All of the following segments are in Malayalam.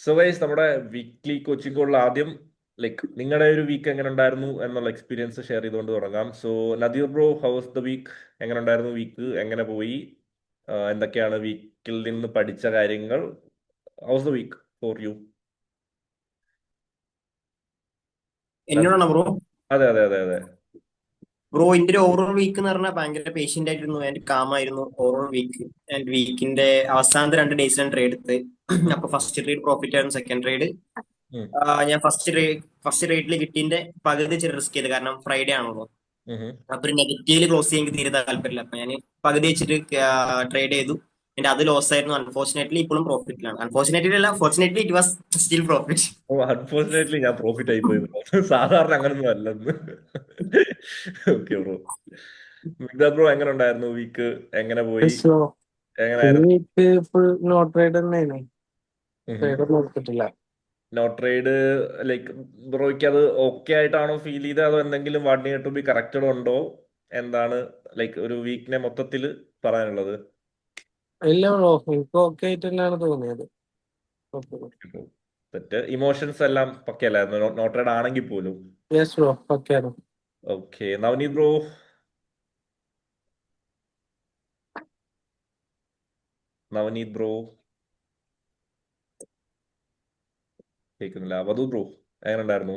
സോ ഗൈസ് നമ്മുടെ വീക്ക്ലി കോച്ചിങ് കോളിൽ ആദ്യം നിങ്ങളുടെ ഒരു വീക്ക് എങ്ങനെ ഉണ്ടായിരുന്നു എന്നുള്ള എക്സ്പീരിയൻസ് ഷെയർ ചെയ്തുകൊണ്ട് തുടങ്ങാം. So Nadeer bro, how's the week? എങ്ങനെ ഉണ്ടായിരുന്നു വീക്ക്? എങ്ങനെ പോയി? എന്തൊക്കെയാണ് വീക്കിൽ നിന്ന് പഠിച്ച കാര്യങ്ങൾ? How's the week for you? എന്നോടാണോ ബ്രോ? അതെ അതെ അതെ അതെ. ബ്രോ എന്റെ ഒരു ഓവറോൾ വീക്ക് എന്ന് പറഞ്ഞാൽ ഭയങ്കര പേഷ്യന്റ് ആയിരുന്നു ആൻഡ് കാം ആയിരുന്നു ഓവറോൾ വീക്ക്. ആൻഡ് വീക്കിന്റെ അവസാനത്തെ 2 ഡേയ്സിലാണ് ട്രേഡ് എടുത്ത്. ഉം, അപ്പൊ ഫസ്റ്റ് ട്രേഡ് പ്രോഫിറ്റ് ആയിരുന്നു. സെക്കൻഡ് ട്രേഡ് ഉം, ഞാൻ ഫസ്റ്റ് ട്രേഡിൽ കിട്ടിയതിന്റെ പകുതി ചെറിയ റിസ്ക് ചെയ്ത്, കാരണം ഫ്രൈഡേ ആണല്ലോ. ഉം. അപ്പൊ ഒരു നെഗറ്റീവില് ക്ലോസ് ചെയ്യാൻ എനിക്ക് തീരെ താല്പര്യമില്ല. അപ്പൊ ഞാൻ പകുതി വെച്ചിട്ട് ട്രേഡ് ചെയ്തു. എന്റെ അത് ലോസ് ആയിരുന്നു. അൺഫോർച്ചുനേറ്റ്ലി ഇപ്പോഴും പ്രോഫിറ്റിലാണ്. അൺഫോർച്ചുനേറ്റ്ലി അല്ല, fortunately it was still profit. ഓ, അൺഫോർച്ചുനേറ്റ്ലി ഞാൻ പ്രോഫിറ്റ് ആയി പോയി bro. സാധാരണ അങ്ങനൊന്നും അല്ലെന്ന്. Okay bro. മിഗ്ദാദ് ബ്രോ, എങ്ങനെ ഉണ്ടായിരുന്നു വീക്ക്? എങ്ങനെ പോയി? സോ ഈ എങ്ങനെയായിരുന്നു? വീക്ക് ഫുൾ നോട്ട് ട്രേഡ് തന്നെയാണ്. ട്രേഡ് ഒന്നും എടുത്തിട്ടില്ല. നോട്ട് ട്രേഡ്, ലൈക്ക് ബ്രോയ്ക്ക് അത് ഓക്കെ ആയിട്ടാണോ ഫീൽ ചെയ്തത്, അതോ എന്തെങ്കിലും what need to be corrected ഉണ്ടോ? എന്താണ് ഒരു വീക്കിനെ മൊത്തത്തിൽ പറയാനുള്ളത്? ഇല്ല ബ്രോ, എനിക്ക് ഓക്കെ ആയിട്ട് തന്നെയാണ് തോന്നിയത്. തെറ്റ് ഇമോഷൻസ് എല്ലാം പക്കയല്ലായിരുന്നു നോട്ട് ട്രേഡ് ആണെങ്കിൽ പോലും? യെസ് ബ്രോ, ഓക്കെ ആണ്. Okay, Navaneeth bro? Navaneeth bro കേൾക്കുന്നില്ല. വധു ബ്രോ, എങ്ങനെ ഉണ്ടായിരുന്നു?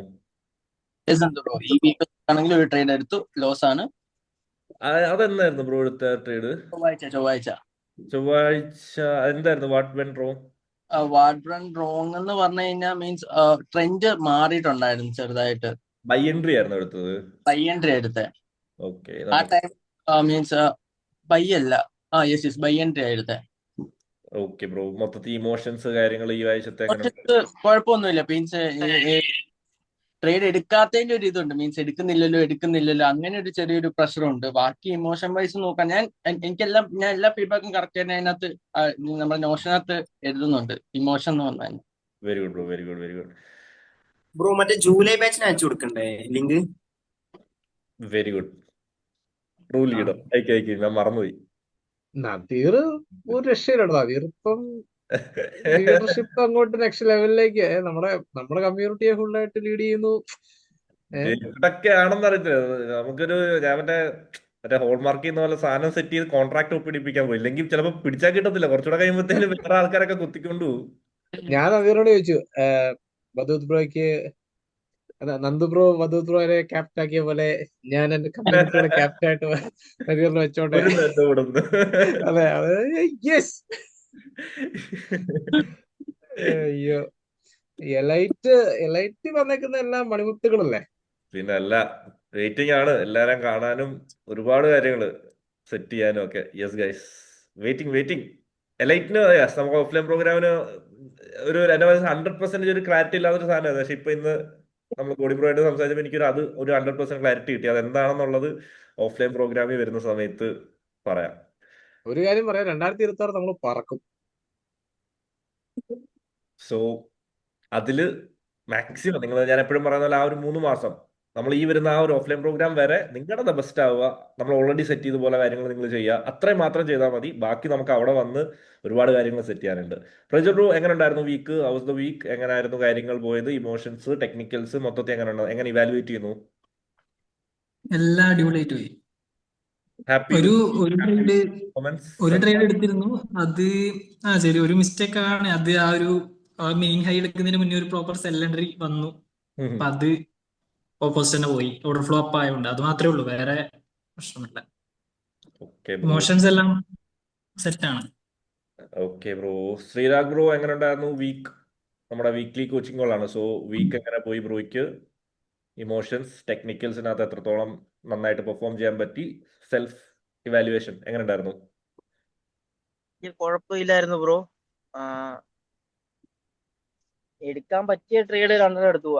ഉണ്ട് ബ്രോ. ഈ വീക്ക് ആണെങ്കിൽ ഒരു ട്രേഡ് എടുത്തു, ലോസ് ആണ്. അതെന്നായിരുന്നു ബ്രോ എടുത്ത ട്രേഡ്? ചൊവ്വാഴ്ച. ചൊവ്വാഴ്ച. എന്തായിരുന്നു വാട്ട് വെൻ റോങ്? വാഡ്രൺ റോങ് എന്ന് പറഞ്ഞു കഴിഞ്ഞാൽ മീൻസ് ട്രെൻഡ് മാറിയിട്ടുണ്ടായിരുന്നു ചെറുതായിട്ട്. ബൈ എൻട്രി ആയിരുന്നു എടുത്തത്? ബൈ എൻട്രി എടുത്തേ ഓക്കെ. ആ ടൈം. മീൻസ് ബൈ അല്ല, യെസ് യെസ്, ബൈ എൻട്രി എടുത്തേ. ഓക്കെ ബ്രോ, മൊത്തത്തിൽ ഇമോഷൻസ് കാര്യങ്ങൾ ഈ ആഴ്ചത്തെ എങ്ങനെ? കുഴപ്പമൊന്നുമില്ല. മീൻസ് ട്രേഡ് എടുക്കാത്തതിന്റെ ഒരു ഇതുണ്ട്, മീൻസ് എടുക്കുന്നില്ലല്ലോ അങ്ങനെ ഒരു ചെറിയൊരു പ്രഷറുണ്ട്. ബാക്കി ഇമോഷൻ വൈസ് നോക്കാൻ ഞാൻ എല്ലാ ഫീഡ്ബാക്കും കറക്റ്റ് തന്നെ അതിനകത്ത് നമ്മുടെ നോഷനകത്ത് എഴുതുന്നുണ്ട്. ഇമോഷൻ എന്ന് പറഞ്ഞാൽ very good bro, very good, very good, bro മറ്റേ ജൂലൈ ബാച്ചിന് അയച്ചു കൊടുക്കണ്ടേ link? Very good. True leader. അയക്കി അയക്കി, ഞാൻ മറന്നുപോയി. നദീർ ഒരു രക്ഷയില്ലട്ടോ. നദീർ ഇപ്പം ലീഡർഷിപ്പ് അങ്ങോട്ട് നെക്സ്റ്റ് ലെവലിലേക്ക് നമ്മുടെ കമ്മ്യൂണിറ്റിയെ ഫുള്ളായിട്ട് ലീഡ് ചെയ്യുന്നു. എവിടൊക്കെ ആണെന്ന് അറിയത്തില്ല. ഞാൻ മറ്റേ മറ്റേ ഹോൾമാർക്ക് ചെയ്യുന്ന പോലെ സാധനം സെറ്റ് ചെയ്ത് കോൺട്രാക്ട് ഒപ്പിടിപ്പിക്കാൻ പോയി. ഇല്ലെങ്കിൽ ചിലപ്പോൾ പിടിച്ചാൽ കിട്ടത്തില്ല. കുറച്ചുകൂടെ കഴിയുമ്പോഴത്തേനും വേറെ ആൾക്കാരൊക്കെ കുത്തിക്കൊണ്ടു പോകും. ഞാൻ നദീറിനോട് ചോദിച്ചു, വധൂത് ബ്രോയ്ക്ക് നന്ദു ബ്രോ വധൂത് ബ്രോയെ ക്യാപ്റ്റൻ ആക്കിയ പോലെ ഞാൻ എന്റെ കമ്മ്യൂണിറ്റിയുടെ ക്യാപ്റ്റൻ ആയിട്ട് നദീറിനെ വെച്ചോട്ടെ. ഒരു ബന്ധം ഇവിടുന്ന്. അതെ അതെ, യെസ്. അയ്യോ, എലൈറ്റ് എലൈറ്റ് വന്നേക്കുന്ന എല്ലാം മണിമുത്തുകളല്ലേ. പിന്നെ അല്ല, വെയിറ്റിംഗ് ആണ് എല്ലാരും കാണാനും, ഒരുപാട് കാര്യങ്ങൾ സെറ്റ് ചെയ്യാനും ഒക്കെ. Yes guys, waiting waiting. എലൈറ്റിന് നമുക്ക് ഓഫ്ലൈൻ പ്രോഗ്രാമിന് ഒരു 100% ഒരു ക്ലാരിറ്റി ഇല്ലാത്തൊരു സാധനമാണ്. പക്ഷെ ഇപ്പൊ ഇന്ന് നമ്മൾ ബോഡി ബ്രോ ആയിട്ട് സംസാരിച്ചപ്പോൾ എനിക്കൊരു ഒരു 100% ക്ലാരിറ്റി കിട്ടി. അത് എന്താണെന്നുള്ളത് ഓഫ്ലൈൻ പ്രോഗ്രാമിൽ വരുന്ന സമയത്ത് പറയാം. ഒരു കാര്യം പറയാം, 2026 നമ്മൾ പറക്കും. സോ അതില് മാക്സിമം ഞാൻ എപ്പോഴും പറയുന്ന പോലെ ആ ഒരു 3 മാസം നമ്മൾ ഈ വരുന്ന ആ ഒരു ഓഫ്ലൈൻ പ്രോഗ്രാം വരെ നിങ്ങളുടെ ബെസ്റ്റ് ആവുക. നമ്മൾ ഓൾറെഡി സെറ്റ് ചെയ്ത പോലെ കാര്യങ്ങൾ നിങ്ങൾ ചെയ്യുക. അത്രയും മാത്രം ചെയ്താൽ മതി. ബാക്കി നമുക്ക് അവിടെ വന്ന് ഒരുപാട് കാര്യങ്ങൾ സെറ്റ് ചെയ്യാനുണ്ട്. പ്രജർ ബ്രോ, എങ്ങനെ ഉണ്ടായിരുന്നു വീക്ക്? House the week? എങ്ങനെയായിരുന്നു കാര്യങ്ങൾ പോയത്? ഇമോഷൻസ്, ടെക്നിക്കൽസ് മൊത്തത്തിൽ എങ്ങനെ ഇവാലുവേറ്റ് ചെയ്യുന്നു? എല്ലാം അടിപൊളിയായിട്ട് പോയി. ഹാപ്പി ഒരു വിത്ത് ഒരു ട്രേഡ് പെർഫോമൻസ്? ഒരു ട്രേഡ് എടുത്തിരുന്നു. അത് ശരി, ഒരു മിസ്റ്റേക്ക് ആണ് അത്. ആ ഒരു മെയിൻ ഹൈ എടുക്കുന്നതിന് മുന്നേ ഒരു പ്രോപ്പർ സെൽ എൻട്രി വന്നു. അപ്പൊ അത് ഓപ്പോസിറ്റ് തന്നെ പോയി. ഓർഡർ ഫ്ലോ അപ്പ് ആയതുകൊണ്ട് അത് മാത്രമേ ഉള്ളൂ, വേറെ പ്രശ്നമില്ല. Okay bro. ഇമോഷൻസ് എല്ലാം സെറ്റാണ്. Okay bro. ശ്രീരാഗ് ബ്രോ, എങ്ങനെ ഉണ്ടായിരുന്നു വീക്ക്? നമ്മുടെ വീക്ക്ലി കോച്ചിങ് കോളാണ്. സോ വീക്ക് എങ്ങനെ പോയി ബ്രോയ്ക്ക്? ഇമോഷൻസ്, ടെക്നിക്കൽസിനകത്ത് എത്രത്തോളം നന്നായിട്ട് പെർഫോം ചെയ്യാൻ പറ്റി? സെൽഫ് ഇവാലുവേഷൻ എങ്ങനെ ഉണ്ടായിരുന്നു? കുഴപ്പമില്ലായിരുന്നു ബ്രോ. എടുക്കാൻ പറ്റിയ ട്രേഡ് രണ്ടെണ്ണം എടുത്തു.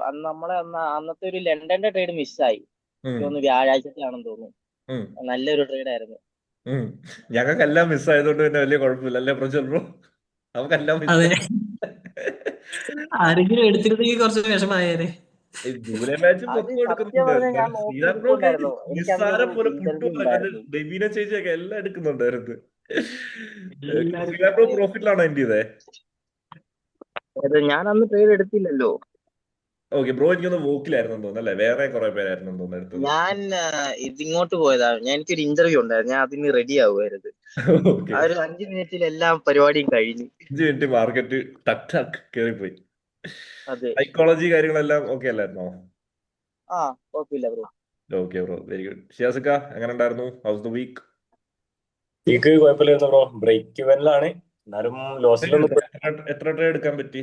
അന്നത്തെ ഒരു ലണ്ടന്റെ ട്രേഡ് മിസ്സായി. ഒന്ന് വ്യാഴാഴ്ചത്തെ ആണെന്ന് തോന്നുന്നു. നല്ലൊരു ട്രേഡ് ആയിരുന്നു. ഞങ്ങൾക്കെല്ലാം മിസ് ആയതുകൊണ്ട് തന്നെ വലിയ കുഴപ്പമില്ല അല്ലേ പ്രജൽ ബ്രോ? നമുക്കെല്ലാം അതെ, മിസ്. ആരെങ്കിലും എടുത്തിരുന്നെങ്കിൽ കുറച്ച് വിഷമായേനെ. ജൂലൈ മാച്ച് അത് പൊക്കം സത്യം എടുക്കുന്നുണ്ട്. പറഞ്ഞാൽ ഞാൻ ശ്രീരാഗ് ബ്രോ ഒക്കെ നോക്കിയിരിപ്പുണ്ടായിരുന്നു. എനിക്ക് അന്ന് ഒരു നിസ്സാരം പോലെ ഇന്റർവ്യൂ പുട്ടും ഉണ്ടായിരുന്നു. ഡെബീന ചേച്ചിയൊക്കെ എല്ലാം എടുക്കുന്നുണ്ടായിരുന്നു. എല്ലാരും ശ്രീരാഗ് ബ്രോ പ്രോഫിറ്റിലാണോ എൻഡ് ചെയ്തേ? ഞാൻ അന്ന് ട്രേഡ് എടുത്തില്ലല്ലോ. ഓക്കെ ബ്രോ, എനിക്കൊന്ന് വോക്കിലായിരുന്നു തോന്നുന്നു അല്ലേ? വേറെ കുറെ പേരായിരുന്നു തോന്നുന്നു എടുത്തത്. ഞാൻ ഇതിങ്ങോട്ട് പോയതാണ്. എനിക്കൊരു ഇന്റർവ്യൂ ഉണ്ടായിരുന്നു. ഞാൻ അതിന് റെഡി ആവുമായിരുന്നു. ഓക്കെ, ആ ഒരു 5 മിനിറ്റിൽ എല്ലാ പരിപാടിയും കഴിഞ്ഞു. 5 മിനിറ്റ് മാർക്കറ്റ് ടക്ക് ടക്ക് കയറിപ്പോയി. അതെ. സൈക്കോളജി കാര്യങ്ങളെല്ലാം ഓക്കെ അല്ലായിരുന്നോ? ആ, കുഴപ്പമില്ല bro. Okay bro, very good. ഷിയാസിക്ക എങ്ങനെ ഉണ്ടായിരുന്നു? How's the week? വീക്ക് കുഴപ്പമില്ലായിരുന്നു ബ്രോ. ബ്രേക്ക് ഇവനിലാണ്. എന്നാലും ലോസിലൊന്നും എത്ര ട്രേഡ് എടുക്കാൻ പറ്റി?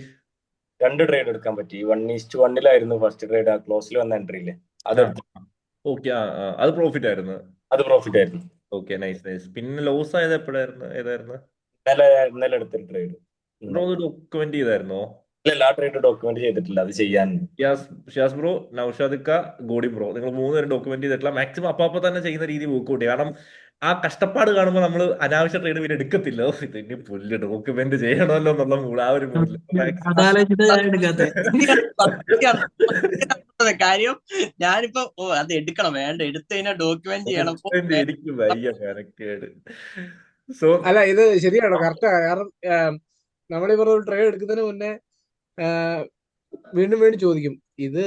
2 ട്രേഡ് എടുക്കാൻ പറ്റി. 1:1 ഫസ്റ്റ് ട്രേഡ്. ആ ക്ലോസിൽ വന്ന എൻട്രി ഇല്ലേ, അതെടുത്തു. ഓക്കെ, അത് പ്രോഫിറ്റ് ആയിരുന്നു. അത് പ്രോഫിറ്റ് ആയിരുന്നു. Okay, nice nice. പിന്നെ ലോസ് ആയത് എപ്പോഴായിരുന്നു? ഏതായിരുന്നു ഇന്നലെ എടുത്തൊരു ട്രേഡ്. ബ്രോ? അത് ഡോക്യുമെന്റ് ചെയ്തായിരുന്നോ? ഇല്ല, ആ ട്രേഡ് ഡോക്യുമെന്റ് ചെയ്തിട്ടില്ല. അത് ചെയ്യാനുണ്ട്. ഷിയാസ് ബ്രോ, നൗഷാദിക്ക, ഗോഡി ബ്രോ, നിങ്ങൾ 3 പേരും ഡോക്യുമെന്റ് ചെയ്തിട്ടില്ല. മാക്സിമം അപ്പൊ തന്നെ ചെയ്യുന്ന രീതി വർക്ക്ഔട്ട് ചെയ്യും. കാരണം ആ കഷ്ടപ്പാട് കാണുമ്പോൾ നമ്മൾ അനാവശ്യ ട്രേഡ് പിന്നെ എടുക്കത്തില്ലോ. ഇത് ഇനി പുല്ല് ഡോക്യുമെന്റ് ചെയ്യണമല്ലോ എന്നുള്ള മൂഡ്, ആ ഒരു മൂഡിൽ അതാലോചിച്ചിട്ട് ഞാൻ എടുക്കാത്തെ. കാര്യം ഞാനിപ്പോ അത് എടുക്കണം വേണ്ട, എടുത്തു കഴിഞ്ഞാൽ ഡോക്യുമെന്റ് ചെയ്യണം. എനിക്ക് വയ്യ മെനക്കേട്. സോ അല്ല, ഇത് ശരിയാണോ? കറക്റ്റാ. കാരണം നമ്മളീ പറഞ്ഞ ട്രേഡ് എടുക്കുന്നതിന് മുന്നേ വീണ്ടും വീണ്ടും ചോദിക്കും, ഇത്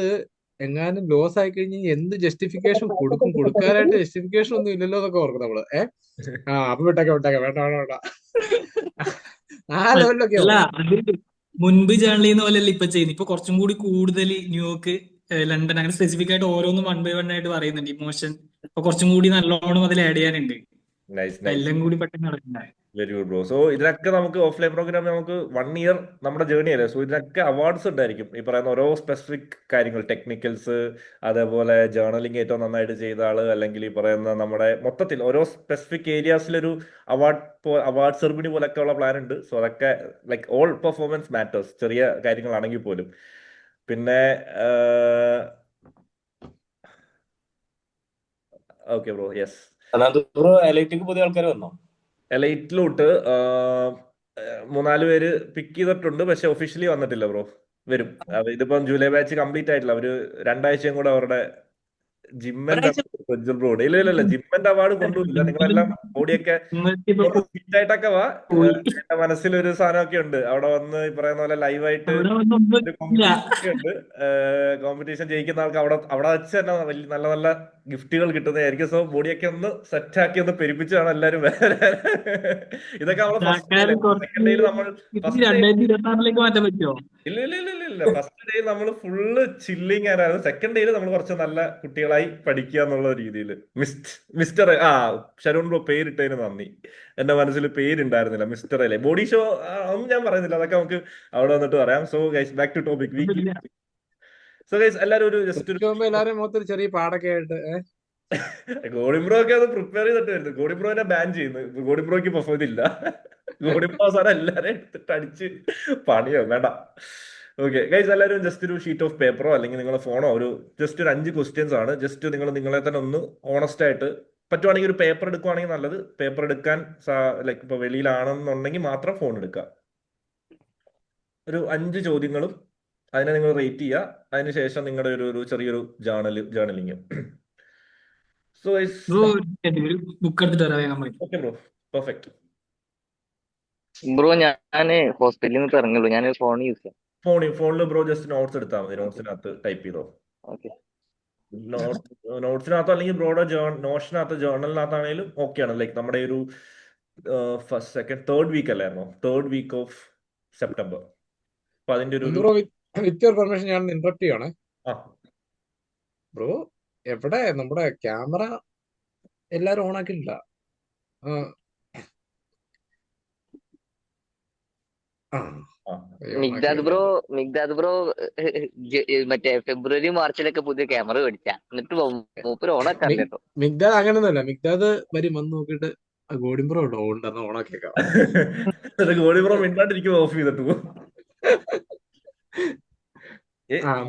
എങ്ങാനും ലോസ് ആയി കഴിഞ്ഞ് എന്ത് ജസ്റ്റിഫിക്കേഷൻ കൊടുക്കും? കൊടുക്കാനായിട്ട് ജസ്റ്റിഫിക്കേഷൻ ഒന്നും ഇല്ലല്ലോ എന്നൊക്കെ ഓർക്കും നമ്മള്. അപ്പൊ വിട്ടേക്കാം വേണ്ട വേണ്ട വേണ്ട ആ ലെവലിലൊക്കെ അല്ല, ആവും. അത് മുൻപ് ജേണലിന്ന് പോലെയല്ല ഇപ്പൊ ചെയ്യുന്നത്. ഇപ്പൊ കുറച്ചും കൂടി കൂടുതൽ ന്യൂയോർക്ക്, ലണ്ടൻ, അങ്ങനെ സ്പെസിഫിക് ആയിട്ട് ഓരോന്നും 1 by 1 ആയിട്ട് പറയുന്നുണ്ട്. ഇമോഷൻ അപ്പൊ കുറച്ചും കൂടി നല്ലോണം അതിൽ ആഡ് ചെയ്യാനുണ്ട്. നൈസ് അപ്പൊ എല്ലാം കൂടി പെട്ടെന്ന് നടക്കണ്ടായി. Very good bro. സോ ഇതിനൊക്കെ നമുക്ക് ഓഫ്ലൈൻ പ്രോഗ്രാം നമുക്ക് 1 ഇയർ നമ്മുടെ ജേർണി അല്ലേ. സോ ഇതിനൊക്കെ അവാർഡ്സ് ഉണ്ടായിരിക്കും. ഈ പറയുന്ന ഓരോ സ്പെസിഫിക് കാര്യങ്ങൾ, ടെക്നിക്കൽസ്, അതേപോലെ ജേർണലിംഗ് ഏറ്റവും നന്നായിട്ട് ചെയ്ത ആള്, അല്ലെങ്കിൽ ഈ പറയുന്ന നമ്മുടെ മൊത്തത്തിൽ ഓരോ സ്പെസിഫിക് ഏരിയാസിലൊരു അവാർഡ് സെറിമണി പോലൊക്കെ ഉള്ള പ്ലാൻ ഉണ്ട്. സോ അതൊക്കെ ലൈക്ക് ഓൾ പെർഫോമൻസ് മാറ്റേഴ്സ്, ചെറിയ കാര്യങ്ങളാണെങ്കിൽ പോലും. പിന്നെ ഓക്കെ ബ്രോ, യെസ്. അതായത് ബ്രോ, എലൈറ്റിക്ക് പുതിയ ആൾക്കാർ വന്നോ? എലൈറ്റിലോട്ട് 3-4 പേര് പിക്ക് ചെയ്തിട്ടുണ്ട്, പക്ഷെ ഒഫീഷ്യലി വന്നിട്ടില്ല ബ്രോ. വരും. ഇതിപ്പം ജൂലൈ ബാച്ച് കംപ്ലീറ്റ് ആയിട്ടില്ല. അവര് 2 ആഴ്ചയും കൂടെ അവരുടെ ജിമ്മന്റെ ഒരാഴ്ച ബ്രോ. ഇല്ല, ജിമ്മന്റെ അവാർഡ് കൊണ്ടുപോയില്ല. നിങ്ങളെല്ലാം ബോഡിയൊക്കെ ഇപ്പൊ ഫിറ്റ് ആയിട്ടൊക്കെ വാ. പോയി. എന്റെ മനസ്സിലൊരു സാധനമൊക്കെ ഉണ്ട്. അവിടെ വന്ന് ഈ പറയുന്ന പോലെ ലൈവായിട്ട് അവിടെ ഒന്നും ഒരു ഇല്ല. കോമ്പറ്റീഷൻ ഉണ്ട്. കോമ്പറ്റീഷൻ ജയിക്കുന്ന ആൾക്ക് അവിടെ വെച്ച് തന്നെ വലിയ നല്ല നല്ല ഗിഫ്റ്റുകൾ കിട്ടുന്നതായിരിക്കും. സോ ബോഡിയൊക്കെ ഒന്ന് സെറ്റ് ആക്കി ഒന്ന് പെരുപ്പിച്ചാണ് എല്ലാരും ഇതൊക്കെ നമ്മള് ഫസ്റ്റ് ആൾക്കാര് കുറച്ച് സെക്കൻഡ് ഡേയിൽ നമ്മൾ ഇത് ഫസ്റ്റ് 2026 മാറ്റാൻ പറ്റുമോ? ഇല്ല. ഫസ്റ്റ് ഡേയിൽ നമ്മൾ ഫുള്ള് ചില്ലിങ് ആയിരുന്നു. സെക്കൻഡ് ഡേയിൽ നമ്മൾ കുറച്ച് നല്ല കുട്ടികളായി പഠിക്കുക എന്നുള്ള രീതിയിൽ. മിസ്റ്റർ ഷരൂൺ ബ്രോ പേരിട്ടതിന് നന്ദി. എന്റെ മനസ്സിൽ പേരുണ്ടായിരുന്നില്ല. മിസ്റ്റർ അല്ലേ ബോഡി ഷോ ഒന്നും ഞാൻ പറയുന്നില്ല. അതൊക്കെ നമുക്ക് അവിടെ വന്നിട്ട് പറയാം. So guys, back to topic weekly. ഒന്നുമില്ല. സോ ഗൈസ്, എല്ലാവരും ഒരു ജസ്റ്റ് ഒരു ഉച്ചയാകുമ്പോ എല്ലാവരും മുഖത്തൊരു ചെറിയ പാടൊക്കെ ആയിട്ട് ഗോഡിബ്രോ ഒക്കെ അത് പ്രിപ്പയർ ചെയ്തിട്ട് വരുന്നു. ഗോഡിബ്രോനെ ബാൻ ചെയ്യുന്നു. ഗോഡിബ്രോയ്ക്ക് പെർഫോം ഇല്ല. ഗോഡിബ്രോ അവസാനം എല്ലാരെയും എടുത്തിട്ട് അടിച്ച് പണിയോ വേണ്ട. ഓക്കെ ഗൈസ്, എല്ലാവരും ജസ്റ്റ് ഒരു ഷീറ്റ് ഓഫ് പേപ്പറോ അല്ലെങ്കിൽ നിങ്ങളുടെ ഫോണോ ജസ്റ്റ് ഒരു 5 ക്വസ്റ്റ്യൻസ് ആണ്. ജസ്റ്റ് നിങ്ങൾ നിങ്ങളെ തന്നെ ഒന്ന് ഓണസ്റ്റ് ആയിട്ട്, പറ്റുവാണെങ്കിൽ ഒരു പേപ്പർ എടുക്കുവാണെങ്കിൽ നല്ലത്. പേപ്പർ എടുക്കാൻ ലൈക്ക് ഇപ്പൊ വെളിയിലാണെന്നുണ്ടെങ്കിൽ മാത്രം ഫോൺ എടുക്കുക. ഒരു 5 ചോദ്യങ്ങളും അതിനെ നിങ്ങൾ റേറ്റ് ചെയ്യുക. അതിനുശേഷം നിങ്ങളുടെ ഒരു ചെറിയൊരു ജേർണലിങ്. സോ ബ്രോ, ഒരു ബുക്ക് എടുത്തിട്ട് വരാം വേഗം പോയി. Okay bro, perfect. ബ്രോ, ഞാന് ഹോസ്പിറ്റലിൽ നിന്ന് ഇറങ്ങുള്ളൂ. ഞാൻ ഫോൺ യൂസ് ചെയ്യാം. ഫോണിൽ ബ്രോ ജസ്റ്റ് നോട്ട്സ് എടുത്താൽ മതി. നോട്ട്സിനകത്ത് ടൈപ്പ് ചെയ്തോ. ഓക്കെ. നോട്ട്സിനകത്തോ അല്ലെങ്കിൽ ബ്രോയുടെ നോഷനകത്ത് ജേർണലിനകത്താണെങ്കിലും ഓക്കെയാണ്. ലൈക്ക് നമ്മുടെ ഒരു ഫസ്റ്റ് സെക്കൻഡ് തേർഡ് വീക്ക് അല്ലായിരുന്നോ? Third week of September. അപ്പൊ അതിന്റെ ഒരു ബ്രോ, വിത്ത് യുവർ പെർമിഷൻ ഞാൻ ഇന്ററപ്റ്റ് ചെയ്യണേ. ആ ബ്രോ, എവിടെ നമ്മുടെ ക്യാമറ എല്ലാരും ഓൺ ആക്കിയിട്ടില്ല. മിഗ്ദാദ് ബ്രോ മറ്റേ ഫെബ്രുവരി മാർച്ചിലൊക്കെ പുതിയ ക്യാമറ മേടിച്ച, എന്നിട്ട് മൂപ്പര് ഓണാക്കാറില്ല കേട്ടോ. മിഗ്ദാദ് അങ്ങനെയൊന്നുമല്ല. മിഗ്ദാദ് വന്ന് നോക്കിയിട്ട് ഗോഡിംബ്രോ ഉണ്ടെന്ന് ഓണാക്കിയേക്കാം. ഗോഡിബ്രോ മിണ്ടാണ്ടിരിക്കും, ഓഫ് ചെയ്തിട്ട് പോകും.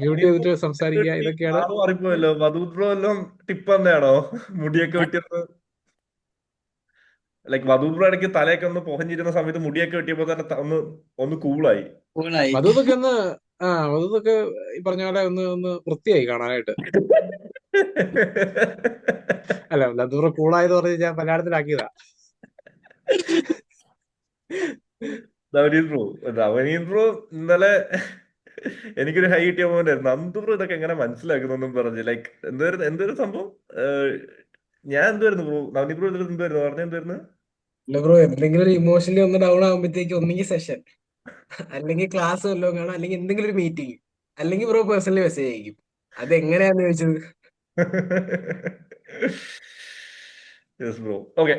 മ്യൂട്ട് ചെയ്തിട്ട് സംസാരിക്കുക. ഇതൊക്കെയാണ്. മാറിപ്പോയല്ലോ. വധൂത് ബ്രോ എല്ലാം ടിപ്പ് തന്നെയാണോ മുടിയൊക്കെ വെട്ടിയത്? ലൈക്ക് വധൂത് ബ്രോ ഇടയ്ക്ക് തലയൊക്കെ ഒന്ന് പുകഞ്ഞിരുന്ന സമയത്ത് മുടിയൊക്കെ വെട്ടിയപ്പോ തന്നെ ഒന്ന് കൂളായി. വധൂതൊക്കെ വധൂതൊക്കെ ഈ പറഞ്ഞ പോലെ ഒന്ന് വൃത്തിയായി കാണാനായിട്ട്. അല്ല, കൂളായത് പറഞ്ഞ് ഞാൻ മലയാളത്തിലാക്കിയതാ. നവനീത് ബ്രോ, നവനീത് ബ്രോ ഇന്നലെ എനിക്കൊരു ഹൈ കിട്ടിയ മോൻ ആയിരുന്നു. നന്ദു ബ്രോ ഇതൊക്കെ എങ്ങനെ മനസ്സിലാക്കുന്നൊന്നും പറഞ്ഞ് ലൈക്ക് എന്തൊരു സംഭവം. ഞാൻ എന്തുവായിരുന്നു ബ്രോ, നവനീത് ബ്രോ ഇതിൽ എന്തുവായിരുന്നു പറഞ്ഞ എന്തുവായിരുന്നു? അല്ല ബ്രോ, എന്തെങ്കിലും ഒരു ഇമോഷണലി ഒന്ന് ഡൗൺ ആകുമ്പോഴത്തേക്ക് ഒന്നെങ്കിൽ സെഷൻ, അല്ലെങ്കിൽ ക്ലാസ് വല്ലതും കാണും, അല്ലെങ്കിൽ എന്തെങ്കിലും ഒരു മീറ്റിംഗ്, അല്ലെങ്കിൽ ബ്രോ പേഴ്സണലി മെസ്സേജ് അയക്കും. അത് എങ്ങനെയാന്ന് ചോദിച്ചത്. Yes bro. Okay,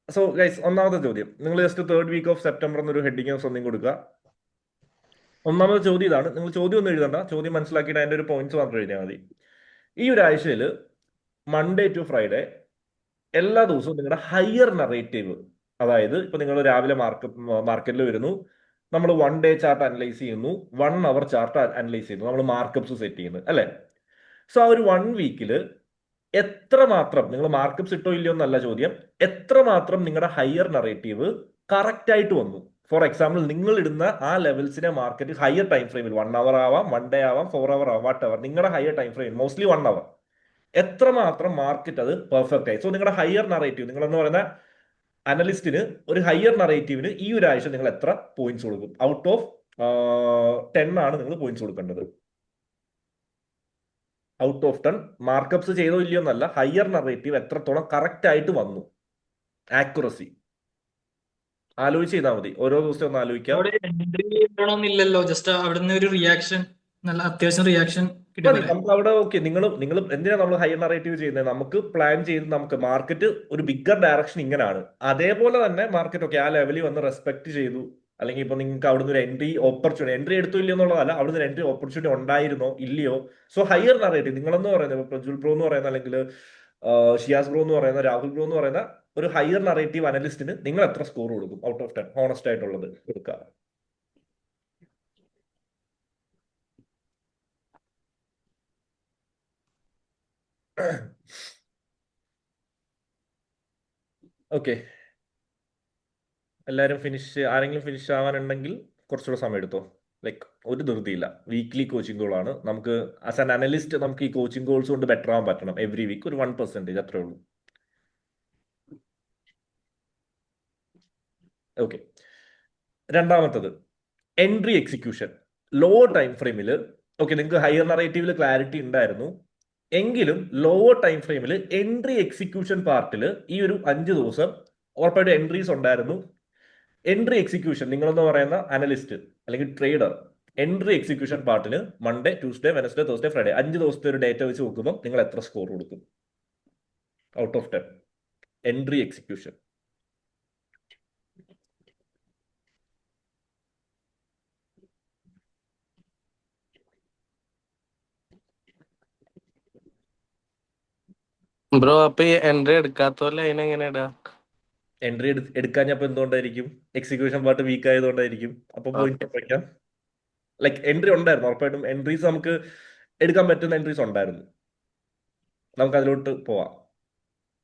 so guys, ഒന്നാമത്തെ ചോദ്യം നിങ്ങൾ just 3rd week of September എന്നൊരു ഹെഡിങ് ഒന്നും കൊടുക്കുക. ഒന്നാമത്തെ ചോദ്യം ഇതാണ്. നിങ്ങൾ ചോദ്യം ഒന്നും എഴുതണ്ട, ചോദ്യം മനസ്സിലാക്കിയിട്ട് അതിന്റെ ഒരു പോയിന്റ്സ് മാത്രം എഴുതിയാൽ മതി. ഈ ഒരാഴ്ചയിൽ മൺഡേ ടു ഫ്രൈഡേ എല്ലാ ദിവസവും നിങ്ങളുടെ ഹയർ നറേറ്റീവ്, അതായത് ഇപ്പൊ നിങ്ങൾ രാവിലെ മാർക്കറ്റിൽ വരുന്നു, നമ്മൾ 1 ഡേ ചാർട്ട് അനലൈസ് ചെയ്യുന്നു, 1 അവർ ചാർട്ട് അനലൈസ് ചെയ്യുന്നു, നമ്മൾ മാർക്കപ്സ് സെറ്റ് ചെയ്യുന്നു അല്ലെ. സോ ആ ഒരു 1 വീക്കിൽ എത്രമാത്രം നിങ്ങൾ മാർക്കപ്സ് ഇട്ടോ ഇല്ലയോ എന്നല്ല ചോദ്യം, എത്രമാത്രം നിങ്ങളുടെ ഹയർ നറേറ്റീവ് കറക്റ്റ് ആയിട്ട് വന്നു. ഫോർ എക്സാമ്പിൾ, നിങ്ങൾ ഇടുന്ന ആ ലെവൽസിനെ മാർക്കറ്റ് ഹയർ ടൈം ഫ്രെയിമിൽ 1 അവർ ആവാം, 1 ഡേ ആവാം, 4 അവർ ആവാം, വാട്ട് എവർ, നിങ്ങളുടെ ഹയർ ടൈം ഫ്രെയിം മോസ്റ്റ്ലി 1 അവർ, എത്രമാത്രം മാർക്കറ്റ് അത് പെർഫെക്റ്റ് ആയി. സോ നിങ്ങളുടെ ഹയർ നറേറ്റീവ്, നിങ്ങളെന്ന് പറയുന്ന അനലിസ്റ്റിന് ഒരു ഹയർ നറേറ്റീവിന് ഈ ഒരാഴ്ച നിങ്ങൾ എത്ര പോയിന്റ്സ് കൊടുക്കും? ഔട്ട് ഓഫ് 10 ആണ് നിങ്ങൾ പോയിന്റ്സ് കൊടുക്കേണ്ടത്. ഔട്ട് ഓഫ് 10 മാർക്കപ്സ് ചെയ്തോ ഇല്ലയോ എന്നല്ല, ഹയർ നറേറ്റീവ് എത്രത്തോളം കറക്റ്റ് ആയിട്ട് വന്നു, ആക്യുറസി ആലോചിച്ച് ചെയ്താൽ മതി. ഓരോ ദിവസവും ഒന്ന് ആലോചിക്കാം. അവിടെ എൻട്രി ചെയ്യണമെന്നില്ലല്ലോ, ജസ്റ്റ് അവിടുന്ന് ഒരു റിയാക്ഷൻ, നല്ല അത്യാവശ്യം റിയാക്ഷൻ കിട്ടിയ മതി പോലെ. നമുക്ക് അവിടെ. ഓക്കെ, നിങ്ങൾ എന്തിനാ നമ്മൾ ഹയർ നറേറ്റീവ് ചെയ്യുന്നത്? നമുക്ക് പ്ലാൻ ചെയ്ത് നമുക്ക് മാർക്കറ്റ് ഒരു ബിഗ്ഗർ ഡയറക്ഷൻ ഇങ്ങനെയാണ്, അതേപോലെ തന്നെ മാർക്കറ്റ് ഒക്കെ ആ ലെവലിൽ വന്ന് റെസ്പെക്ട് ചെയ്തു, അല്ലെങ്കിൽ ഇപ്പൊ നിങ്ങൾക്ക് അവിടുന്ന് ഒരു എൻട്രി എടുത്തു ഇല്ലയോ എന്നുള്ളതല്ല, അവിടുന്ന് ഒരു എൻട്രി ഓപ്പർച്യൂണിറ്റി ഉണ്ടായിരുന്നോ ഇല്ലയോ. സോ ഹയർ നറേറ്റീവ് നിങ്ങളെന്ന് പറയുന്നത് പ്രജ്വൽ ബ്രോ എന്ന് പറയുന്ന, അല്ലെങ്കിൽ ഷിയാസ് ബ്രോ എന്ന് പറയുന്ന, രാഹുൽ ബ്രോ എന്ന് പറയുന്ന ഒരു ഹയർ നറേറ്റീവ് അനലിസ്റ്റിന് നിങ്ങൾ എത്ര സ്കോർ കൊടുക്കും ഔട്ട് ഓഫ് 10? ഹോണസ്റ്റ് ആയിട്ടുള്ളത് കൊടുക്കുക. ഓക്കെ, എല്ലാവരും ആരെങ്കിലും ഫിനിഷ് ആവാനുണ്ടെങ്കിൽ കുറച്ചുകൂടെ സമയം എടുത്തോ. ലൈക്ക് ഒരു ധൃതിയില്ല, വീക്ക്ലി കോച്ചിങ് ഗോൾ ആണ്. നമുക്ക് ആസ് ആൻ അനലിസ്റ്റ് നമുക്ക് ഈ കോച്ചിങ് ഗോൾസ് കൊണ്ട് ബെറ്റർ ആവാൻ പറ്റണം. എവറി വീക്ക് ഒരു 1% അത്രേ ഉള്ളൂ. ഓക്കെ, രണ്ടാമത്തത് എൻട്രി എക്സിക്യൂഷൻ. ലോ ടൈം ഫ്രെയിമിൽ ഓക്കെ, നിങ്ങൾക്ക് ഹയർ നറേറ്റീവിൽ ക്ലാരിറ്റി ഉണ്ടായിരുന്നു എങ്കിലും ലോവർ ടൈം ഫ്രെയിമിൽ എൻട്രി എക്സിക്യൂഷൻ പാർട്ടിൽ ഈ ഒരു 5 ദിവസം ഉറപ്പായിട്ട് എൻട്രീസ് ഉണ്ടായിരുന്നു. എൻട്രി എക്സിക്യൂഷൻ നിങ്ങളെന്ന് പറയുന്ന അനലിസ്റ്റ് അല്ലെങ്കിൽ ട്രേഡർ, എൻട്രി എക്സിക്യൂഷൻ പാർട്ടിന് Monday, Tuesday, Wednesday, Thursday, Friday 5 ദിവസത്തെ ഒരു ഡേറ്റ വെച്ച് നോക്കുമ്പോൾ നിങ്ങൾ എത്ര സ്കോർ കൊടുക്കും out of 10? Entry execution. Bro, അപ്പൊ ഈ എൻട്രി എടുക്കാത്തോലെ അതിനെങ്ങനെയാ? എൻട്രി എടുക്കാഞ്ഞപ്പോ എന്തുകൊണ്ടായിരിക്കും? എക്സിക്യൂഷൻ പാർട്ട് വീക്ക് ആയതുകൊണ്ടായിരിക്കും. അപ്പൊ പോയിന്റ് വയ്ക്കാം. ലൈക്ക് എൻട്രി ഉണ്ടായിരുന്നു, ഉറപ്പായിട്ടും എൻട്രീസ് നമുക്ക് എടുക്കാൻ പറ്റുന്ന എൻട്രീസ് ഉണ്ടായിരുന്നു. നമുക്ക് അതിലോട്ട് പോവാം.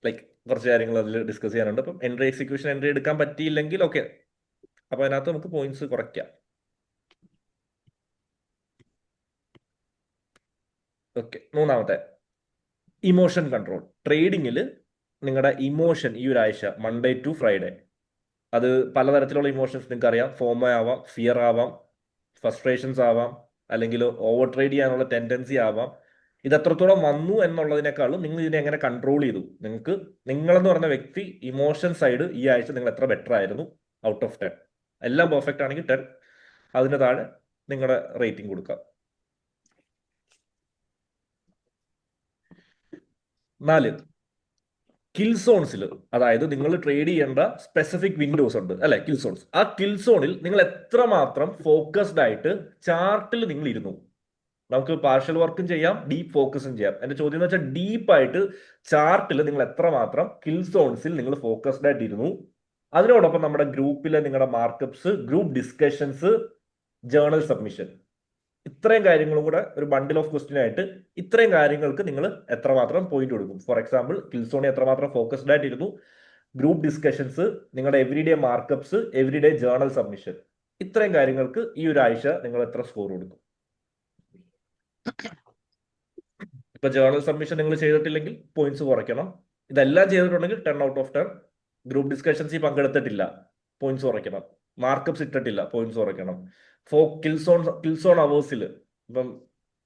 ലൈക്ക് കുറച്ച് കാര്യങ്ങൾ അതിൽ ഡിസ്കസ് ചെയ്യാനുണ്ട്. അപ്പം എൻട്രി എടുക്കാൻ പറ്റിയില്ലെങ്കിൽ ഓക്കെ, അപ്പൊ അതിനകത്ത് നമുക്ക് പോയിന്റ്സ് കുറയ്ക്കാം. ഓക്കെ, മൂന്നാമത്തെ ഇമോഷൻ കൺട്രോൾ. ട്രേഡിങ്ങിൽ നിങ്ങളുടെ ഇമോഷൻ ഈ ഒരാഴ്ച മൺഡേ ടു ഫ്രൈഡേ, അത് പലതരത്തിലുള്ള ഇമോഷൻസ് നിങ്ങൾക്ക് അറിയാം. ഫോമോ ആവാം, ഫിയർ ആവാം, ഫ്രസ്ട്രേഷൻസ് ആവാം, അല്ലെങ്കിൽ ഓവർ ട്രേഡ് ചെയ്യാനുള്ള ടെൻഡൻസി ആവാം. ഇത് എത്രത്തോളം വന്നു എന്നുള്ളതിനേക്കാളും നിങ്ങൾ ഇതിനെ എങ്ങനെ കൺട്രോൾ ചെയ്തു. നിങ്ങളെന്ന് പറഞ്ഞ വ്യക്തി ഇമോഷൻ സൈഡ് ഈ ആഴ്ച നിങ്ങൾ എത്ര ബെറ്റർ ആയിരുന്നു ഔട്ട് ഓഫ് 10? എല്ലാം പെർഫെക്റ്റ് ആണെങ്കിൽ 10, അതിന് താഴെ നിങ്ങളുടെ റേറ്റിംഗ് കൊടുക്കാം. 4, കിൽ സോൺസിൽ, അതായത് നിങ്ങൾ ട്രേഡ് ചെയ്യേണ്ട സ്പെസിഫിക് വിൻഡോസ് ഉണ്ട് അല്ലെ, കിൽ സോൺസ്. ആ കിൽ സോണിൽ നിങ്ങൾ എത്രമാത്രം ഫോക്കസ്ഡ് ആയിട്ട് ചാർട്ടിൽ നിങ്ങൾ ഇരുന്നു. നമുക്ക് പാർഷ്യൽ വർക്കും ചെയ്യാം, ഡീപ്പ് ഫോക്കസും ചെയ്യാം. എന്റെ ചോദ്യം എന്ന് വെച്ചാൽ ഡീപ്പായിട്ട് ചാർട്ടിൽ നിങ്ങൾ എത്രമാത്രം കിൽ സോൺസിൽ നിങ്ങൾ ഫോക്കസ്ഡ് ആയിട്ട് ഇരുന്നു. അതിനോടൊപ്പം നമ്മുടെ ഗ്രൂപ്പിലെ നിങ്ങളുടെ markups, group discussions, journal submission, ഇത്രയും കാര്യങ്ങളും കൂടെ ഒരു ബണ്ടിൽ ഓഫ് ക്വസ്റ്റ്യൻ ആയിട്ട് ഇത്രയും കാര്യങ്ങൾക്ക് നിങ്ങൾ എത്രമാത്രം പോയിന്റ് കൊടുക്കും? ഫോർ എക്സാമ്പിൾ, കിൽസോണി എത്രമാത്രം ഫോക്കസ്ഡ് ആയിട്ടിരുന്നു, ഗ്രൂപ്പ് ഡിസ്കഷൻസ്, നിങ്ങളുടെ everyday markups, everyday journal submission, ഇത്രയും കാര്യങ്ങൾക്ക് ഈ ഒരു ആഴ്ച നിങ്ങൾ എത്ര സ്കോർ കൊടുക്കും? ഇപ്പൊ ജേർണൽ സബ്മിഷൻ നിങ്ങൾ ചെയ്തിട്ടില്ലെങ്കിൽ പോയിന്റ്സ് കുറയ്ക്കണം. ഇതെല്ലാം ചെയ്തിട്ടുണ്ടെങ്കിൽ 10 ഔട്ട് ഓഫ് 10. ഗ്രൂപ്പ് ഡിസ്കഷൻസിൽ പങ്കെടുത്തിട്ടില്ല, പോയിന്റ്സ് കുറയ്ക്കണം. മാർക്കപ്സ് ഇട്ടിട്ടില്ല, പോയിന്റ്സ് കുറയ്ക്കണം. കിൽസോൺ അവേഴ്സിൽ ഇപ്പം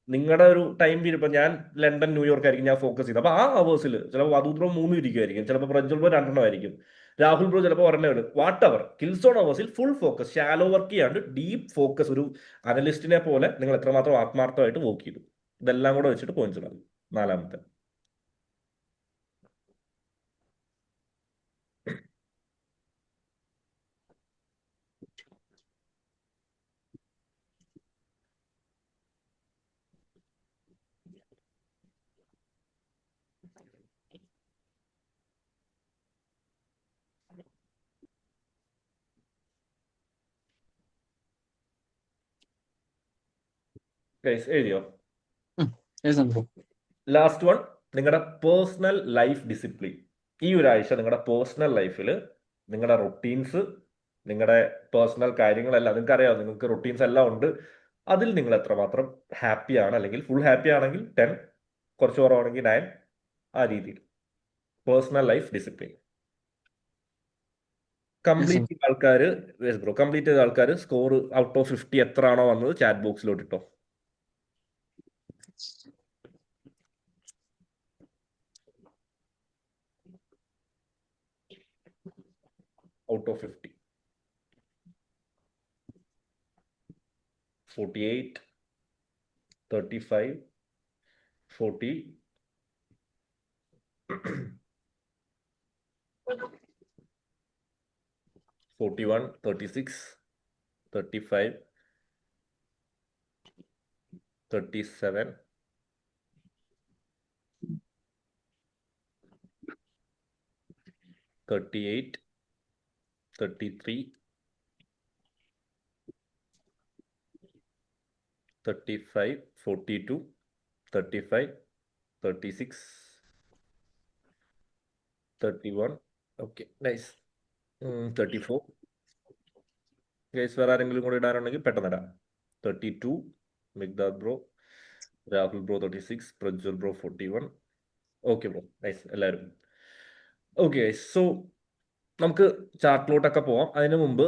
നിങ്ങളുടെ ഒരു ടൈം പീരീഡ്, ഇപ്പൊ ഞാൻ ലണ്ടൻ ന്യൂയോർക്ക് ആയിരിക്കും ഞാൻ ഫോക്കസ് ചെയ്തത്, അപ്പൊ ആ അവേഴ്സിൽ ചിലപ്പോൾ വധു ബ്രോ 3 ഇരിക്കുമായിരിക്കും, ചിലപ്പോൾ പ്രജ്വൽ ബ്രോ 2 ആയിരിക്കും, രാഹുൽ ബ്രോ ചിലപ്പോൾ ഒരെണ്ണം, വാട്ട് എവർ. കിൽസോൺ അവേഴ്സിൽ ഫുൾ ഫോക്കസ്, ഷാലോ വർക്ക് ചെയ്യാണ്ട് ഡീപ്പ് ഫോക്കസ്, ഒരു അനലിസ്റ്റിനെ പോലെ നിങ്ങൾ എത്രമാത്രം ആത്മാർത്ഥമായിട്ട് വർക്ക് ചെയ്തു, ഇതെല്ലാം കൂടെ വെച്ചിട്ട് പോയിന്റ്സ് ഇടാം. 4ാമത്തെ. Guys, എഴുതിയോ? ലാസ്റ്റ് വൺ, നിങ്ങളുടെ പേഴ്സണൽ ലൈഫ് ഡിസിപ്ലിൻ. ഈ ഒരാഴ്ച നിങ്ങളുടെ പേഴ്സണൽ ലൈഫിൽ നിങ്ങളുടെ റൊട്ടീൻസ്, നിങ്ങളുടെ പേഴ്സണൽ കാര്യങ്ങളെല്ലാം നിങ്ങൾക്ക് അറിയാം, നിങ്ങൾക്ക് റൊട്ടീൻസ് എല്ലാം ഉണ്ട്, അതിൽ നിങ്ങൾ എത്രമാത്രം ഹാപ്പിയാണ്, അല്ലെങ്കിൽ ഫുൾ ഹാപ്പി ആണെങ്കിൽ 10, കുറച്ച് കുറവാണെങ്കിൽ 9, ആ രീതിയിൽ പേഴ്സണൽ ലൈഫ് ഡിസിപ്ലിൻ. കംപ്ലീറ്റ് ചെയ്ത ആൾക്കാർ, ബ്രോ കംപ്ലീറ്റ് ചെയ്ത ആൾക്കാർ സ്കോർ ഔട്ട് ഓഫ് 50 എത്ര ആണോ വന്നത് ചാറ്റ് ബോക്സിലോട്ട് ഇട്ടോ. Out of 50, 48, 35, 40, 41, 36, 35, 37, 38, 33, 35, 42, 35, 36, 31. Okay, nice. 34. Guys വേറെ ആരെങ്കിലും കൂടെ ഇടാനുണ്ടെങ്കിൽ പെട്ടെന്ന് ഇടാം. 32, Migdad bro, Rahul bro 36, Prajwal bro 41. Okay bro, nice എല്ലാവരും. ഓക്കെ, സോ നമുക്ക് ചാർട്ടിലോട്ടൊക്കെ പോവാം. അതിനു മുമ്പ്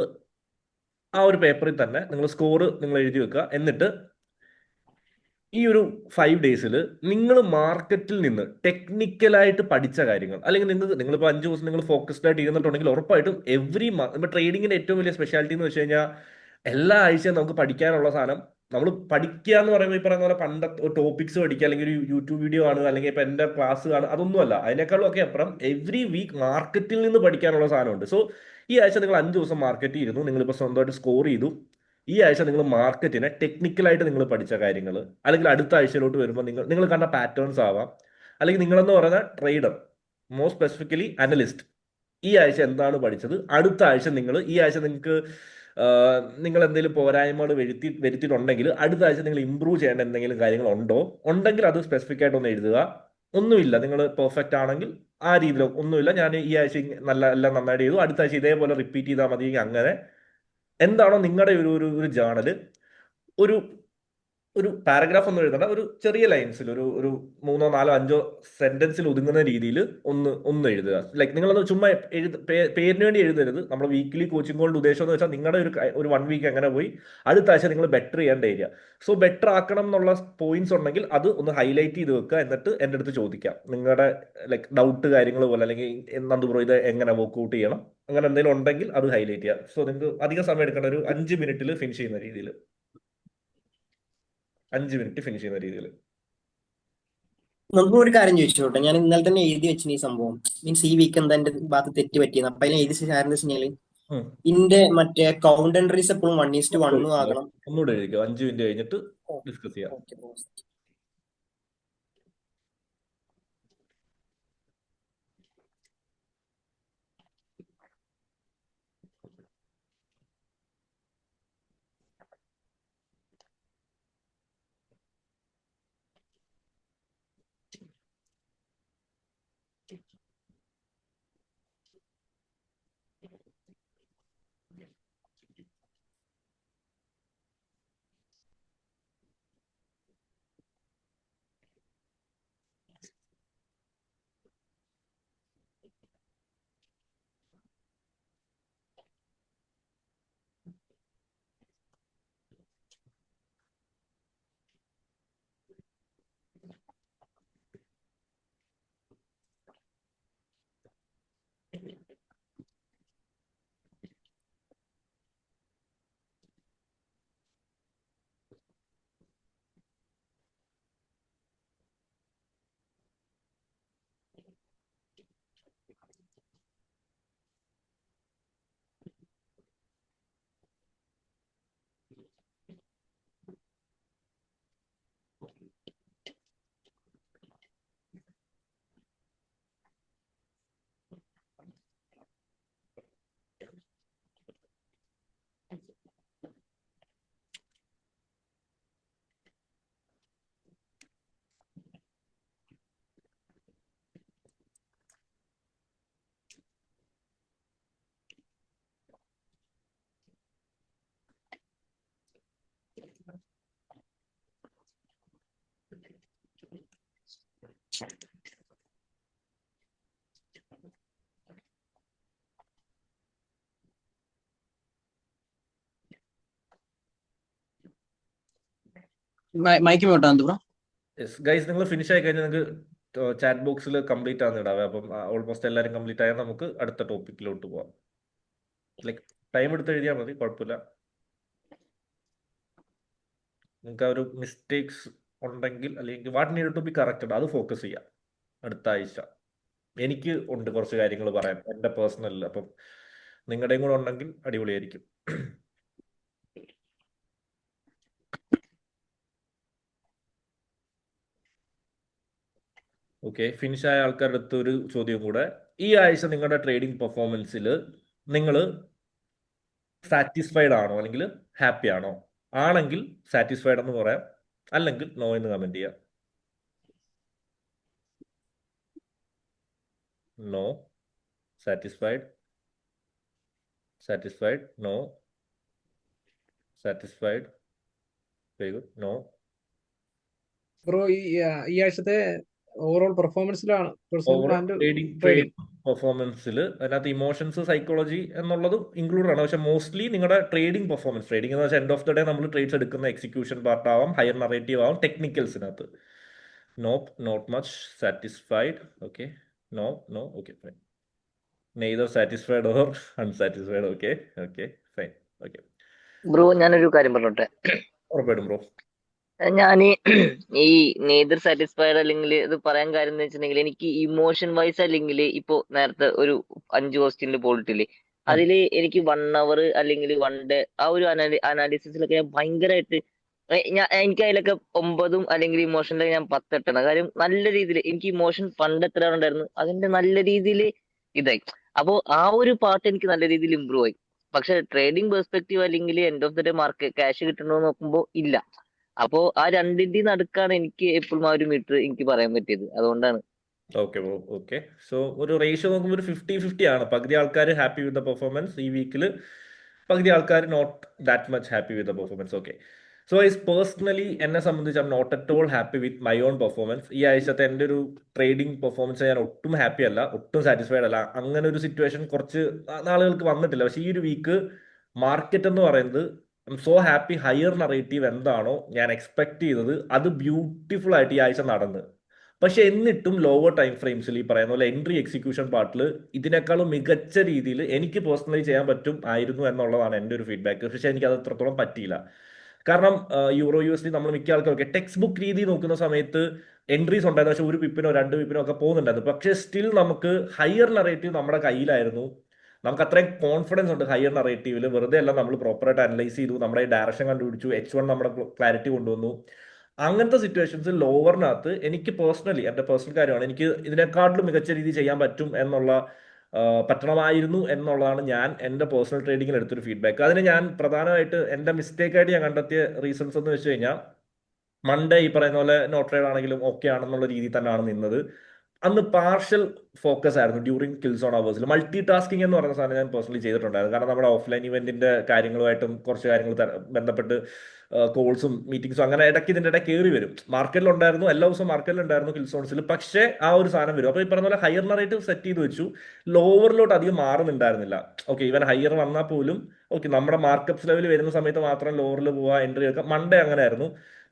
ആ ഒരു പേപ്പറിൽ തന്നെ നിങ്ങൾ സ്കോർ നിങ്ങൾ എഴുതി വെക്കുക. എന്നിട്ട് ഈ ഒരു 5 ഡേയ്സിൽ നിങ്ങൾ മാർക്കറ്റിൽ നിന്ന് ടെക്നിക്കലായിട്ട് പഠിച്ച കാര്യങ്ങൾ, അല്ലെങ്കിൽ നിങ്ങളിപ്പോൾ 5 ദിവസം നിങ്ങൾ ഫോക്കസ്ഡ് ആയിട്ട് ഇരുന്നിട്ടുണ്ടെങ്കിൽ ഉറപ്പായിട്ടും ഇപ്പോൾ ട്രേഡിങ്ങിന്റെ ഏറ്റവും വലിയ സ്പെഷ്യാലിറ്റി എന്ന് വെച്ച് കഴിഞ്ഞാൽ എല്ലാ ആഴ്ചയും നമുക്ക് പഠിക്കാനുള്ള സാധനം, നമ്മൾ പഠിക്കുക എന്ന് പറയുമ്പോൾ ഈ പറയുന്ന പോലെ പണ്ടത്തെ ടോപ്പിക്സ് പഠിക്കുക, അല്ലെങ്കിൽ ഒരു യൂട്യൂബ് വീഡിയോ കാണുക, അല്ലെങ്കിൽ ഇപ്പം എൻ്റെ ക്ലാസ് കാണുക, അതൊന്നുമല്ല. അതിനേക്കാളും ഒക്കെ അപ്പുറം എവറി വീക്ക് മാർക്കറ്റിൽ നിന്ന് പഠിക്കാനുള്ള സാധനമുണ്ട്. സോ ഈ ആഴ്ച നിങ്ങൾ 5 ദിവസം മാർക്കറ്റിൽ ഇരുന്നു, നിങ്ങളിപ്പോൾ സ്വന്തമായിട്ട് സ്കോർ ചെയ്തു. ഈ ആഴ്ച നിങ്ങൾ മാർക്കറ്റിനെ ടെക്നിക്കലായിട്ട് നിങ്ങൾ പഠിച്ച കാര്യങ്ങൾ, അല്ലെങ്കിൽ അടുത്ത ആഴ്ചയിലോട്ട് വരുമ്പോൾ നിങ്ങൾ കണ്ട പാറ്റേൺസ് ആവാം, അല്ലെങ്കിൽ നിങ്ങളെന്ന് പറയുന്ന ട്രേഡർ, മോർ സ്പെസിഫിക്കലി അനലിസ്റ്റ്, ഈ ആഴ്ച എന്താണ് പഠിച്ചത്, അടുത്ത ആഴ്ച ഈ ആഴ്ച നിങ്ങൾക്ക് നിങ്ങൾ എന്തെങ്കിലും പോരായ്മകൾ വരുത്തിയിട്ടുണ്ടെങ്കിൽ അടുത്ത ആഴ്ച നിങ്ങൾ ഇമ്പ്രൂവ് ചെയ്യേണ്ട എന്തെങ്കിലും കാര്യങ്ങൾ ഉണ്ടെങ്കിൽ അത് സ്പെസിഫിക് ആയിട്ട് ഒന്ന് എഴുതുക. ഒന്നുമില്ല, നിങ്ങൾ പെർഫെക്റ്റ് ആണെങ്കിൽ ആ രീതിയിൽ ഒന്നുമില്ല, ഞാൻ ഈ ആഴ്ച എല്ലാം നന്നായിട്ട് ചെയ്തു, അടുത്ത ആഴ്ച ഇതേപോലെ റിപ്പീറ്റ് ചെയ്താൽ മതി, അങ്ങനെ എന്താണോ നിങ്ങളുടെ ഒരു ജേണല്, ഒരു ഒരു പാരഗ്രാഫ് ഒന്നും എഴുതണ്ട, ഒരു ചെറിയ ലൈൻസിൽ ഒരു 3, 4, 5 സെന്റൻസിൽ ഒതുങ്ങുന്ന രീതിയിൽ ഒന്ന് എഴുതുക. ലൈക്ക് നിങ്ങളൊന്ന് ചുമ്മാ പേരിന് വേണ്ടി എഴുതരുത്. നമ്മുടെ വീക്കിലി കോച്ചിങ് കോളിന്റെ ഉദ്ദേശം എന്ന് വെച്ചാൽ നിങ്ങളുടെ ഒരു 1 വീക്ക് എങ്ങനെ പോയി, അടുത്ത ആഴ്ച നിങ്ങൾ ബെറ്റർ ചെയ്യേണ്ട ഏരിയ. സോ ബെറ്റർ ആക്കണം എന്നുള്ള പോയിന്റ്സ് ഉണ്ടെങ്കിൽ അത് ഒന്ന് ഹൈലൈറ്റ് ചെയ്ത് വെക്കുക. എന്നിട്ട് എൻ്റെ അടുത്ത് ചോദിക്കാം, നിങ്ങളുടെ ലൈക്ക് ഡൗട്ട് കാര്യങ്ങൾ പോലെ, അല്ലെങ്കിൽ നന്ദു ബ്രോ ഇത് എങ്ങനെ വർക്ക്ഔട്ട് ചെയ്യണം, അങ്ങനെ എന്തെങ്കിലും ഉണ്ടെങ്കിൽ അത് ഹൈലൈറ്റ് ചെയ്യാം. സോ നിങ്ങൾക്ക് അധികം സമയം എടുക്കേണ്ട, ഒരു 5 മിനിറ്റിൽ ഫിനിഷ് ചെയ്യുന്ന രീതിയിൽ, 5 മിനിറ്റ് ഫിനിഷ് ചെയ്യുന്ന രീതിയിൽ. നമുക്ക് ഒരു കാര്യം ചോദിച്ചോട്ടെ, ഞാൻ ഇന്നലെ തന്നെ എഴുതി വെച്ചിന് ഈ സംഭവം, മീൻസ് ഈ വീക്ക് എന്താ എന്റെ ഭാഗത്ത് തെറ്റ് പറ്റിയത്. അപ്പൊ അതിൽ എഴുതി ആരെന്ന് വെച്ചാൽ ഇന്റെ മറ്റേ കൗണ്ട് എൻട്രീസ് എപ്പോഴും 1:1 ആകണം. ഒന്നുകൂടെ എഴുതിക്കോ, 5 മിനിറ്റ് കഴിഞ്ഞിട്ട് ഡിസ്കസ് ചെയ്യാം. മൈക്ക് മ്യൂട്ടാണ് ബ്രോ. ഗൈസ് നിങ്ങൾ ഫിനിഷ് ആയി കഴിഞ്ഞാൽ നിങ്ങൾക്ക് ചാറ്റ് ബോക്സിൽ കംപ്ലീറ്റ് ആണെന്ന് ഇടാവേ. അപ്പം ഓൾമോസ്റ്റ് എല്ലാവരും കംപ്ലീറ്റ് ആയാൽ നമുക്ക് അടുത്ത ടോപ്പിക്കിലോട്ട് പോവാം. ലൈക്ക് ടൈം എടുത്ത് എഴുതിയാൽ മതി, കുഴപ്പമില്ല. നിങ്ങൾക്ക് ആ ഒരു മിസ്റ്റേക്സ് ഉണ്ടെങ്കിൽ അല്ലെങ്കിൽ what need to be corrected അത് ഫോക്കസ് ചെയ്യാം അടുത്ത ആഴ്ച. എനിക്ക് ഉണ്ട് കുറച്ച് കാര്യങ്ങൾ പറയാൻ എൻ്റെ പേഴ്സണലിൽ. അപ്പം നിങ്ങളുടെയും കൂടെ ഉണ്ടെങ്കിൽ അടിപൊളിയായിരിക്കും. ഓക്കെ, ഫിനിഷ് ആയ ആൾക്കാരുടെ അടുത്ത് ഒരു ചോദ്യം കൂടെ. ഈ ആഴ്ച നിങ്ങളുടെ ട്രേഡിംഗ് പെർഫോമൻസിൽ നിങ്ങൾ സാറ്റിസ്ഫൈഡ് ആണോ അല്ലെങ്കിൽ ഹാപ്പി ആണോ? ആണെങ്കിൽ സാറ്റിസ്ഫൈഡ് എന്ന് പറയാം, അല്ലെങ്കിൽ നോ എന്ന് കമന്റ് ചെയ്യാം. No, satisfied, satisfied, no, satisfied, very good, no. Bro ഈ ആഴ്ചത്തെ ഓവറോൾ പെർഫോമൻസിലാണ് personal overall plant trading trading. പെർഫോമൻസിൽ അതിനകത്ത് ഇമോഷൻസ്, സൈക്കോളജി എന്നുള്ളതും ഇൻക്ലൂഡ് ആണ്. പക്ഷെ മോസ്റ്റ്ലി നിങ്ങളുടെ ട്രേഡിംഗ് പെർഫോമൻസ്, ട്രേഡിംഗ് എന്ന് വെച്ചാൽ എൻഡ് ഓഫ് ദ ഡേ നമ്മൾ ട്രേഡ്സ് എടുക്കുന്ന എക്സിക്യൂഷൻ പാർട്ട് ആവാം, ഹയർ നറേറ്റീവ് ആവാം, ടെക്നിക്കൽസിനകത്ത്. Nope, not much, satisfied, okay, no, no, okay, fine. Neither satisfied or unsatisfied, okay, okay, fine, okay. Bro ഞാനൊരു കാര്യം പറഞ്ഞോട്ടെ. ഉറപ്പായിട്ടും ബ്രോ. ഞാൻ ഈ നെയ്തർ സാറ്റിസ്ഫൈഡ് അല്ലെങ്കിൽ ഇത് പറയാൻ കാര്യം എന്ന് വെച്ചിട്ടുണ്ടെങ്കിൽ എനിക്ക് ഇമോഷൻ വൈസ് അല്ലെങ്കിൽ ഇപ്പോ നേരത്തെ ഒരു 5 ക്വസ്റ്റ്യനിൽ പോയിട്ടില്ലേ, അതില് എനിക്ക് 1 അവർ അല്ലെങ്കിൽ 1 ഡേ ആ ഒരു അനാലിസിസിലൊക്കെ ഞാൻ ഭയങ്കരമായിട്ട് എനിക്ക് അതിലൊക്കെ 9 അല്ലെങ്കിൽ ഇമോഷനിലൊക്കെ ഞാൻ 10 ഇട്ടണം. കാര്യം നല്ല രീതിയിൽ എനിക്ക് ഇമോഷൻ പണ്ട് എത്ര ഉണ്ടായിരുന്നു അതിന്റെ നല്ല രീതിയിൽ ഇതായി. അപ്പോ ആ ഒരു പാർട്ട് എനിക്ക് നല്ല രീതിയിൽ ഇമ്പ്രൂവ് ആയി. പക്ഷെ ട്രേഡിംഗ് പെർസ്പെക്റ്റീവ് അല്ലെങ്കിൽ end of the day market cash കിട്ടണോ നോക്കുമ്പോ ഇല്ല. അപ്പോ ആ രണ്ടിന്റെയും നടുക്കാണ് എനിക്ക് എപ്പോഴും ആ ഒരു മീറ്റർ എനിക്ക് പറയാൻ പറ്റിയത്. അതുകൊണ്ടാണ്. Okay bro, okay. സോ ഒരു റേഷ്യോ നോക്കുമ്പോൾ ഒരു 50-50 ആണ്. പകുതി ആൾക്കാർ ഹാപ്പി വിത്ത് ദ പെർഫോമൻസ് ഈ വീക്കിൽ, പകുതി ആൾക്കാർ not that much happy with the performance. Okay, so ഐസ് പേഴ്സണലി എന്നെ സംബന്ധിച്ച് I am not at all happy with my own performance. ഈ ആഴ്ചത്തെ എൻ്റെ ഒരു ട്രേഡിംഗ് പെർഫോമൻസ് ഞാൻ ഒട്ടും ഹാപ്പി അല്ല, ഒട്ടും സാറ്റിസ്ഫൈഡ് അല്ല. അങ്ങനെ ഒരു സിറ്റുവേഷൻ കുറച്ച് നാളുകൾക്ക് വന്നിട്ടില്ല. പക്ഷേ ഈ ഒരു വീക്ക് മാർക്കറ്റ് എന്ന് പറയുന്നത് I M so happy. Higher narrative എന്താണോ ഞാൻ എക്സ്പെക്ട് ചെയ്തത് അത് ബ്യൂട്ടിഫുൾ ആയിട്ട് ഈ ആഴ്ച നടന്ന്. പക്ഷെ എന്നിട്ടും ലോവർ ടൈം ഫ്രെയിംസിൽ ഈ പറയുന്ന പോലെ എൻട്രി എക്സിക്യൂഷൻ പാർട്ടിൽ ഇതിനേക്കാളും മികച്ച രീതിയിൽ എനിക്ക് പേഴ്സണലി ചെയ്യാൻ പറ്റും ആയിരുന്നു എന്നുള്ളതാണ് എൻ്റെ ഒരു ഫീഡ്ബാക്ക്. പക്ഷെ എനിക്ക് അത് അത്രത്തോളം പറ്റിയില്ല. കാരണം യൂറോ USD നമ്മൾ മിക്ക ആൾക്കാർക്ക് ടെക്സ്റ്റ് ബുക്ക് രീതി നോക്കുന്ന സമയത്ത് എൻട്രീസ് ഉണ്ടായിരുന്നു, പക്ഷെ 1 പിപ്പിനോ 2 പിപ്പിനോ ഒക്കെ പോകുന്നുണ്ടായിരുന്നു. പക്ഷെ സ്റ്റിൽ നമുക്ക് ഹയർ നറേറ്റീവ് നമ്മുടെ കയ്യിലായിരുന്നു. നമുക്ക് അത്രയും കോൺഫിഡൻസ് ഉണ്ട് ഹയർ നറേറ്റീവിൽ. വെറുതെ അല്ല, നമ്മൾ പ്രോപ്പറായിട്ട് അനലൈസ് ചെയ്തു, നമ്മുടെ ഡയറക്ഷൻ കണ്ടുപിടിച്ചു, H1 നമ്മുടെ ക്ലാരിറ്റി കൊണ്ടുവന്നു. അങ്ങനത്തെ സിറ്റുവേഷൻസിൽ ലോവറിനകത്ത് എനിക്ക് പേഴ്സണലി, എൻ്റെ പേഴ്സണൽ കാര്യമാണ്, എനിക്ക് ഇതിനെക്കാട്ടിലും മികച്ച രീതിയിൽ ചെയ്യാൻ പറ്റും പറ്റണമായിരുന്നു എന്നുള്ളതാണ് ഞാൻ എൻ്റെ പേഴ്സണൽ ട്രേഡിങ്ങിൽ എടുത്തൊരു ഫീഡ്ബാക്ക്. അതിന് ഞാൻ പ്രധാനമായിട്ട് എൻ്റെ മിസ്റ്റേക്കായിട്ട് ഞാൻ കണ്ടെത്തിയ റീസൺസ് എന്ന് വെച്ച് കഴിഞ്ഞാൽ, മൺഡേ ഈ പറയുന്ന പോലെ നോ ട്രേഡ് ആണെങ്കിലും ഓക്കെ ആണെന്നുള്ള രീതിയിൽ തന്നെയാണ് നിന്നത്. അന്ന് പാർഷ്യൽ ഫോക്കസ് ആയിരുന്നു ഡ്യൂറിങ് കിൽ സോൺ അവേഴ്സിൽ. മൾട്ടി ടാസ്കിങ് എന്ന് പറയുന്ന സാധനം ഞാൻ പേഴ്സണലി ചെയ്തിട്ടുണ്ടായിരുന്നു. കാരണം നമ്മുടെ ഓഫ്ലൈൻ ഇവന്റിന്റെ കാര്യങ്ങളുമായിട്ടും കുറച്ച് കാര്യങ്ങൾ ബന്ധപ്പെട്ട് കോൾസും മീറ്റിംഗ്സും അങ്ങനെ ഇടയ്ക്ക് ഇതിൻ്റെ ഇടയിൽ കയറി വരും. മാർക്കറ്റിലുണ്ടായിരുന്നു, എല്ലാ ദിവസവും മാർക്കറ്റിലുണ്ടായിരുന്നു കിൽ സോൺസിൽ. പക്ഷേ ആ ഒരു സാധനം വരും. അപ്പോൾ ഈ പറഞ്ഞ പോലെ ഹയർ നറേറ്റീവ് സെറ്റ് ചെയ്ത് വെച്ചു, ലോവറിലോട്ട് അധികം മാറുന്നുണ്ടായിരുന്നില്ല. ഓക്കെ, ഇവൻ ഹയർ വന്നാൽ പോലും ഓക്കെ നമ്മുടെ മാർക്കപ്സ് ലെവൽ വരുന്ന സമയത്ത് മാത്രം ലോവറിൽ പോവുക, എൻട്രി എടുക്കുക. മൺഡേ അങ്ങനെ ആയിരുന്നു.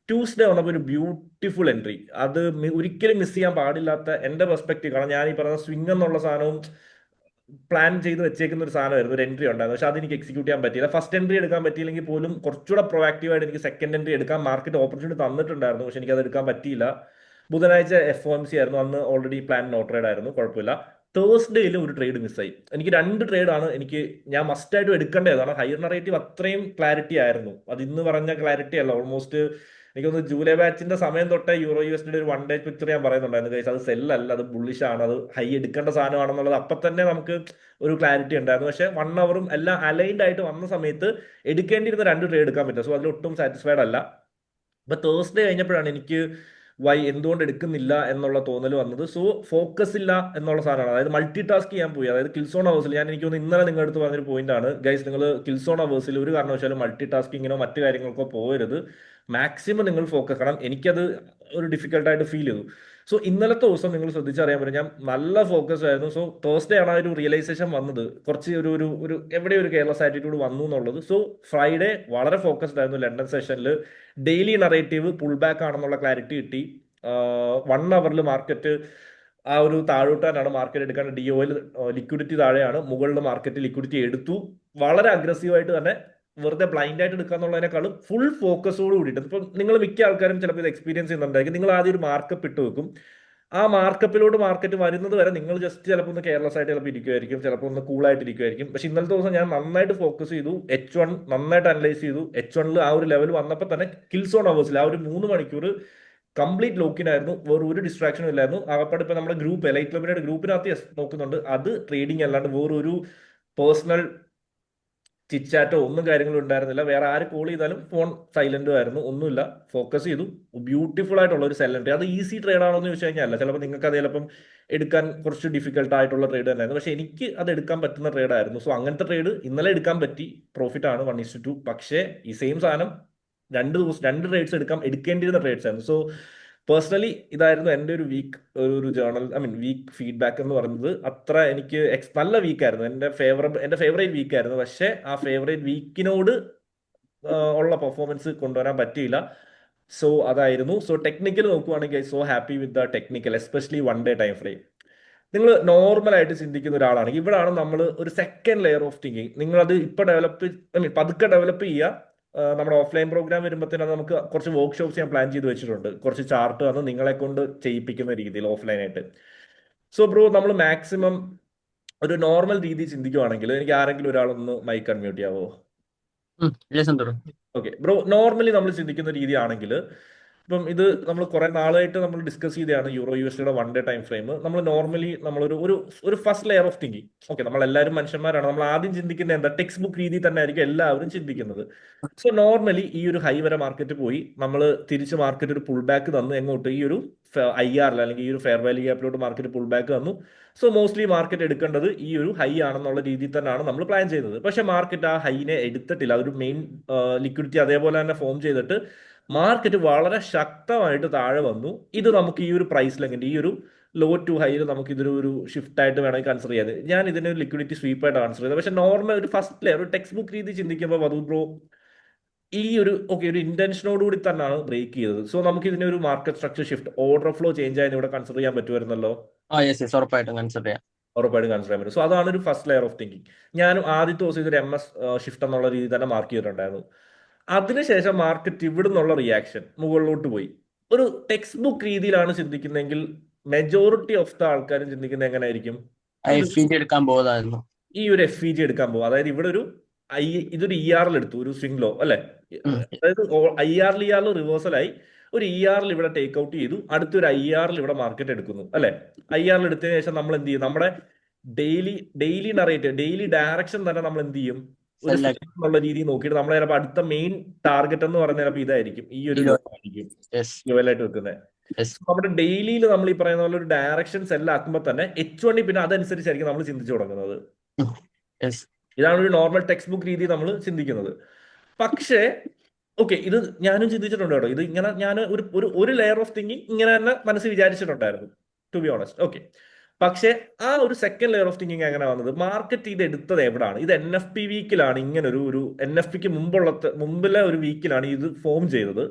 ട്യൂസ്ഡേ വന്നപ്പോൾ ഒരു ബ്യൂട്ടിഫുൾ എൻട്രി, അത് ഒരിക്കലും മിസ് ചെയ്യാൻ പാടില്ലാത്ത എൻ്റെ പെർസ്പെക്റ്റീവ്. കാരണം ഞാൻ ഈ പറഞ്ഞ സ്വിംഗ് എന്നുള്ള സാധനവും പ്ലാൻ ചെയ്ത് വെച്ചേക്കുന്ന ഒരു സാധനമായിരുന്നു, ഒരു എൻട്രി ഉണ്ടായിരുന്നു. പക്ഷെ അതെനിക്ക് എക്സിക്യൂട്ട് ചെയ്യാൻ പറ്റിയില്ല. ഫസ്റ്റ് എൻട്രി എടുക്കാൻ പറ്റിയില്ലെങ്കിൽ പോലും കുറച്ചുകൂടെ പ്രൊആക്റ്റീവായിട്ട് എനിക്ക് സെക്കൻഡ് എൻട്രി എടുക്കാൻ മാർക്കറ്റ് ഓപ്പർച്യൂണിറ്റി തന്നിട്ടുണ്ടായിരുന്നു. പക്ഷെ എനിക്കത് എടുക്കാൻ പറ്റിയില്ല. ബുധനാഴ്ച FOMC ആയിരുന്നു, അന്ന് ഓൾറെഡി പ്ലാൻ നോ ട്രേഡ് ആയിരുന്നു, കുഴപ്പമില്ല. തേഴ്സ്ഡേയിൽ ഒരു ട്രേഡ് മിസ്സായി. എനിക്ക് 2 ട്രേഡാണ് ഞാൻ മസ്റ്റായിട്ടും എടുക്കേണ്ടത്. കാരണം ഹയർ നറേറ്റീവ് അത്രയും ക്ലാരിറ്റി ആയിരുന്നു. അത് ഇന്ന് പറഞ്ഞ ക്ലാരിറ്റി അല്ല. ഓൾമോസ്റ്റ് എനിക്കൊന്ന് ജൂലൈ ബാച്ചിന്റെ സമയം തൊട്ടേ യൂറോ USD ഒരു 1 ഡേ പിക്ചർ ഞാൻ പറയുന്നുണ്ടായിരുന്നു ഗൈസ്. അത് സെല്ലല്ല, അത് ബുള്ളിഷ് ആണ്, അത് ഹൈ എടുക്കേണ്ട സാധനമാണെന്നുള്ളത് അപ്പം തന്നെ നമുക്ക് ഒരു ക്ലാരിറ്റി ഉണ്ടായിരുന്നു. പക്ഷെ 1 അവറും എല്ലാം അലൈൻഡ് ആയിട്ട് വന്ന സമയത്ത് എടുക്കേണ്ടിയിരുന്ന 2 ട്രേഡ് എടുക്കാൻ പറ്റും. സോ അതിലൊട്ടും സാറ്റിസ്ഫൈഡ് അല്ല. അപ്പൊ തേഴ്സ്ഡേ കഴിഞ്ഞപ്പോഴാണ് എനിക്ക് വൈ എന്തുകൊണ്ട് എടുക്കുന്നില്ല എന്നുള്ള തോന്നൽ വന്നത്. സോ ഫോക്കസ് ഇല്ല എന്നുള്ള സാധനമാണ്. അതായത് മൾട്ടി ടാസ്ക് ചെയ്യാൻ പോയി. അതായത് കിൽസോൺ അവേഴ്സിൽ ഞാൻ എനിക്ക് തോന്നുന്നു ഇന്നലെ നിങ്ങളുടെ അടുത്ത് പറഞ്ഞൊരു പോയിന്റ് ആണ് ഗൈസ്, നിങ്ങൾ കിൽസോൺ അവേഴ്സിൽ ഒരു കാരണവശാലും മൾട്ടി ടാസ്കിങ്ങിനോ മറ്റു കാര്യങ്ങൾക്കോ പോകരുത്. മാക്സിമം നിങ്ങൾ ഫോക്കസ് ചെയ്യണം. എനിക്കത് ഒരു ഡിഫിക്കൽട്ടായിട്ട് ഫീൽ ചെയ്തു. സോ ഇന്നലത്തെ ദിവസം നിങ്ങൾ ശ്രദ്ധിച്ചറിയാൻ പറ്റും ഞാൻ നല്ല ഫോക്കസ് ആയിരുന്നു. സോ തേഴ്സ്ഡേ ആണ് ആ ഒരു റിയലൈസേഷൻ വന്നത്, കുറച്ച് ഒരു എവിടെ ഒരു കെയർലെസ് ആറ്റിറ്റ്യൂഡ് വന്നു എന്നുള്ളത്. സോ ഫ്രൈഡേ വളരെ ഫോക്കസ്ഡ് ആയിരുന്നു. ലണ്ടൻ സെഷനിൽ ഡെയിലി നറേറ്റീവ് പുൾ ബാക്ക് ആണെന്നുള്ള ക്ലാരിറ്റി കിട്ടി. 1 അവറിൽ മാർക്കറ്റ് ആ ഒരു താഴോട്ടാനാണ് മാർക്കറ്റ് എടുക്കാൻ. DOയിൽ ലിക്വിഡിറ്റി താഴെയാണ്, മുകളിൽ മാർക്കറ്റ് ലിക്വിഡിറ്റി എടുത്തു. വളരെ അഗ്രസീവായിട്ട് തന്നെ, വെറുതെ ബ്ലൈൻഡ് ആയിട്ട് എടുക്കുക എന്നുള്ളതിനേക്കാളും ഫുൾ ഫോക്കസോട് കൂടിയിട്ട്. ഇപ്പം നിങ്ങൾ മിക്ക ആൾക്കാരും ചിലപ്പോൾ ഇത് എക്സ്പീരിയൻസ് ചെയ്യുന്നുണ്ടായിരിക്കും. നിങ്ങൾ ആദ്യം ഒരു മാർക്കപ്പ് ഇട്ട് വെക്കും. ആ മാർക്കപ്പിലോട്ട് മാർക്കറ്റ് വരുന്നത് വരെ നിങ്ങൾ ജസ്റ്റ് ചിലപ്പോൾ ഒന്ന് കെയർലെസ് ആയിട്ട് ചിലപ്പോൾ ഇരിക്കുമായിരിക്കും, ചിലപ്പോൾ ഒന്ന് കൂളായിട്ട് ഇരിക്കുമായിരിക്കും. പക്ഷെ ഇന്നലത്തെ ദിവസം ഞാൻ നന്നായിട്ട് ഫോക്കസ് ചെയ്തു. H1 നന്നായിട്ട് അനലൈസ് ചെയ്തു. H1ൽ ആ ഒരു ലെവൽ വന്നപ്പോൾ തന്നെ കിൽസോൺ അവേഴ്സിൽ ആ ഒരു 3 മണിക്കൂർ കംപ്ലീറ്റ് ലോക്കിനായിരുന്നു. വേറെ ഒരു ഡിസ്ട്രാക്ഷനും ഇല്ലായിരുന്നു. ആകപ്പാട് ഇപ്പൊ നമ്മുടെ ഗ്രൂപ്പ് എലൈറ്റ് ക്ലബിന്റെ ഗ്രൂപ്പിനകത്ത് നോക്കുന്നുണ്ട്, അത് ട്രേഡിംഗ് അല്ലാണ്ട് വേറൊരു പേഴ്സണൽ ചിറ്റാറ്റോ ഒന്നും കാര്യങ്ങളും ഉണ്ടായിരുന്നില്ല. വേറെ ആര് കോൾ ചെയ്താലും ഫോൺ സൈലന്റും ആയിരുന്നു, ഒന്നുമില്ല. ഫോക്കസ് ചെയ്തു. ബ്യൂട്ടിഫുൾ ആയിട്ടുള്ള ഒരു സെൽ എൻട്രി. അത് ഈസി ട്രേഡ് ആണോ എന്ന് ചോദിച്ചു കഴിഞ്ഞാൽ അല്ല. ചിലപ്പോൾ നിങ്ങൾക്ക് അത് ചിലപ്പം എടുക്കാൻ കുറച്ച് ഡിഫിക്കൽട്ട് ആയിട്ടുള്ള ട്രേഡ് തന്നെയായിരുന്നു. പക്ഷെ എനിക്ക് അത് എടുക്കാൻ പറ്റുന്ന ട്രേഡ് ആയിരുന്നു. സോ അങ്ങനത്തെ ട്രേഡ് ഇന്നലെ എടുക്കാൻ പറ്റി. പ്രോഫിറ്റ് ആണ് 1:2. പക്ഷേ ഈ സെയിം സാധനം 2 ട്രേഡ്സ് എടുക്കേണ്ടിയിരുന്ന ട്രേഡ്സ് ആയിരുന്നു. സോ പേഴ്സണലി ഇതായിരുന്നു എൻ്റെ ഒരു ഒരു ജേർണൽ, വീക്ക് ഫീഡ്ബാക്ക് എന്ന് പറയുന്നത്. അത്ര എനിക്ക് നല്ല വീക്കായിരുന്നു. എൻ്റെ ഫേവറേറ്റ് വീക്കായിരുന്നു. പക്ഷേ ആ ഫേവറേറ്റ് വീക്കിനോട് ഉള്ള പെർഫോമൻസ് കൊണ്ടുവരാൻ പറ്റിയില്ല. സോ അതായിരുന്നു. സോ ടെക്നിക്കൽ നോക്കുവാണെങ്കിൽ I so happy with the technical, especially 1 day time frame. നിങ്ങൾ നോർമലായിട്ട് ചിന്തിക്കുന്ന ഒരാളാണെങ്കിൽ ഇവിടെയാണ് നമ്മൾ ഒരു സെക്കൻഡ് ലെയർ ഓഫ് തിങ്കിങ്. നിങ്ങളത് ഇപ്പോൾ പതുക്കെ ഡെവലപ്പ് ചെയ്യുക. നമ്മുടെ ഓഫ്ലൈൻ പ്രോഗ്രാം വരുമ്പോഴത്തേനും നമുക്ക് കുറച്ച് വർക്ക്ഷോപ്സ് ഞാൻ പ്ലാൻ ചെയ്ത് വെച്ചിട്ടുണ്ട്. കുറച്ച് ചാർട്ട് വന്ന് നിങ്ങളെ കൊണ്ട് ചെയ്യിപ്പിക്കുന്ന രീതിയിൽ ഓഫ്ലൈനായിട്ട്. സോ ബ്രോ, നമ്മൾ മാക്സിമം ഒരു നോർമൽ രീതി ചിന്തിക്കുവാണെങ്കിൽ എനിക്ക് ആരെങ്കിലും ഒരാളൊന്ന് മൈക്ക് അൺമ്യൂട്ട് ചെയ്യാവോ? ഓക്കെ ബ്രോ, നോർമലി നമ്മൾ ചിന്തിക്കുന്ന രീതിയാണെങ്കിൽ ഇപ്പം ഇത് നമ്മൾ കുറെ നാളായിട്ട് നമ്മൾ ഡിസ്കസ് ചെയ്തതാണ് EUR/USD 1 ഡേ ടൈം ഫ്രെയിം. നമ്മൾ നോർമലി നമ്മളൊരു ഒരു first layer of thinking. Okay, നമ്മൾ എല്ലാവരും മനുഷ്യന്മാരാണ്. നമ്മൾ ആദ്യം ചിന്തിക്കുന്നത് എന്താ? ടെക്സ്റ്റ് ബുക്ക് രീതി തന്നെ ആയിരിക്കും എല്ലാവരും ചിന്തിക്കുന്നത്. സോ നോർമലി ഈ ഒരു ഹൈ വരെ മാർക്കറ്റ് പോയി, നമ്മൾ തിരിച്ച് മാർക്കറ്റ് ഒരു പുൾ ബാക്ക് തന്നു. എങ്ങോട്ട്? ഈ ഒരു IR അല്ലെങ്കിൽ ഈ ഒരു ഫെയർ വാല്യൂ ഗ്യാപ്പിലോട്ട് മാർക്കറ്റ് പുൾ ബാക്ക് തന്നു. സോ മോസ്റ്റ്ലി മാർക്കറ്റ് എടുക്കേണ്ടത് ഈ ഒരു ഹൈ ആണെന്നുള്ള രീതിയിൽ തന്നെയാണ് നമ്മൾ പ്ലാൻ ചെയ്യുന്നത്. പക്ഷെ മാർക്കറ്റ് ആ ഹൈനെ എടുത്തിട്ടില്ല. അതൊരു മെയിൻ ലിക്വിഡിറ്റി അതേപോലെ തന്നെ ഫോം ചെയ്തിട്ട് മാർക്കറ്റ് വളരെ ശക്തമായിട്ട് താഴെ വന്നു. ഇത് നമുക്ക് ഈ ഒരു പ്രൈസ് ലെങ്കിന്റെ ഈ ഒരു ലോ ടു ഹൈയിൽ നമുക്ക് ഇതൊരു ഷിഫ്റ്റ് ആയിട്ട് വേണമെങ്കിൽ കൺസിഡർ ചെയ്യാതെ. ഞാൻ ഇതിനെ ഒരു ലിക്വിഡിറ്റി സ്വീപ്പ് ആയിട്ട് കൺസിഡർ ചെയ്തത്. പക്ഷെ നോർമൽ ഒരു ഫസ്റ്റ് ലെയർ ഒരു ടെക്സ്റ്റ് ബുക്ക് രീതി ചിന്തിക്കുമ്പോൾ വധു ബ്രോ ഈ ഒരു ഇന്റൻഷനോട് കൂടി തന്നെയാണ് ബ്രേക്ക് ചെയ്തത്. സോ നമുക്ക് ഇതിനെ ഒരു market structure shift, order flow change ആയെന്ന് ഇവിടെ കൺസിഡർ ചെയ്യാൻ പറ്റുമായിരുന്നല്ലോ. ഉറപ്പായിട്ടും കൺസിഡർ ചെയ്യാം. കൺസിഡർ ചെയ്യാൻ പറ്റും. സോ അതാണ് ഒരു ഫസ്റ്റ് ലെയർ ഓഫ് തിങ്കിങ്. ഞാനും ആദ്യത്തെ ദിവസം ഇതൊരു MS ഷിഫ്റ്റ് എന്നുള്ള രീതി തന്നെ മാർക്ക് ചെയ്തിട്ടുണ്ടായിരുന്നു. അതിനുശേഷം മാർക്കറ്റ് ഇവിടെ നിന്നുള്ള റിയാക്ഷൻ മുകളിലോട്ട് പോയി. ഒരു ടെക്സ്റ്റ് ബുക്ക് രീതിയിലാണ് ചിന്തിക്കുന്നതെങ്കിൽ മെജോറിറ്റി ഓഫ് ദ ആൾക്കാരും ചിന്തിക്കുന്നത് എങ്ങനെയായിരിക്കും? എടുക്കാൻ പോകുന്നതായിരുന്നു. ഈ ഒരു FEG എടുക്കാൻ പോകും. അതായത് ഇവിടെ ഇതൊരു ERL എടുത്തു, ഒരു സ്വിംഗ് ലോ അല്ലെ. അതായത് ERL റിവേഴ്സലായി ഒരു ERL ഇവിടെ ടേക്ക് ഔട്ട് ചെയ്തു. അടുത്തൊരു IRL ഇവിടെ മാർക്കറ്റ് എടുക്കുന്നു അല്ലെ. IRL എടുത്തതിന് ശേഷം നമ്മൾ എന്ത് ചെയ്യും? നമ്മുടെ ഡെയിലി നറേറ്റീവ്, ഡെയിലി ഡയറക്ഷൻ തന്നെ നമ്മൾ എന്ത് ചെയ്യും? ഒരു എന്നുള്ള രീതി നോക്കിയിട്ട് നമ്മൾ ചിലപ്പോൾ അടുത്ത മെയിൻ ടാർഗറ്റ് എന്ന് പറയുന്നത് ചിലപ്പോൾ ഇതായിരിക്കും, ഈ ഒരു ആയിരിക്കും ലെവലായിട്ട് വെക്കുന്നത്. നമ്മുടെ ഡെയിലിയിൽ നമ്മൾ ഈ പറയുന്ന പോലെ ഒരു ഡയറക്ഷൻ സെല്ലാക്കുമ്പോൾ തന്നെ H1 പിന്നെ അതനുസരിച്ചായിരിക്കും നമ്മൾ ചിന്തിച്ചു തുടങ്ങുന്നത്. ഇതാണ് ഒരു നോർമൽ ടെക്സ്റ്റ് ബുക്ക് രീതി നമ്മൾ ചിന്തിക്കുന്നത്. പക്ഷേ ഓക്കെ, ഇത് ഞാനും ചിന്തിച്ചിട്ടുണ്ട് കേട്ടോ. ഇത് ഇങ്ങനെ ഞാൻ ഒരു ലെയർ ഓഫ് തിങ്കിങ് ഇങ്ങനെ തന്നെ മനസ്സിൽ വിചാരിച്ചിട്ടുണ്ടായിരുന്നു, ടു ബി ഓണസ്റ്റ്. ഓക്കെ, പക്ഷേ ആ ഒരു സെക്കൻഡ് ലെയർ ഓഫ് തിങ്കിങ് എങ്ങനെ വന്നത്? മാർക്കറ്റ് ഇത് എടുത്തത് എവിടാണ്? ഇത് NFP വീക്കിലാണ്. ഇങ്ങനെ ഒരു NFPക്ക് മുമ്പിലെ ഒരു വീക്കിലാണ് ഇത് ഫോം ചെയ്തത്.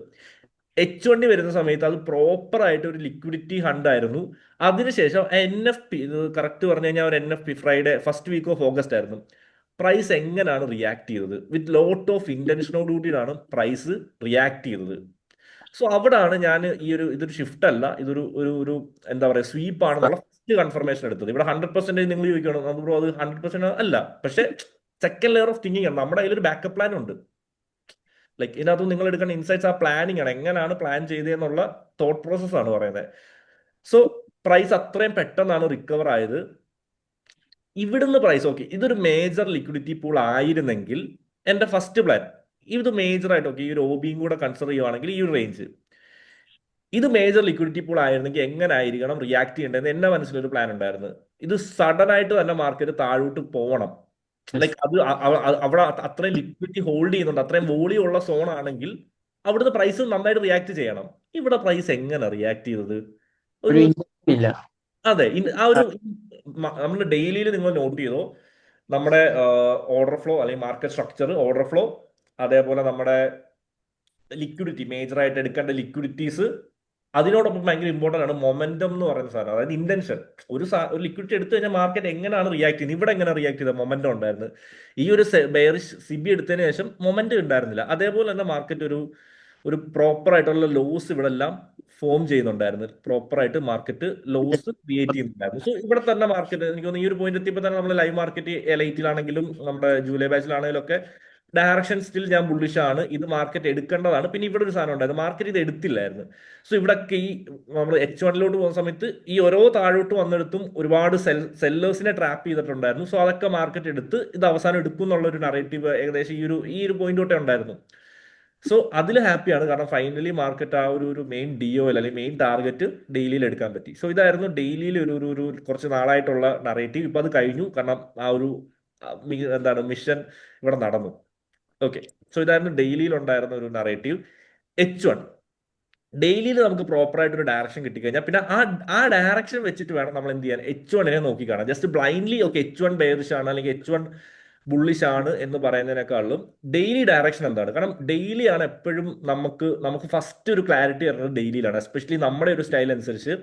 H1 വരുന്ന സമയത്ത് അത് പ്രോപ്പർ ആയിട്ട് ഒരു ലിക്വിഡിറ്റി ഹണ്ട് ആയിരുന്നു. അതിനുശേഷം NFP, ഇത് കറക്റ്റ് പറഞ്ഞു കഴിഞ്ഞാൽ ഒരു NFP Friday first week of August ആയിരുന്നു. പ്രൈസ് എങ്ങനെയാണ് റിയാക്ട് ചെയ്തത്? വിത്ത് ലോട്ട് ഓഫ് ഇന്റൻഷനോട് കൂടിയാണ് പ്രൈസ് റിയാക്ട് ചെയ്തത്. സോ അവിടാണ് ഞാൻ ഇതൊരു ഷിഫ്റ്റ് അല്ല, ഇതൊരു എന്താ പറയുക, സ്വീപ്പ് ആണെന്നുള്ള ഫസ്റ്റ് കൺഫർമേഷൻ എടുത്തത്. ഇവിടെ 100% നിങ്ങൾ ചോദിക്കണം ബ്രോ അത് 100% അല്ല. പക്ഷെ സെക്കൻഡ് ലെയർ ഓഫ് തിങ്കിങ് ആണ്. നമ്മുടെ കയ്യിൽ ഒരു ബാക്കപ്പ് പ്ലാൻ ഉണ്ട്. ലൈക്ക് ഇതിനകത്ത് നിങ്ങൾ എടുക്കുന്ന ഇൻസൈറ്റ്സ് ആ പ്ലാനിങ് ആണ്, എങ്ങനെയാണ് പ്ലാൻ ചെയ്തതെന്നുള്ള തോട്ട് പ്രോസസ് ആണ് പറയുന്നത്. സോ പ്രൈസ് അത്രയും പെട്ടെന്നാണ് റിക്കവർ ആയത്. ഇവിടുന്ന് പ്രൈസ് ഓക്കെ, ഇതൊരു മേജർ ലിക്വിഡിറ്റി പൂൾ ആയിരുന്നെങ്കിൽ എൻ്റെ ഫസ്റ്റ് പ്ലാൻ ഇത് മേജർ ആയിട്ട് ഓക്കെ ഈ ഒരു OBയും കൂടെ കൺസിഡർ ചെയ്യുവാണെങ്കിൽ ഈ ഒരു റേഞ്ച് ഇത് മേജർ ലിക്വിഡിറ്റി പൂൾ ആയിരുന്നെങ്കിൽ എങ്ങനെ ആയിരിക്കണം റിയാക്ട് ചെയ്യേണ്ടതെന്ന് എന്റെ മനസ്സിലൊരു പ്ലാൻ ഉണ്ടായിരുന്നു. ഇത് സഡൻ ആയിട്ട് തന്നെ മാർക്കറ്റ് താഴോട്ട് പോകണം, ലൈക്ക് അത് അവിടെ അത്രയും ലിക്വിഡിറ്റി ഹോൾഡ് ചെയ്യുന്നുണ്ട്, അത്രയും വോളിയം ഉള്ള സോൺ ആണെങ്കിൽ അവിടുത്തെ പ്രൈസ് നന്നായിട്ട് റിയാക്ട് ചെയ്യണം. ഇവിടെ പ്രൈസ് എങ്ങനെ റിയാക്ട് ചെയ്തത്? ഒരു ഒരു ഇൻട്രസ്റ്റ് ഇല്ല. അതെ, ആ ഒരു നമ്മൾ ഡെയിലിയിൽ നിങ്ങൾ നോട്ട് ചെയ്തോ, നമ്മുടെ ഓർഡർ ഫ്ലോ അല്ലെങ്കിൽ മാർക്കറ്റ് സ്ട്രക്ചർ, ഓർഡർ ഫ്ലോ, അതേപോലെ നമ്മുടെ ലിക്വിഡിറ്റി, മേജറായിട്ട് എടുക്കേണ്ട ലിക്വിഡിറ്റീസ്, അതിനോടൊപ്പം ഭയങ്കര ഇമ്പോർട്ടൻ്റ് ആണ് മൊമെന്റം എന്ന് പറയുന്ന സാധനം, അതായത് ഇന്റൻഷൻ. ഒരു ലിക്വിഡിറ്റി എടുത്തു കഴിഞ്ഞാൽ മാർക്കറ്റ് എങ്ങനെയാണ് റിയാക്ട് ചെയ്യുന്നത്, ഇവിടെ എങ്ങനെ റിയാക്ട് ചെയ്തത്, മൊമെന്റം ഉണ്ടായിരുന്നു. ഈ ഒരു ബെയറിഷ് സിബി എടുത്തതിന് ശേഷം മൊമെന്റം ഉണ്ടായിരുന്നില്ല. അതേപോലെ തന്നെ മാർക്കറ്റ് ഒരു പ്രോപ്പർ ആയിട്ടുള്ള ലോസ് ഇവിടെ എല്ലാം ഫോം ചെയ്യുന്നുണ്ടായിരുന്നു, പ്രോപ്പർ ആയിട്ട് മാർക്കറ്റ് ലോസ് ക്രിയേറ്റ് ചെയ്യുന്നുണ്ടായിരുന്നു. സോ ഇവിടെ തന്നെ മാർക്കറ്റ് എനിക്ക് തോന്നുന്നു ഈ ഒരു പോയിന്റ് എത്തിയപ്പോൾ തന്നെ നമ്മൾ ലൈവ് മാർക്കറ്റ് എലൈറ്റിലാണെങ്കിലും നമ്മുടെ ജൂലൈ ബാച്ചിലാണെങ്കിലും ഒക്കെ ഡയറക്ഷൻ സ്റ്റിൽ ഞാൻ ബുള്ളിഷ് ആണ്, ഇത് മാർക്കറ്റ് എടുക്കേണ്ടതാണ്. പിന്നെ ഇവിടെ ഒരു സാധനം ഉണ്ടായിരുന്നു, മാർക്കറ്റ് ഇത് എടുത്തില്ലായിരുന്നു. സോ ഇവിടൊക്കെ ഈ നമ്മൾ H1 പോകുന്ന സമയത്ത് ഈ ഓരോ താഴോട്ട് വന്നെടുത്തും ഒരുപാട് സെല്ലേഴ്സിനെ ട്രാപ്പ് ചെയ്തിട്ടുണ്ടായിരുന്നു. സോ അതൊക്കെ മാർക്കറ്റ് എടുത്ത് ഇത് അവസാനം എടുക്കും എന്നുള്ള ഒരു നറേറ്റീവ് ഏകദേശം ഈ ഒരു പോയിന്റ് തൊട്ടേ ഉണ്ടായിരുന്നു. സോ അതിൽ ഹാപ്പിയാണ്, കാരണം ഫൈനലി മാർക്കറ്റ് ആ ഒരു മെയിൻ DOL അല്ലെങ്കിൽ മെയിൻ ടാർഗറ്റ് ഡെയിലിയിൽ എടുക്കാൻ പറ്റി. സോ ഇതായിരുന്നു ഡെയിലിയിൽ ഒരു കുറച്ച് നാളായിട്ടുള്ള നറേറ്റീവ്. ഇപ്പൊ അത് കഴിഞ്ഞു, കാരണം എന്താണ് മിഷൻ ഇവിടെ നടന്നു. ഓക്കെ, സോ ഇതായിരുന്നു ഡെയിലിയിൽ ഉണ്ടായിരുന്ന ഒരു നറേറ്റീവ്. H1 ഡെയിലിയിൽ നമുക്ക് പ്രോപ്പർ ആയിട്ട് ഒരു ഡയറക്ഷൻ കിട്ടിക്കഴിഞ്ഞാൽ പിന്നെ ആ ഡയറക്ഷൻ വെച്ചിട്ട് വേണം നമ്മൾ എന്ത് ചെയ്യാൻ, H1 നോക്കി കാണാം. Just blindly okay H1 bearish ആണ് അല്ലെങ്കിൽ H1 ബുള്ളിഷ് ആണ് എന്ന് പറയുന്നതിനേക്കാളും ഡെയിലി ഡയറക്ഷൻ എന്താണ്. കാരണം ഡെയിലി ആണ് എപ്പോഴും നമുക്ക് ഫസ്റ്റ് ഒരു ക്ലാരിറ്റി വരുന്നത് ഡെയിലിയിലാണ്. എസ്പെഷ്യലി നമ്മുടെ ഒരു സ്റ്റൈൽ അനുസരിച്ച്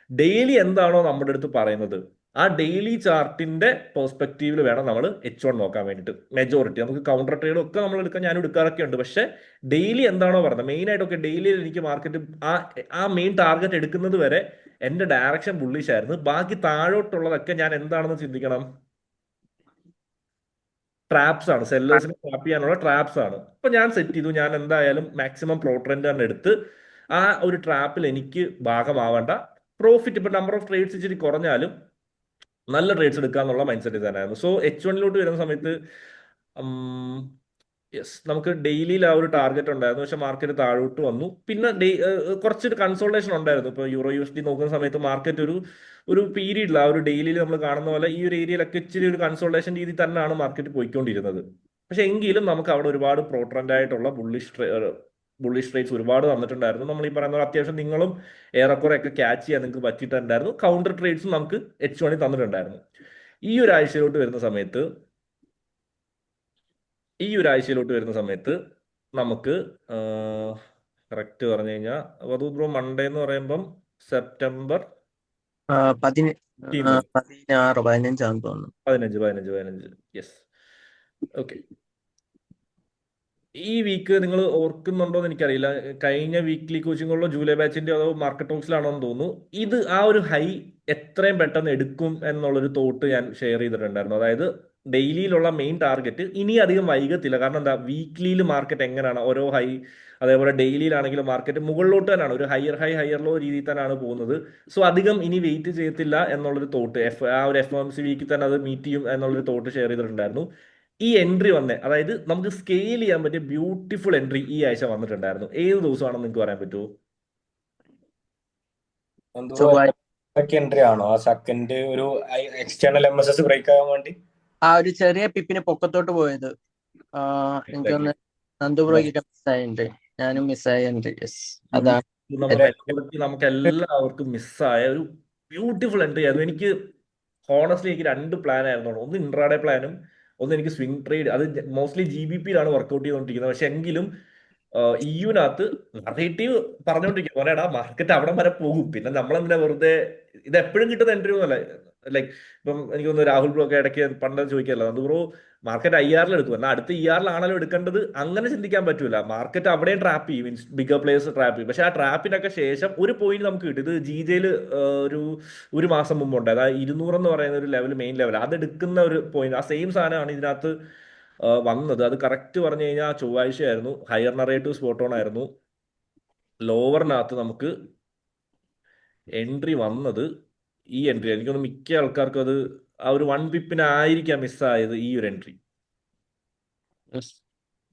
ഡെയിലി എന്താണോ നമ്മുടെ അടുത്ത് പറയുന്നത് ആ ഡെയിലി ചാർട്ടിന്റെ പെർസ്പെക്റ്റീവിൽ വേണം നമ്മൾ H1 നോക്കാൻ വേണ്ടിയിട്ട്. മെജോറിറ്റി നമുക്ക് കൗണ്ടർ ട്രേഡും ഒക്കെ നമ്മൾ എടുക്കാൻ, ഞാനും എടുക്കാറൊക്കെ ഉണ്ട്. പക്ഷെ ഡെയിലി എന്താണോ പറയുന്നത്, മെയിൻ ആയിട്ടൊക്കെ ഡെയിലി എനിക്ക് മാർക്കറ്റ് ആ മെയിൻ ടാർഗറ്റ് എടുക്കുന്നത് വരെ എന്റെ ഡയറക്ഷൻ ബുള്ളിഷ് ആയിരുന്നു. ബാക്കി താഴോട്ടുള്ളതൊക്കെ ഞാൻ എന്താണെന്ന് ചിന്തിക്കണം, ട്രാപ്സ് ആണ്, സെല്ലേഴ്സിനെ ട്രാപ്പ് ചെയ്യാനുള്ള ട്രാപ്സ് ആണ്. അപ്പൊ ഞാൻ സെറ്റ് ചെയ്തു, ഞാൻ എന്തായാലും മാക്സിമം പ്രോ ട്രെൻഡ് തന്നെ എടുത്ത് ആ ഒരു ട്രാപ്പിൽ എനിക്ക് ഭാഗമാവേണ്ട പ്രോഫിറ്റ്, ഇപ്പൊ നമ്പർ ഓഫ് ട്രേഡ്സ് ഇച്ചിരി കുറഞ്ഞാലും നല്ല ട്രേഡ്സ് എടുക്കുക എന്നുള്ള മൈൻഡ് സെറ്റ് തന്നെയായിരുന്നു. സോ H1 വരുന്ന സമയത്ത് യെസ് നമുക്ക് ഡെയിലിയിൽ ആ ഒരു ടാർഗറ്റ് ഉണ്ടായിരുന്നു, പക്ഷെ മാർക്കറ്റ് താഴോട്ട് വന്നു. പിന്നെ കുറച്ചൊരു കൺസോൾട്ടേഷൻ ഉണ്ടായിരുന്നു. ഇപ്പോൾ EUR/USD നോക്കുന്ന സമയത്ത് മാർക്കറ്റ് ഒരു പീരീഡിൽ ആ ഒരു ഡെയിലിയിൽ നമ്മൾ കാണുന്ന പോലെ ഈ ഒരു ഏരിയയിലൊക്കെ ഇച്ചിരി ഒരു കൺസോൾട്ടേഷൻ രീതി തന്നെയാണ് മാർക്കറ്റ് പോയിക്കൊണ്ടിരുന്നത്. പക്ഷെ എങ്കിലും നമുക്ക് അവിടെ ഒരുപാട് പ്രോട്രൻഡ് ആയിട്ടുള്ള ബുള്ളിഷ് ട്രേഡ്സ് ഒരുപാട് വന്നിട്ടുണ്ടായിരുന്നു. നമ്മൾ ഈ പറയുന്ന അത്യാവശ്യം നിങ്ങളും ഏറെക്കുറെ ഒക്കെ ക്യാച്ച് ചെയ്യാൻ നിങ്ങൾക്ക് പറ്റിയിട്ടുണ്ടായിരുന്നു. കൗണ്ടർ ട്രേഡ്സും നമുക്ക് H1 തന്നിട്ടുണ്ടായിരുന്നു. ഈ ഒരു ആഴ്ചയിലോട്ട് വരുന്ന സമയത്ത് നമുക്ക് കറക്റ്റ് പറഞ്ഞു കഴിഞ്ഞാൽ വധു ബ്രോ മൺഡേ എന്ന് പറയുമ്പം സെപ്റ്റംബർ 15 തോന്നുന്നു. 15 യെസ്. ഓക്കെ, ഈ വീക്ക് നിങ്ങൾ ഓർക്കുന്നുണ്ടോ എന്ന് എനിക്കറിയില്ല, കഴിഞ്ഞ വീക്ക്ലി കോച്ചിങ്ങുള്ള ജൂലൈ ബാച്ചിന്റെ അതോ മാർക്കറ്റ് ടോക്സിലാണോ എന്ന് തോന്നുന്നു, ഇത് ആ ഒരു ഹൈ എത്രയും പെട്ടെന്ന് എടുക്കും എന്നുള്ളൊരു തോട്ട് ഞാൻ ഷെയർ ചെയ്തിട്ടുണ്ടായിരുന്നു. അതായത് ഡെയിലിയിലുള്ള മെയിൻ ടാർഗറ്റ് ഇനി അധികം വൈകത്തില്ല. കാരണം എന്താ, വീക്ക്ലിയിൽ മാർക്കറ്റ് എങ്ങനെയാണ് ഓരോ ഹൈ, അതേപോലെ ഡെയിലിയിലാണെങ്കിലും മാർക്കറ്റ് മുകളിലോട്ട് തന്നെയാണ്, ഒരു ഹയർ ഹൈ ഹയർ ലോ രീതിയിൽ തന്നെയാണ് പോകുന്നത്. സോ അധികം ഇനി വെയിറ്റ് ചെയ്യത്തില്ല എന്നുള്ളൊരു തോട്ട് ആ ഒരു FOMC വീക്കിൽ തന്നെ അത് മീറ്റ് ചെയ്യും എന്നുള്ളൊരു തോട്ട് ഷെയർ ചെയ്തിട്ടുണ്ടായിരുന്നു. ഈ എൻട്രി അതായത് നമുക്ക് സ്കെയിൽ ചെയ്യാൻ പറ്റിയ ബ്യൂട്ടിഫുൾ എൻട്രി ഈ ആഴ്ച വന്നിട്ടുണ്ടായിരുന്നു. ഏത് ദിവസമാണെന്ന് നിങ്ങൾക്ക് പറയാൻ പറ്റുമോ? എൻട്രി ആണോ ആ സെക്കൻഡ് ഒരു എക്സ്റ്റേണൽ MSS ബ്രേക്ക് ആകാൻ വേണ്ടി ആ ഒരു ചെറിയ പിപ്പിന് പൊക്കത്തോട്ട് പോയത് എനിക്കൊന്ന് നന്ദുബ്രോയ്ക്ക് മിസ്സായിട്ടുണ്ട്, ഞാനും മിസ്സായിട്ടുണ്ട്. യെസ്, അതാണ് നമുക്ക് എല്ലാവർക്കും മിസ്സായ ഒരു ബ്യൂട്ടിഫുൾ എൻട്രി ആയിരുന്നു. എനിക്ക് ഹോണസ്റ്റ്ലി എനിക്ക് 2 പ്ലാൻ ആയിരുന്നു, ഒന്ന് ഇൻട്രാഡേ പ്ലാനും ഒന്ന് എനിക്ക് സ്വിംഗ് ട്രേഡ്. അത് മോസ്റ്റ്ലി GBPയിലാണ് വർക്ക്ഔട്ട് ചെയ്തുകൊണ്ടിരിക്കുന്നത്. പക്ഷെ എങ്കിലും EU-നകത്ത് നറേറ്റീവ് പറഞ്ഞുകൊണ്ടിരിക്കുക, പറയടാ മാർക്കറ്റ് അവിടെ വരെ പോകും, പിന്നെ നമ്മളെന്തിനാ വെറുതെ, ഇത് എപ്പോഴും കിട്ടുന്ന എൻട്രി ഒന്നുമല്ല. ലൈക്ക് ഇപ്പം എനിക്ക് തോന്നുന്നു രാഹുൽ ബ്രോ ഒക്കെ ഇടയ്ക്ക് പണ്ട് ചോദിക്കല്ലോ, അത് ബ്രോ മാർക്കറ്റ് IR എടുക്കും, എന്നാൽ അടുത്ത ER-ലാണല്ലോ എടുക്കേണ്ടത്, അങ്ങനെ ചിന്തിക്കാൻ പറ്റൂല. മാർക്കറ്റ് അവിടെയും ട്രാപ്പ് ചെയ്യും, മീൻസ് ബിഗർ പ്ലേയേഴ്സ് ട്രാപ്പ് ചെയ്യും. പക്ഷെ ആ ട്രാപ്പിനൊക്കെ ശേഷം ഒരു പോയിന്റ് നമുക്ക് കിട്ടും. ഇത് GJ-യിൽ ഒരു മാസം മുമ്പ് ഉണ്ട്, അതായത് 200 എന്ന് പറയുന്ന ഒരു ലെവൽ, മെയിൻ ലെവൽ, അതെടുക്കുന്ന ഒരു പോയിന്റ്. ആ സെയിം സാധനമാണ് ഇതിനകത്ത് വന്നത്. അത് കറക്റ്റ് പറഞ്ഞു കഴിഞ്ഞാൽ ചൊവ്വാഴ്ചയായിരുന്നു. ഹയർ നറേറ്റീവ് സ്പോട്ട് ഓൺ ആയിരുന്നു. ലോവറിനകത്ത് നമുക്ക് എൻട്രി വന്നത് ഈ എൻട്രി. എനിക്കൊന്ന് മിക്ക ആൾക്കാർക്കും അത് ആ ഒരു 1 പിപ്പിനായിരിക്കാം മിസ്സായത് ഈ ഒരു എൻട്രി.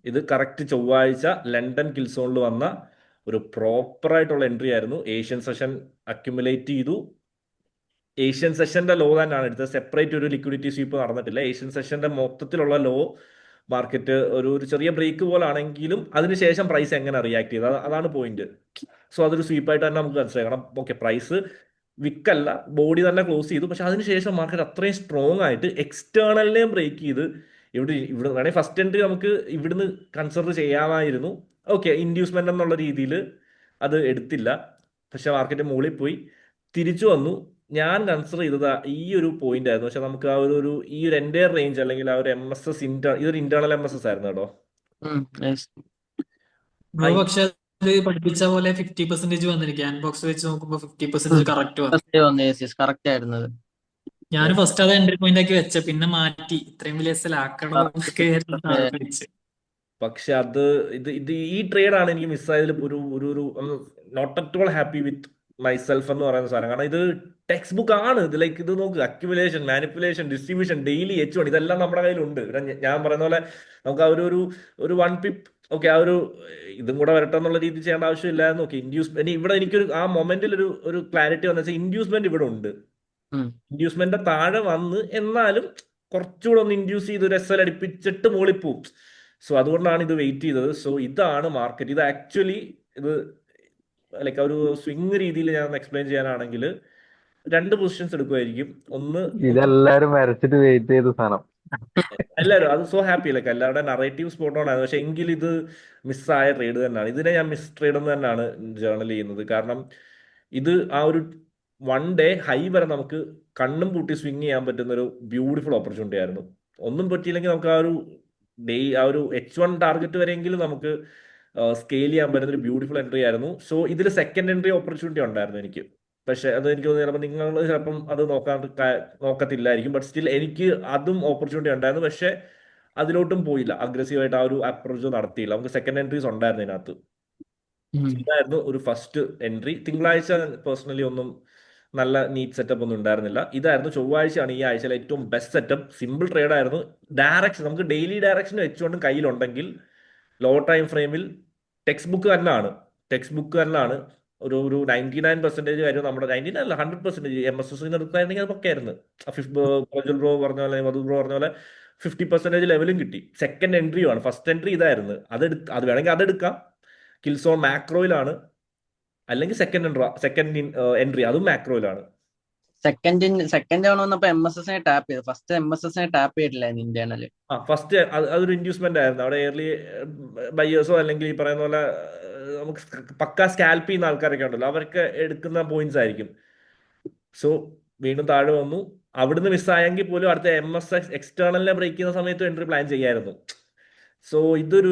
ഇത് കറക്റ്റ് ചൊവ്വാഴ്ച ലണ്ടൻ കിൽസോണിൽ വന്ന ഒരു പ്രോപ്പർ ആയിട്ടുള്ള എൻട്രി ആയിരുന്നു. ഏഷ്യൻ സെഷൻ അക്യുമുലേറ്റ് ചെയ്തു. ഏഷ്യൻ സെഷന്റെ ലോ തന്നെയാണ് എടുത്തത്. സെപ്പറേറ്റ് ഒരു ലിക്വിഡിറ്റി സ്വീപ്പ് നടന്നിട്ടില്ല. ഏഷ്യൻ സെഷന്റെ മൊത്തത്തിലുള്ള ലോ മാർക്കറ്റ് ഒരു ചെറിയ ബ്രേക്ക് പോലാണെങ്കിലും അതിനുശേഷം പ്രൈസ് എങ്ങനെ റിയാക്ട് ചെയ്തത്, അതാണ് പോയിന്റ്. സോ അതൊരു സ്വീപ്പായിട്ട് തന്നെ നമുക്ക് മനസ്സിലാക്കണം. ഓക്കെ, പ്രൈസ് വിക്കല്ല, ബോഡി തന്നെ ക്ലോസ് ചെയ്തു. പക്ഷെ അതിനുശേഷം മാർക്കറ്റ് അത്രയും സ്ട്രോങ് ആയിട്ട് എക്സ്റ്റേണലിനെയും ബ്രേക്ക് ചെയ്ത് ഇവിടെ വേണമെങ്കിൽ ഫസ്റ്റ് എൻട്രി നമുക്ക് ഇവിടുന്ന് കൺസിഡർ ചെയ്യാമായിരുന്നു. ഓക്കെ, ഇൻഡ്യൂസ്മെന്റ് എന്നുള്ള രീതിയിൽ അത് എടുത്തില്ല. പക്ഷെ മാർക്കറ്റ് മുകളിൽ പോയി തിരിച്ചു വന്നു. ഞാൻ കൺസിഡർ ചെയ്തത് ഈ ഒരു പോയിന്റ് ആയിരുന്നു. പക്ഷെ നമുക്ക് ആ ഈ ഒരു എൻ്റെ റേഞ്ച് അല്ലെങ്കിൽ ആ ഒരു MSS ഇതൊരു ഇന്റേണൽ MSS ആയിരുന്നു കേട്ടോ. ബ്രോ പക്ഷെ അത് പഠിപ്പിച്ച പോലെ 50% വന്നിരിക്കും. ക്യാൻ ബോക്സ് വെച്ച് നോക്കുമ്പോ 50% കറക്റ്റ് വന്നു. കറക്റ്റ് ആയിരുന്നത്. ഞാൻ ഫസ്റ്റ് അത് എൻട്രി പോയിന്റ് ആക്കി വെച്ച, പിന്നെ മാറ്റി ഇത്രയും വലിയ ആക്കണോ എന്നൊക്കെ വിചാരിച്ച്. പക്ഷെ ഇത് ഈ ട്രേഡാണ് എനിക്ക് മിസ്സായതിൽ ഒരു not at all happy with myself എന്ന് പറയുന്ന സാധനം. കാരണം ഇത് ടെക്സ്റ്റ് ബുക്ക് ആണ്. ഇത് ലൈക്ക് ഇത് നോക്ക്, accumulation, manipulation, distribution, daily H1 ഇതെല്ലാം നമ്മുടെ കയ്യിലുണ്ട്. ഇവിടെ ഞാൻ പറയുന്ന പോലെ നമുക്ക് ആ ഒരു 1 പിപ്പ് ഓക്കെ ആ ഇതും കൂടെ വരട്ടെ എന്നുള്ള രീതി ചെയ്യേണ്ട ആവശ്യമില്ലായിരുന്നു. ഓക്കെ, ഇൻഡ്യൂസ്മെന്റ് ഇവിടെ എനിക്കൊരു ആ മൊമെന്റിൽ ഒരു ക്ലാരിറ്റി വന്നു വെച്ചാൽ ഇൻഡ്യൂസ്മെന്റ് ഇവിടെ ഉണ്ട്. ഇൻഡ്യൂസ്മെന്റ് താഴെ വന്ന് എന്നാലും കുറച്ചുകൂടെ ഒന്ന് ഇൻഡ്യൂസ് ചെയ്ത് ഒരു SL അടുപ്പിച്ചിട്ട് മുകളിൽ പോവും. സോ അതുകൊണ്ടാണ് ഇത് വെയിറ്റ് ചെയ്തത്. സോ ഇതാണ് മാർക്കറ്റ്. ഇത് ആക്ച്വലി ഇത് ലൈക്ക് ഒരു സ്വിംഗ് രീതിയിൽ ഞാൻ എക്സ്പ്ലെയിൻ ചെയ്യാനാണെങ്കിൽ 2 പൊസിഷൻസ് എടുക്കുമായിരിക്കും. ഒന്ന് ഇതെല്ലാരും വരച്ചിട്ട് വെയിറ്റ് ചെയ്ത സാധനം. എല്ലാവരും അത് സോ ഹാപ്പി, ലൈക്ക് എല്ലാവരുടെ നറേറ്റീവ് സ്പോട്ട് ഓൺ ആയിരുന്നു. പക്ഷെ എങ്കിൽ ഇത് മിസ്സായ ട്രേഡ് തന്നെയാണ്. ഇതിനെ ഞാൻ മിസ് ട്രേഡ് എന്ന് തന്നെയാണ് ജേർണൽ ചെയ്യുന്നത്. കാരണം ഇത് ആ ഒരു 1 ഡേ ഹൈ വരെ നമുക്ക് കണ്ണും പൂട്ടി സ്വിങ് ചെയ്യാൻ പറ്റുന്ന ഒരു ബ്യൂട്ടിഫുൾ ഓപ്പർച്യൂണിറ്റി ആയിരുന്നു. ഒന്നും പറ്റിയില്ലെങ്കിൽ നമുക്ക് ആ ഒരു H1 ടാർഗറ്റ് വരെയെങ്കിലും നമുക്ക് സ്കെയിൽ ചെയ്യാൻ പറ്റുന്ന ഒരു ബ്യൂട്ടിഫുൾ എൻട്രി ആയിരുന്നു. സോ ഇതിൽ സെക്കൻഡ് എൻട്രി ഓപ്പർച്യൂണിറ്റി ഉണ്ടായിരുന്നു എനിക്ക്. പക്ഷെ അത് എനിക്ക് തോന്നുന്നു ചിലപ്പോൾ നിങ്ങൾ ചിലപ്പം അത് നോക്കത്തില്ലായിരിക്കും. ബട്ട് സ്റ്റിൽ എനിക്ക് അതും ഓപ്പർച്യൂണിറ്റി ഉണ്ടായിരുന്നു. പക്ഷെ അതിലോട്ടും പോയില്ല, അഗ്രസീവായിട്ട് ആ ഒരു അപ്രോച്ച് നടത്തിയില്ല. നമുക്ക് സെക്കൻഡ് എൻട്രീസ് ഉണ്ടായിരുന്നു ഇതിനകത്ത്. ഇതായിരുന്നു ഒരു ഫസ്റ്റ് എൻട്രി. തിങ്കളാഴ്ച പേഴ്സണലി ഒന്നും നല്ല നീറ്റ് സെറ്റപ്പ് ഒന്നും ഉണ്ടായിരുന്നില്ല. ഇതായിരുന്നു ചൊവ്വാഴ്ചയാണ് ഈ ആഴ്ചയിലെ ഏറ്റവും ബെസ്റ്റ് സെറ്റപ്പ്. സിമ്പിൾ ട്രേഡ് ആയിരുന്നു. ഡയറക്ഷൻ നമുക്ക് ഡെയിലി ഡയറക്ഷൻ വെച്ചുകൊണ്ട് കയ്യിലുണ്ടെങ്കിൽ ലോ ടൈം ഫ്രെയിമിൽ ടെക്സ്റ്റ് ബുക്ക് തന്നെയാണ്. ഒരു 99% കാര്യം നമ്മുടെ 99 അല്ല 100% MSS എടുത്തായിരുന്നെങ്കിൽ അത് പക്കായിരുന്നു. പ്രജ്വൽ ബ്രോ പറഞ്ഞ പോലെ, മധു ബ്രോ പറഞ്ഞ പോലെ 50% ലെവലും കിട്ടി. സെക്കൻഡ് എൻട്രിയുമാണ്. ഫസ്റ്റ് എൻട്രി ഇതായിരുന്നു. അത് വേണമെങ്കിൽ അതെടുക്കാം. കിൽസോൺ മാക്രോയിലാണ്, അല്ലെങ്കിൽ സെക്കൻഡ് എൻട്രി അതും മാക്രോയിലാണ്. സെക്കൻഡ് ആണോന്നപ്പോ MSS ടാപ്പ് ചെയ്തു. ഫസ്റ്റ് MSS ടാപ്പ് ചെയ്തിട്ടില്ല ഇന്റേണല്. ഫസ്റ്റ് അതൊരു ഇൻഡ്യൂസ്മെന്റ് ആയിരുന്നു. അവിടെ എയർലി ബയേഴ്സോ അല്ലെങ്കിൽ ഈ പറയുന്ന പോലെ നമുക്ക് പക്ക സ്കാൽപ്പ് ചെയ്യുന്ന ആൾക്കാരൊക്കെ ഉണ്ടല്ലോ, അവർക്ക് എടുക്കുന്ന പോയിന്റ്സ് ആയിരിക്കും. സോ വീണ്ടും താഴെ വന്നു. അവിടുന്ന് മിസ്സായെങ്കിൽ പോലും അടുത്ത MSS എക്സ്റ്റേണലിനെ ബ്രേക്ക് ചെയ്യുന്ന സമയത്ത് എൻട്രി പ്ലാൻ ചെയ്യായിരുന്നു. സോ ഇതൊരു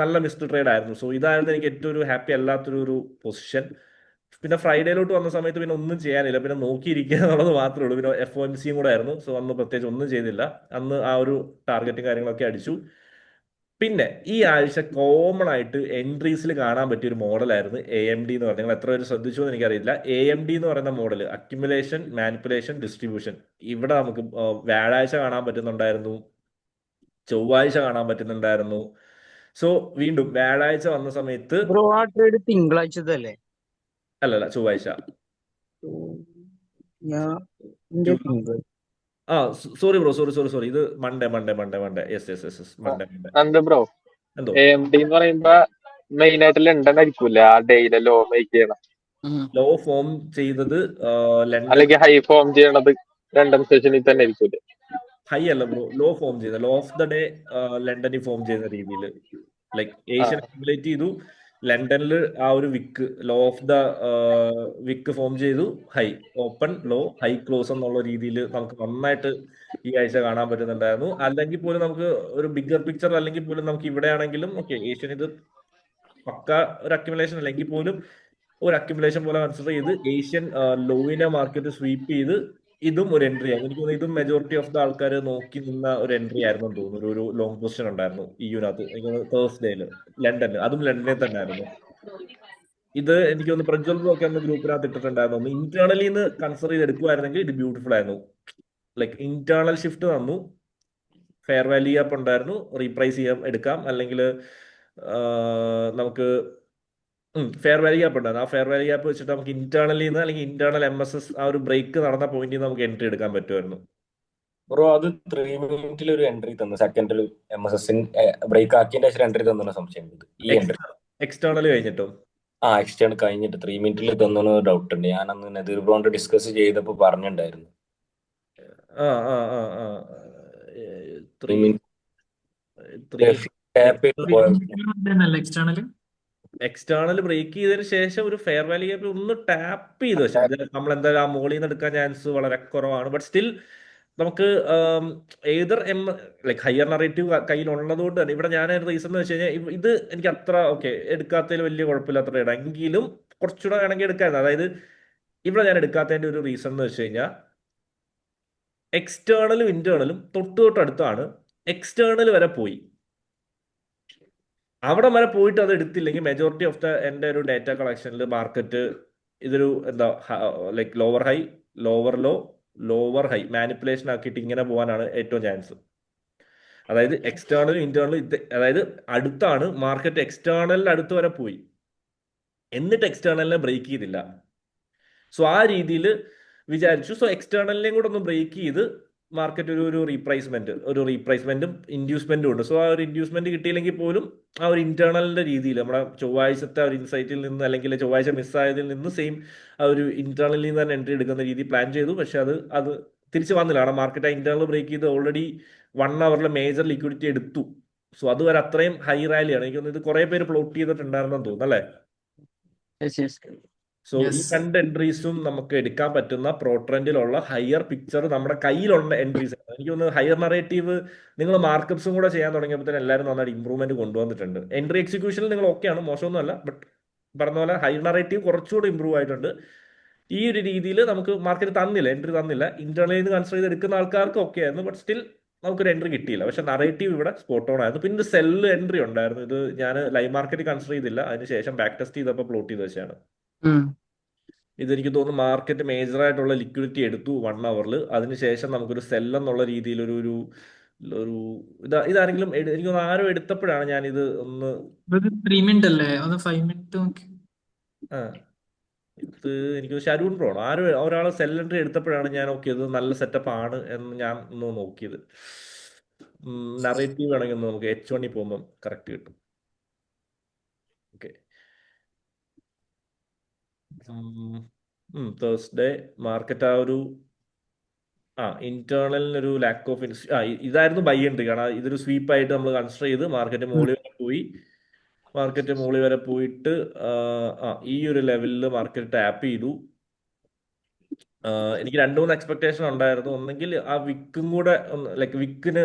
നല്ല മിസ്ഡ് ട്രേഡ് ആയിരുന്നു. സോ ഇതായിരുന്നു എനിക്ക് ഏറ്റവും ഒരു ഹാപ്പി അല്ലാത്തൊരു പൊസിഷൻ. പിന്നെ ഫ്രൈഡേയിലോട്ട് വന്ന സമയത്ത് പിന്നെ ഒന്നും ചെയ്യാനില്ല, പിന്നെ നോക്കിയിരിക്കുക എന്നുള്ളത് മാത്രമേ ഉള്ളൂ. പിന്നെ FOMCയും കൂടെ ആയിരുന്നു. സോ അന്ന് പ്രത്യേകിച്ച് ഒന്നും ചെയ്തില്ല. അന്ന് ആ ഒരു ടാർഗറ്റും കാര്യങ്ങളൊക്കെ അടിച്ചു. പിന്നെ ഈ ആഴ്ച കോമൺ ആയിട്ട് എൻട്രീസിൽ കാണാൻ പറ്റിയ ഒരു മോഡലായിരുന്നു AMD എന്ന് പറഞ്ഞാൽ. നിങ്ങൾ എത്ര പേര് ശ്രദ്ധിച്ചു എന്ന് എനിക്കറിയില്ല. AMD എന്ന് പറയുന്ന മോഡൽ അക്യുമുലേഷൻ, മാനിപ്പുലേഷൻ, ഡിസ്ട്രിബ്യൂഷൻ. ഇവിടെ നമുക്ക് വ്യാഴാഴ്ച കാണാൻ പറ്റുന്നുണ്ടായിരുന്നു, ചൊവ്വാഴ്ച കാണാൻ പറ്റുന്നുണ്ടായിരുന്നു. സോ വീണ്ടും വ്യാഴാഴ്ച വന്ന സമയത്ത് ബ്രോ ആ ട്രേഡ് തിങ്കളാഴ്ചതല്ലേ? അല്ലല്ല, ചൊവ്വാഴ്ച. Sorry bro, sorry. ഇത് മൺഡേ. Yes Monday. ബ്രോ എന്തോ AMD എന്ന് പറയുമ്പോ മെയിൻ ആയിട്ട് ലണ്ടൻ ആയിരിക്കൂല ആ ഡേയിലെ ലോ മേക്ക് ചെയ്യണം, ലോ ഫോം ചെയ്തത് ലണ്ടൻ. അല്ലെങ്കിൽ ഹൈ ഫോം ചെയ്യണത് ലണ്ടൻ സെഷനിൽ തന്നെ ആയിരിക്കൂല. ഹൈ അല്ല ബ്രോ, ലോ ഫോം ചെയ്ത ലോ ഓഫ് ദ ഡേ ലണ്ടനിൽ ഫോം ചെയ്യുന്ന രീതിയിൽ ലൈക്ക് ഏഷ്യൻ അക്യുമുലേറ്റ് ചെയ്തു. ലണ്ടനിൽ ആ ഒരു low of the week form ചെയ്തു. High open, low, high close എന്നുള്ള രീതിയിൽ നമുക്ക് നന്നായിട്ട് ഈ ആഴ്ച കാണാൻ പറ്റുന്നുണ്ടായിരുന്നു. അല്ലെങ്കിൽ പോലും നമുക്ക് ഒരു ബിഗർ പിക്ചർ അല്ലെങ്കിൽ പോലും നമുക്ക് ഇവിടെ ആണെങ്കിലും ഓക്കെ ഏഷ്യൻ ഇത് പക്ക ഒരു അക്യുമുലേഷൻ അല്ലെങ്കിൽ പോലും ഒരു അക്യുമുലേഷൻ പോലെ കൺസിഡർ ചെയ്ത് ഏഷ്യൻ ലോവിനെ മാർക്കറ്റ് സ്വീപ്പ് ചെയ്ത് ഇതും ഒരു എൻട്രി ആയിരുന്നു. എനിക്ക് തോന്നുന്നു ഇതും മെജോറിറ്റി ഓഫ് ദ ആൾക്കാർ നോക്കി നിന്ന ഒരു എൻട്രി ആയിരുന്നു എന്ന് തോന്നുന്നു. ഒരു ലോങ് പൊസിഷൻ ഉണ്ടായിരുന്നു യുനകത്ത്. എനിക്ക് തോന്നുന്നു തേഴ്സ്ഡേയില് ലണ്ടനിൽ, അതും ലണ്ടനിൽ തന്നെ ആയിരുന്നു. ഇത് എനിക്ക് തോന്നുന്നു പ്രജ്വൽ ഒക്കെ അന്ന് ഗ്രൂപ്പിനകത്ത് ഇട്ടിട്ടുണ്ടായിരുന്നു. ഇന്റേണലി നിന്ന് കൺസിഡർ ചെയ്ത് എടുക്കുമായിരുന്നെങ്കിൽ ഇത് ബ്യൂട്ടിഫുൾ ആയിരുന്നു. ലൈക്ക് ഇന്റേണൽ ഷിഫ്റ്റ് തന്നു, ഫെയർ വാല്യൂ അപ്പ് ഉണ്ടായിരുന്നു, റീപ്രൈസ് എടുക്കാം, അല്ലെങ്കിൽ നമുക്ക് ഫെയർ വാല്യൂ ഗ്യാപ്പ് ഉണ്ടായിരുന്നു. ആ ഫെയർ വാല്യൂ ഗ്യാപ്പ് വെച്ചിട്ട് നമുക്ക് ഇന്റേണലിൽ നിന്ന് അല്ലെങ്കിൽ ഇന്റേണൽ MSS ആ ഒരു ബ്രേക്ക് നടന്ന പോയിന്റിൽ നിന്ന് നമുക്ക് എൻട്രി എടുക്കാൻ പറ്റുമായിരുന്നു. ബ്രോ അത് 3 മിനിറ്റിൽ ഒരു എൻട്രി തന്നു, സെക്കൻഡിൽ MSS ബ്രേക്ക് ആക്കിയതിന്റെ ശേഷം എൻട്രി തന്ന സംശയമുണ്ട് ഈ എൻട്രി. എക്സ്റ്റേണൽ കഴിഞ്ഞിട്ടും എക്സ്റ്റേൺ കഴിഞ്ഞിട്ട് 3 മിനിറ്റിൽ തന്നു ഡൗട്ട് ഉണ്ട്. ഞാൻ അന്ന് നദീർ ബ്രോണ്ട് ഡിസ്കസ് ചെയ്തപ്പോൾ പറഞ്ഞിട്ടുണ്ടായിരുന്നു. ആ ആ ആ ആ 3 ത്രീ മിനിറ്റ് ടാപ്പ് ചെയ്ത് പോയ എക്സ്റ്റേണൽ എക്സ്റ്റേണൽ ബ്രേക്ക് ചെയ്തതിന് ശേഷം ഒരു ഫെയർ വാല്യൂ ഗ്യാപ്പിൽ ഒന്ന് ടാപ്പ് ചെയ്തു. പക്ഷേ നമ്മൾ എന്തായാലും ആ മോളിൽ നിന്ന് എടുക്കാൻ ചാൻസ് വളരെ കുറവാണ്. ബട്ട് സ്റ്റിൽ നമുക്ക് ഏതർ ലൈക്ക് ഹയർ നറേറ്റീവ് കയ്യിലുള്ളത് കൊണ്ട് തന്നെ ഇവിടെ ഞാൻ റീസൺ എന്ന് വെച്ച് കഴിഞ്ഞാൽ ഇത് എനിക്ക് അത്ര ഓക്കെ എടുക്കാത്തതിൽ വലിയ കുഴപ്പമില്ലാത്ത ട്രേഡ് എങ്കിലും കുറച്ചുകൂടെ വേണമെങ്കിൽ എടുക്കാമായിരുന്നു. അതായത് ഇവിടെ ഞാൻ എടുക്കാത്തതിന്റെ ഒരു റീസൺ എന്ന് വെച്ച് കഴിഞ്ഞാൽ എക്സ്റ്റേണലും ഇന്റേണലും തൊട്ടടുത്താണ്. എക്സ്റ്റേണൽ വരെ പോയി, അവിടെ വരെ പോയിട്ട് അത് എടുത്തില്ലെങ്കിൽ മെജോറിറ്റി ഓഫ് എൻ്റെ ഒരു ഡേറ്റ കളക്ഷനിൽ മാർക്കറ്റ് ഇതൊരു എന്താ like lower high lower low lower high manipulation ആക്കിയിട്ട് ഇങ്ങനെ പോകാനാണ് ഏറ്റവും ചാൻസ്. അതായത് എക്സ്റ്റേണലും ഇന്റേണലും അതായത് അടുത്താണ് മാർക്കറ്റ്, എക്സ്റ്റേണലിന് അടുത്ത് വരെ പോയി എന്നിട്ട് എക്സ്റ്റേണലിനെ ബ്രേക്ക് ചെയ്തില്ല. സോ ആ രീതിയിൽ വിചാരിച്ചു. സോ എക്സ്റ്റേണലിനെയും കൂടെ ഒന്ന് ബ്രേക്ക് ചെയ്ത് മാർക്കറ്റ് ഒരു റീപ്രൈസ്മെന്റും ഇൻഡ്യൂസ്മെന്റും ഉണ്ട്. സോ ആ ഒരു ഇൻഡ്യൂസ്മെന്റ് കിട്ടിയില്ലെങ്കിൽ പോലും ആ ഒരു ഇന്റേണലിന്റെ രീതിയിൽ നമ്മുടെ ചൊവ്വാഴ്ചത്തെ ഒരു ഇൻസൈറ്റിൽ നിന്ന് അല്ലെങ്കിൽ ചൊവ്വാഴ്ച മിസ്സായതിൽ നിന്ന് സെയിം ആ ഒരു ഇന്റേണലിൽ നിന്ന് തന്നെ എൻട്രി എടുക്കുന്ന രീതി പ്ലാൻ ചെയ്തു. പക്ഷെ അത് തിരിച്ച് വന്നില്ല. കാരണം മാർക്കറ്റ് ആ ഇന്റേണൽ ബ്രേക്ക് ചെയ്ത് ഓൾറെഡി 1 അവറിൽ മേജർ ലിക്വിഡിറ്റി എടുത്തു. സോ അതുവരെ അത്രയും ഹൈ റാലിയാണ്. എനിക്ക് തോന്നുന്നു ഇത് കുറെ പേര് പ്ലോട്ട് ചെയ്തിട്ടുണ്ടായിരുന്നെന്ന് തോന്നുന്നു അല്ലേ? സോ ഈ രണ്ട് എൻട്രീസും നമുക്ക് എടുക്കാൻ പറ്റുന്ന പ്രോ ട്രെൻഡിലുള്ള ഹയർ പിക്ചർ നമ്മുടെ കയ്യിലുള്ള എൻട്രീസ് ആണ്. എനിക്ക് തോന്നുന്നു ഹയർ നറേറ്റീവ് നിങ്ങൾ മാർക്കപ്സും കൂടെ ചെയ്യാൻ തുടങ്ങിയപ്പോൾ തന്നെ എല്ലാവരും നന്നായിട്ട് ഇമ്പ്രൂവ്മെന്റ് കൊണ്ടുവന്നിട്ടുണ്ട്. എൻട്രി എക്സിക്യൂഷനിൽ നിങ്ങൾ ഓക്കെയാണ്, മോശമൊന്നുമല്ല. ബട്ട് പറഞ്ഞ പോലെ ഹയർ നറേറ്റീവ് കുറച്ചുകൂടെ ഇമ്പ്രൂവ് ആയിട്ടുണ്ട്. ഈ ഒരു രീതിയിൽ നമുക്ക് മാർക്കറ്റ് തന്നില്ല, എൻട്രി തന്നില്ല. ഇന്റർണലിൽ നിന്ന് കൺസിഡർ ചെയ്ത് എടുക്കുന്ന ആൾക്കാർക്ക് ഓക്കെ ആയിരുന്നു. ബട്ട് സ്റ്റിൽ നമുക്കൊരു എൻട്രി കിട്ടിയില്ല. പക്ഷെ നറേറ്റീവ് ഇവിടെ സ്പോട്ട് ഓൺ ആയിരുന്നു. പിന്നെ സെല്ല് എൻട്രി ഉണ്ടായിരുന്നു. ഇത് ഞാൻ ലൈവ് മാർക്കറ്റ് കൺസിഡർ ചെയ്തില്ല, അതിനുശേഷം ബാക്ക് ടെസ്റ്റ് ചെയ്തപ്പോൾ പ്ലോട്ട് ചെയ്ത് വെച്ചാണ്. ഇതെനിക്ക് തോന്നുന്നു മാർക്കറ്റ് മേജർ ആയിട്ടുള്ള ലിക്വിഡിറ്റി എടുത്തു 1 അവറിൽ. അതിനുശേഷം നമുക്കൊരു സെൽ എന്നുള്ള രീതിയിൽ ഒരു ഇതാരെങ്കിലും എനിക്ക് തോന്നുന്നു ആരോ എടുത്തപ്പോഴാണ് ഞാനിത് ഒന്ന് 3 മിനിറ്റ് അല്ലേ, അത് 5 മിനിറ്റ് നോക്കി. ആ ഇത് എനിക്ക് ഷരൂൺ ബ്രോ ആരോ ഒരാൾ സെൽ എൻട്രി എടുത്തപ്പോഴാണ് ഞാൻ നോക്കിയത് നല്ല സെറ്റപ്പ് ആണ് എന്ന് ഞാൻ ഒന്ന് നോക്കിയത്. നറേറ്റീവ് ആണെങ്കിൽ ഒന്ന് നമുക്ക് H1 പോകുമ്പോൾ കറക്റ്റ് കിട്ടും. ഓക്കെ, തേഴ്സ്ഡേ മാർക്കറ്റ് ആ ഒരു ഇന്റേണലിനൊരു ലാക്ക് ഓഫ് ഇതായിരുന്നു ബൈ എൻട്രി. കാരണം ഇതൊരു സ്വീപ്പ് ആയിട്ട് നമ്മൾ കൺസിഡർ ചെയ്ത് മാർക്കറ്റ് മുകളിൽ വരെ പോയി. മാർക്കറ്റ് മുകളിൽ വരെ പോയിട്ട് ഈ ഒരു ലെവലിൽ മാർക്കറ്റ് ടാപ്പ് ചെയ്തു. എനിക്ക് 2-3 എക്സ്പെക്ടേഷൻ ഉണ്ടായിരുന്നു. ഒന്നെങ്കിൽ ആ വിക്കും കൂടെ ലൈക്ക് വിക്കിന്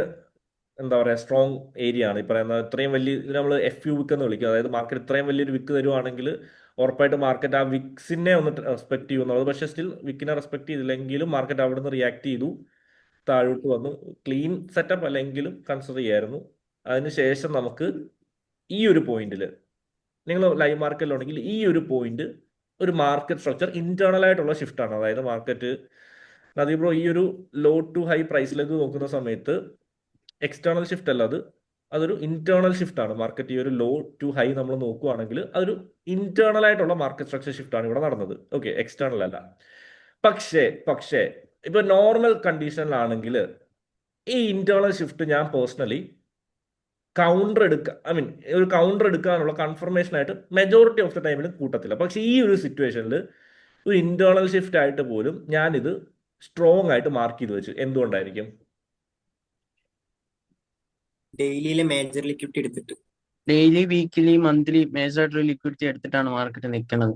എന്താ പറയുക സ്ട്രോങ് ഏരിയ ആണ് ഈ പറയുന്നത്. ഇത്രയും വലിയ നമ്മൾ FU വിക്ക് എന്ന് വിളിക്കും. അതായത് മാർക്കറ്റ് ഇത്രയും വലിയൊരു വിക്ക് തരുവാണെങ്കിൽ ഉറപ്പായിട്ട് മാർക്കറ്റ് ആ വിക്സിനെ ഒന്ന് റെസ്പെക്ട് ചെയ്യുന്നുള്ളത്. പക്ഷേ സ്റ്റിൽ വിക്കിനെ റെസ്പെക്ട് ചെയ്തില്ലെങ്കിലും മാർക്കറ്റ് അവിടെ നിന്ന് റിയാക്ട് ചെയ്തു, താഴോട്ട് വന്നു. ക്ലീൻ സെറ്റപ്പ് അല്ലെങ്കിലും കൺസിഡർ ചെയ്യായിരുന്നു. അതിനുശേഷം നമുക്ക് ഈ ഒരു പോയിന്റിൽ നിങ്ങൾ ലൈവ് മാർക്കറ്റിലുണ്ടെങ്കിൽ ഈ ഒരു പോയിന്റ് ഒരു മാർക്കറ്റ് സ്ട്രക്ചർ ഇന്റേണൽ ആയിട്ടുള്ള ഷിഫ്റ്റ് ആണ്. അതായത് മാർക്കറ്റ് നദീർ ബ്രോ ഈ ഒരു ലോ ടു ഹൈ പ്രൈസിലേക്ക് നോക്കുന്ന സമയത്ത് എക്സ്റ്റേണൽ ഷിഫ്റ്റ് അല്ല, അതൊരു ഇന്റേണൽ ഷിഫ്റ്റ് ആണ്. മാർക്കറ്റ് ഈ ഒരു ലോ ടു ഹൈ നമ്മൾ നോക്കുവാണെങ്കിൽ അതൊരു ഇന്റേണൽ ആയിട്ടുള്ള മാർക്കറ്റ് സ്ട്രക്ചർ ഷിഫ്റ്റ് ആണ് ഇവിടെ നടന്നത്. ഓക്കെ, എക്സ്റ്റേണൽ അല്ല. പക്ഷേ ഇപ്പൊ നോർമൽ കണ്ടീഷനിലാണെങ്കിൽ ഈ ഇന്റേണൽ ഷിഫ്റ്റ് ഞാൻ പേഴ്സണലി ഒരു കൗണ്ടർ എടുക്കാനുള്ള കൺഫർമേഷൻ ആയിട്ട് മെജോറിറ്റി ഓഫ് ദ ടൈമിൽ കൂട്ടത്തില്ല. പക്ഷെ ഈ ഒരു സിറ്റുവേഷനിൽ ഒരു ഇന്റേണൽ ഷിഫ്റ്റ് ആയിട്ട് പോലും ഞാനിത് സ്ട്രോങ് ആയിട്ട് മാർക്ക് ചെയ്ത് വെച്ചു. എന്തുകൊണ്ടായിരിക്കും? ഡെയിലിയിലെ മേജർ ലിക്വിഡിറ്റി എടുത്തിട്ട് ഡെയിലി വീക്കിലി മന്ത്ലി മേജർ ആയിട്ടുള്ള ലിക്വിഡിറ്റി എടുത്തിട്ടാണ് മാർക്കറ്റ് നിൽക്കുന്നത്.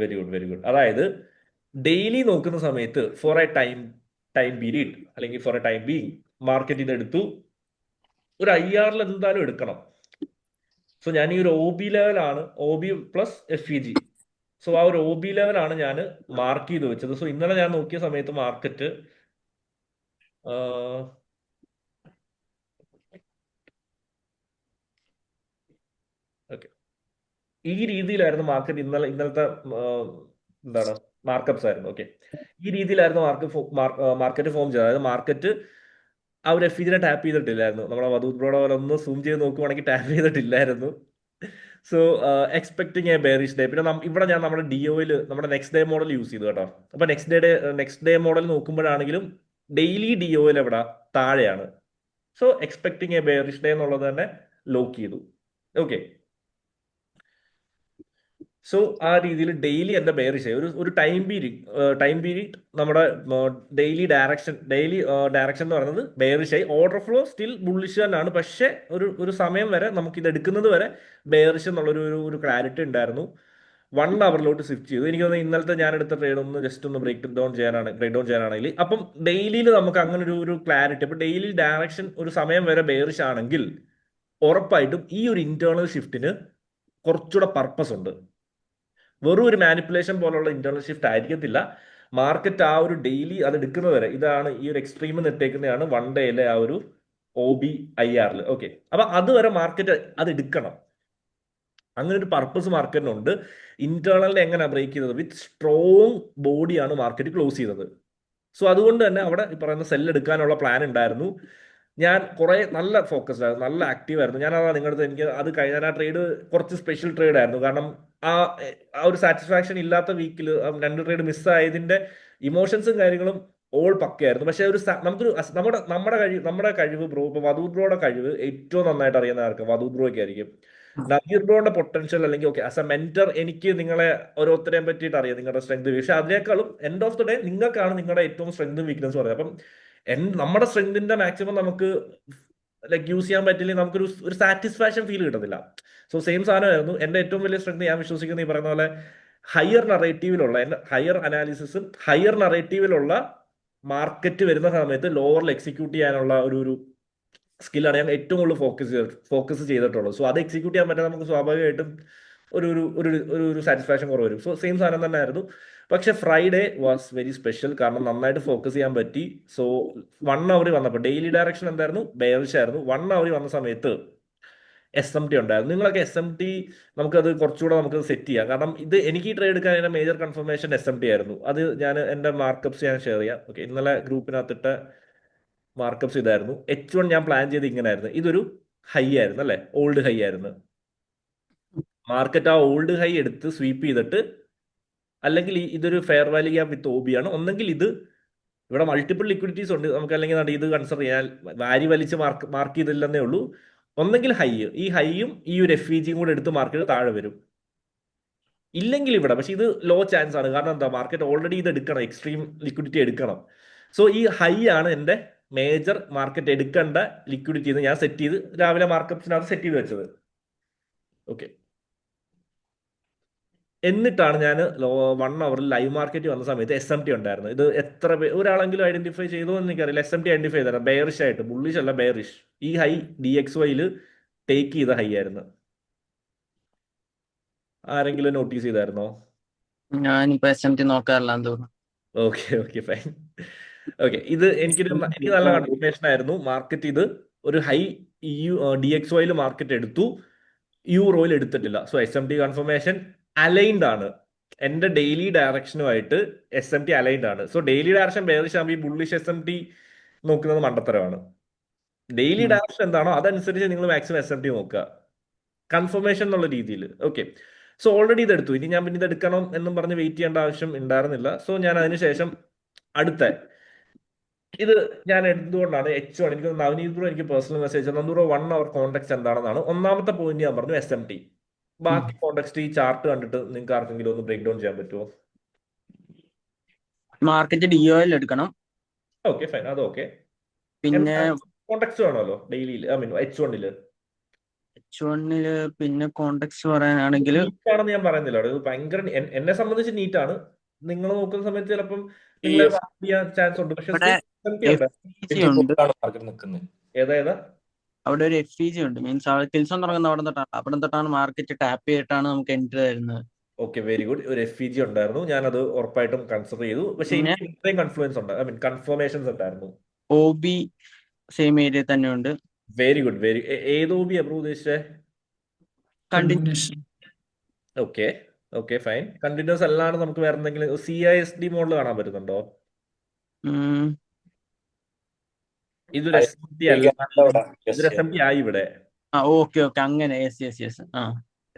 Very good. അതായത് ഡെയിലി നോക്കുന്ന സമയത്ത് ഫോർ എ ടൈം പീരീഡ് അല്ലെങ്കിൽ for a time being market ഇതെടുത്തു. ഒരു IR എന്തായാലും എടുക്കണം. സോ ഞാൻ ഈ ഒരു OB ലെവലാണ്, OB പ്ലസ് FEG. സോ ആ ഒരു OB ലെവലാണ് ഞാൻ മാർക്ക് ചെയ്ത് വെച്ചത്. സോ ഇന്നലെ ഞാൻ നോക്കിയ സമയത്ത് മാർക്കറ്റ് ഓക്കെ ഈ രീതിയിലായിരുന്നു മാർക്കറ്റ് ഇന്നലത്തെ എന്താണ് മാർക്കപ്സ് ആയിരുന്നു. ഓക്കെ, ഈ രീതിയിലായിരുന്നു മാർക്കറ്റ് ഫോം ചെയ്തത്. അതായത് മാർക്കറ്റ് ആ ഒരു എഫിജിനെ ടാപ്പ് ചെയ്തിട്ടില്ലായിരുന്നു. നമ്മളെ വധൂത് ബ്രോയുടെ പോലെ ഒന്ന് സൂം ചെയ്ത് നോക്കുവാണെങ്കിൽ ടാപ്പ് ചെയ്തിട്ടില്ലായിരുന്നു. So expecting a bearish day. പിന്നെ ഇവിടെ ഞാൻ നമ്മുടെ ഡിഒയിൽ നമ്മുടെ നെക്സ്റ്റ് ഡേ മോഡൽ യൂസ് ചെയ്തു കേട്ടോ. അപ്പൊ നെക്സ്റ്റ് ഡേ മോഡൽ നോക്കുമ്പോഴാണെങ്കിലും ഡെയിലി ഡിഒയിൽ എവിടെ താഴെയാണ്. So expecting a bearish day എന്നുള്ളത് തന്നെ ലോക്ക് ചെയ്തു. ഓക്കെ, സോ ആ രീതിയിൽ ഡെയിലി എന്റെ ബെയറിഷ് ഒരു ടൈം പീരീഡ് നമ്മുടെ ഡെയിലി ഡയറക്ഷൻ എന്ന് പറയുന്നത് ബെയറിഷ് ആയി. ഓർഡർ ഫ്ലോ സ്റ്റിൽ ബുള്ളിഷ് തന്നെയാണ്, പക്ഷെ ഒരു സമയം വരെ നമുക്ക് ഇത് എടുക്കുന്നത് വരെ ബെയറിഷ് ഒരു ക്ലാരിറ്റി ഉണ്ടായിരുന്നു. 1 അവറിലോട്ട് സ്വിഫ്റ്റ് ചെയ്തു. എനിക്ക് തോന്നുന്നു ഇന്നലത്തെ ഞാൻ എടുത്ത ട്രേഡ് ഒന്ന് ജസ്റ്റ് ഒന്ന് ബ്രേക്ക് ഡൗൺ ചെയ്യാനാണെങ്കിൽ അപ്പം ഡെയിലിയിൽ നമുക്ക് അങ്ങനെ ഒരു ക്ലാരിറ്റി. അപ്പൊ ഡെയിലി ഡയറക്ഷൻ ഒരു സമയം വരെ ബെയറിഷ് ആണെങ്കിൽ ഉറപ്പായിട്ടും ഈ ഒരു ഇന്റേണൽ ഷിഫ്റ്റിന് കുറച്ചുകൂടെ പർപ്പസ് ഉണ്ട്. വെറും ഒരു മാനിപ്പുലേഷൻ പോലുള്ള ഇന്റേണൽ ഷിഫ്റ്റ് ആയിരിക്കത്തില്ല. മാർക്കറ്റ് ആ ഒരു ഡെയിലി അത് എടുക്കുന്നത് വരെ, ഇതാണ് ഈ ഒരു എക്സ്ട്രീം നിട്ടേക്കുന്നതാണ് 1 ഡേയിലെ ആ ഒരു OBIR. ഓക്കെ, അപ്പൊ അതുവരെ മാർക്കറ്റ് അത് എടുക്കണം. അങ്ങനെ ഒരു പർപ്പസ് മാർക്കറ്റിനുണ്ട്. ഇന്റേണലിനെ എങ്ങനെ ബ്രേക്ക് ചെയ്തത്? വിത്ത് സ്ട്രോങ് ബോഡിയാണ് മാർക്കറ്റ് ക്ലോസ് ചെയ്തത്. സോ അതുകൊണ്ട് തന്നെ അവിടെ ഈ പറയുന്ന സെല്ല് എടുക്കാനുള്ള പ്ലാൻ ഉണ്ടായിരുന്നു. ഞാൻ കുറെ നല്ല ഫോക്കസ്ഡ് ആയിരുന്നു, നല്ല ആക്റ്റീവ് ആയിരുന്നു. ഞാൻ അതാ നിങ്ങളുടെ എനിക്ക് അത് കഴിഞ്ഞാൽ ആ ട്രേഡ് കുറച്ച് സ്പെഷ്യൽ ട്രേഡ് ആയിരുന്നു. കാരണം ആ ഒരു സാറ്റിസ്ഫാക്ഷൻ ഇല്ലാത്ത വീക്കിൽ 2 ട്രേഡ് മിസ്സായതിന്റെ ഇമോഷൻസും കാര്യങ്ങളും ഓൾ പക്കയായിരുന്നു. പക്ഷെ നമുക്കൊരു നമ്മുടെ കഴിവ് ബ്രോ, ഇപ്പൊ വധൂത് ബ്രോയുടെ കഴിവ് ഏറ്റവും നന്നായിട്ട് അറിയുന്ന ആർക്ക് വധൂത് ബ്രോയ്ക്ക് ആയിരിക്കും. നദീർ ബ്രോയുടെ പൊട്ടൻഷ്യൽ അല്ലെങ്കിൽ ഓക്കെ ആസ് എ മെന്റർ എനിക്ക് നിങ്ങളെ ഓരോരുത്തരെയും പറ്റിയിട്ട് അറിയാം, നിങ്ങളുടെ സ്ട്രെങ്ത്. പക്ഷെ അതിനേക്കാളും എൻഡ് ഓഫ് ദി ഡേ നിങ്ങൾക്കാണ് നിങ്ങളുടെ ഏറ്റവും സ്ട്രെങ്തും വീക്ക്നസ് പറയുന്നത്. അപ്പം നമ്മുടെ സ്ട്രെങ്തിന്റെ മാക്സിമം നമുക്ക് ലൈക്ക് യൂസ് ചെയ്യാൻ പറ്റില്ലെങ്കിൽ നമുക്കൊരു സാറ്റിസ്ഫാക്ഷൻ ഫീൽ കിട്ടത്തില്ല. സോ സെയിം സാധനമായിരുന്നു എന്റെ ഏറ്റവും വലിയ സ്ട്രെങ്ത്. ഞാൻ വിശ്വസിക്കുന്ന ഈ പറയുന്ന പോലെ ഹയർ അനാലിസിസും ഹയർ നറേറ്റീവിലുള്ള മാർക്കറ്റ് വരുന്ന സമയത്ത് ലോവറിൽ എക്സിക്യൂട്ട് ചെയ്യാനുള്ള ഒരു സ്കില്ലാണ് ഞാൻ ഏറ്റവും കൂടുതൽ ഫോക്കസ് ചെയ്തിട്ടുള്ളത്. സോ അത് എക്സിക്യൂട്ട് ചെയ്യാൻ പറ്റാൻ നമുക്ക് സ്വാഭാവികമായിട്ടും ഒരു ഒരു ഒരു ഒരു സാറ്റിസ്ഫാക്ഷൻ കുറവ് വരും. സോ സെയിം സാധനം തന്നെ ആയിരുന്നു. പക്ഷെ ഫ്രൈഡേ വാസ് വെരി സ്പെഷ്യൽ, കാരണം നന്നായിട്ട് ഫോക്കസ് ചെയ്യാൻ പറ്റി. സോ 1 അവർ വന്നപ്പോൾ ഡെയിലി ഡയറക്ഷൻ എന്തായിരുന്നു? ബെയറിഷ് ആയിരുന്നു. 1 അവർ വന്ന സമയത്ത് SMT ഉണ്ടായിരുന്നു. നിങ്ങളൊക്കെ SMT നമുക്കത് കുറച്ചുകൂടെ നമുക്ക് സെറ്റ് ചെയ്യാം. കാരണം ഇത് എനിക്ക് ഈ ട്രേഡ് എടുക്കാൻ അതിന്റെ മേജർ കൺഫർമേഷൻ SMT ആയിരുന്നു. അത് ഞാൻ എന്റെ മാർക്കപ്സ് ഞാൻ ഷെയർ ചെയ്യാം. ഓക്കെ, ഇന്നലെ ഗ്രൂപ്പിനകത്തിട്ട് മാർക്കപ്സ് ഇതായിരുന്നു. H1 ഞാൻ പ്ലാൻ ചെയ്ത് ഇങ്ങനെ ആയിരുന്നു. ഇതൊരു ഹൈ ആയിരുന്നു അല്ലെ, ഓൾഡ് ഹൈ ആയിരുന്നു. മാർക്കറ്റ് ആ ഓൾഡ് ഹൈ എടുത്ത് സ്വീപ്പ് ചെയ്തിട്ട്, അല്ലെങ്കിൽ ഇതൊരു ഫെയർ വാല്യൂ ഗ്യാപ്പ് വിത്ത് OB ആണ്. ഒന്നെങ്കിൽ ഇവിടെ മൾട്ടിപ്പിൾ ലിക്വിഡിറ്റീസ് ഉണ്ട് നമുക്ക്, അല്ലെങ്കിൽ ഇത് കൺസിഡർ ചെയ്യാൻ വാരി വലിച്ച് മാർക്ക് ചെയ്തില്ലെന്നേ ഉള്ളൂ. ഒന്നെങ്കിൽ ഈ ഹൈയും ഈ ഒരു FEGയും കൂടെ എടുത്ത് മാർക്കറ്റ് താഴെ വരും. ഇല്ലെങ്കിൽ ഇവിടെ, പക്ഷെ ഇത് ലോ ചാൻസ് ആണ്. കാരണം എന്താ, മാർക്കറ്റ് ഓൾറെഡി ഇത് എടുക്കണം, എക്സ്ട്രീം ലിക്വിഡിറ്റി എടുക്കണം. സോ ഈ ഹൈ ആണ് എൻ്റെ മേജർ മാർക്കറ്റ് എടുക്കേണ്ട ലിക്വിഡിറ്റി എന്ന് ഞാൻ സെറ്റ് ചെയ്ത് രാവിലെ മാർക്കറ്റ്സിനകത്ത് സെറ്റ് ചെയ്ത് വെച്ചത്. ഓക്കെ, എന്നിട്ടാണ് ഞാൻ 1 അവറിൽ ലൈവ് മാർക്കറ്റ് വന്ന സമയത്ത് SMT ഉണ്ടായിരുന്നു. ഇത് എത്ര ഒരാളെങ്കിലും ഐഡന്റിഫൈ ചെയ്തോ എന്ന് എനിക്കറിയില്ല. SMT ഐഡന്റിഫൈ ചെയ്തതാണ് ബെയറിഷ് ആയിട്ട്. ബുള്ളിഷ് അല്ല, ബെയറിഷ്. ഈ ഹൈ DXYയിൽ ടേക്ക് ചെയ്ത ഹൈ ആയിരുന്നു. ആരെങ്കിലും നോട്ടീസ് ചെയ്തായിരുന്നോ? ഞാനിപ്പോ SMT നോക്കാറില്ല തോന്നുന്നു. Okay fine. ഓക്കെ, എനിക്ക് നല്ല കൺഫർമേഷൻ ആയിരുന്നു. മാർക്കറ്റ് ഇത് ഒരു ഹൈ DXYയിൽ മാർക്കറ്റ് എടുത്തു, യൂറോയിൽ എടുത്തിട്ടില്ല. സോ SMT കൺഫർമേഷൻ അലൈൻഡ് ആണ്. എന്റെ ഡെയിലി ഡയറക്ഷനുമായിട്ട് SMT അലൈൻഡ് ആണ്. സോ ഡെയിലി ഡയറക്ഷൻ ബെയറിഷ് ആകുമ്പോൾ ഈ ബുള്ളിഷ് SMT നോക്കുന്നത് മണ്ടത്തരമാണ്. ഡെയിലി ഡയറക്ഷൻ എന്താണോ അതനുസരിച്ച് നിങ്ങൾ മാക്സിമം SMT നോക്കുക, കൺഫർമേഷൻ എന്നുള്ള രീതിയിൽ. ഓക്കെ, സോ ഓൾറെഡി ഇതെടുത്തു. ഇനി ഞാൻ പിന്നെ ഇത് എടുക്കണം എന്നും പറഞ്ഞ് വെയിറ്റ് ചെയ്യേണ്ട ആവശ്യം ഉണ്ടായിരുന്നില്ല. സോ ഞാൻ അതിനുശേഷം ഇത് ഞാൻ എടുത്തുകൊണ്ടാണ് H1. എനിക്ക് നവനീത് ബ്രോ എനിക്ക് പേഴ്സണൽ മെസ്സേജ് നന്ദൂറോ 1 അവർ കോൺടെക്സ്റ്റ് എന്താണെന്നാണ്. ഒന്നാമത്തെ പോയിന്റ് ഞാൻ പറഞ്ഞു SMT. ബാക്കി കോൺടെക്സ്റ്റ് ഈ ചാർട്ട് കണ്ടിട്ട് നിങ്ങൾക്ക് ആർക്കെങ്കിലും ഒന്ന് ബ്രേക്ക് ഡൗൺ ചെയ്യാൻ പറ്റുമോ? മാർക്കറ്റ് DOL എടുക്കണം. ഓക്കെ ഫൈൻ, അത് ഓക്കെ. പിന്നെ കോൺടെക്സ്റ്റ് വേണമല്ലോ ഡെയിലിയിൽ, H1 H1 പിന്നെ കോണ്ടെക്സ്റ്റ് പറയാനാണെങ്കിൽ നീറ്റാണെന്ന് ഞാൻ പറയുന്നില്ല. ഇത് ഭയങ്കര എന്നെ സംബന്ധിച്ച് നീറ്റാണ്. നിങ്ങൾ നോക്കുന്ന സമയത്ത് ചിലപ്പം നിങ്ങളെ ചെയ്യാൻ ചാൻസ് ഉണ്ട്. പക്ഷെ FEG ഉണ്ട്. മാർക്കറ്റ് നിൽക്കുന്നത് ഏതാ അവിടെ ഒരു FEG ഉണ്ട്. മീൻസ് കിൽസൺ തുടങ്ങുന്ന അവിടെ തൊട്ടാണ് മാർക്കറ്റ് ടാപ്പ് ചെയ്തിട്ടാണ് നമുക്ക് എൻട്രി തരുന്നത്. Okay, very good. ഒരു FEG ഉണ്ടായിരുന്നു, ഞാനത് ഉറപ്പായിട്ടും കൺസിഡർ ചെയ്തു. പക്ഷെ എനിക്ക് ഇത്രയും കൺഫർമേഷൻസ് ഉണ്ടായിരുന്നു. OB സെയിം ഏരിയ തന്നെ ഉണ്ട്. Very good. ഏത് OB അപ്രൂവ് ഉദ്ദേശിച്ചേ? കണ്ടിന്യൂഷൻ. Okay fine. കണ്ടിന്യൂസ് അല്ലാണ്ട് നമുക്ക് വേറെ എന്തെങ്കിലും CISD മോഡൽ കാണാൻ പറ്റുന്നുണ്ടോ? ഇതൊരു SMT അല്ല, ഇതൊരു യെസ് SMT ആയി ഇവിടെ. ആ ഓക്കെ ഓക്കെ അങ്ങനെ യെസ് ആ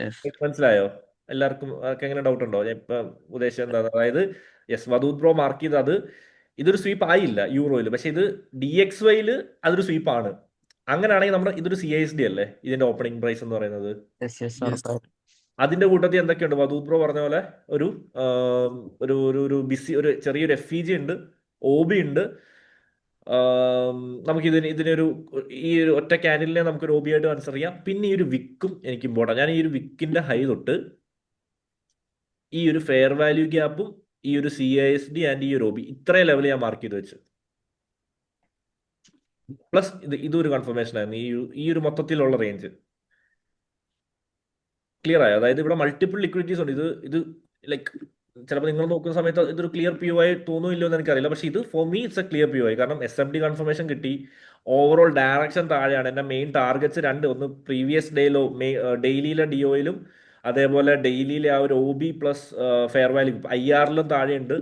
യെസ് മനസ്സിലായോ? എല്ലാവർക്കും ആർക്ക് എങ്ങനെ ഡൗട്ട് ഉണ്ടോ? ഞാൻ ഇപ്പൊ ഉദ്ദേശിച്ചത് എന്താണ്, അതായത് യെസ് വധൂത് ബ്രോ മാർക്ക് ചെയ്ത് അത് ഇതൊരു സ്വീപ്പ് ആയില്ല യൂറോയിൽ, പക്ഷെ ഇത് DXYയിൽ അതൊരു സ്വീപ്പ് ആണ്. അങ്ങനെയാണെങ്കിൽ നമ്മുടെ ഇതൊരു CISD അല്ലേ ഇതിന്റെ ഓപ്പണിംഗ് പ്രൈസ് എന്ന് പറയുന്നത്? Yes Yes. അതിന്റെ കൂട്ടത്തിൽ എന്തൊക്കെയുണ്ട്? വധൂത് ബ്രോ പറഞ്ഞ പോലെ ഒരു ഒരു ഒരു ഒരു ബിസി ഒരു ചെറിയൊരു FEG ഉണ്ട്, OB ഉണ്ട്. നമുക്ക് ഇതിനൊരു ഈ ഒരു ഒറ്റ ക്യാൻഡിലിനെ നമുക്കൊരു OB ആയിട്ട് കൺസിഡർ ചെയ്യാം. പിന്നെ ഈ ഒരു വിക്കും എനിക്ക് ഇമ്പോർട്ടൻ്റ്. ഞാൻ ഈ ഒരു വിക്കിന്റെ ഹൈ തൊട്ട് ഈ ഒരു ഫെയർ വാല്യൂ ഗ്യാപ്പും ഈ ഒരു CISD ആൻഡ് ഈ ഒരു OB ഇത്രയും ലെവൽ ഞാൻ മാർക്ക് ചെയ്ത് വെച്ചു. പ്ലസ് ഇതൊരു കൺഫർമേഷൻ ആയിരുന്നു ഈ ഒരു മൊത്തത്തിലുള്ള റേഞ്ച്. ക്ലിയർ ആയോ? അതായത് ഇവിടെ മൾട്ടിപ്പിൾ ലിക്വിഡിറ്റീസ് ഉണ്ട്. ഇത് ലൈക്ക് ചിലപ്പോൾ നിങ്ങൾ നോക്കുന്ന സമയത്ത് ഇതൊരു ക്ലിയർ POI തോന്നുന്നില്ലോ എന്ന് എനിക്കറിയില്ല, പക്ഷേ ഇത് for me it's a clear POI. കാരണം SMT കൺഫർമേഷൻ കിട്ടി, ഓവറോൾ ഡയറക്ഷൻ താഴെയാണ്. എൻ്റെ മെയിൻ ടാർഗറ്റ്സ് ഒന്ന് പ്രീവിയസ് ഡെയിലിയിലെ DOയിലും അതേപോലെ ഡെയിലിയിലെ ആ ഒരു OB പ്ലസ് ഫെയർ വാല്യൂ IRലും താഴെയുണ്ട്.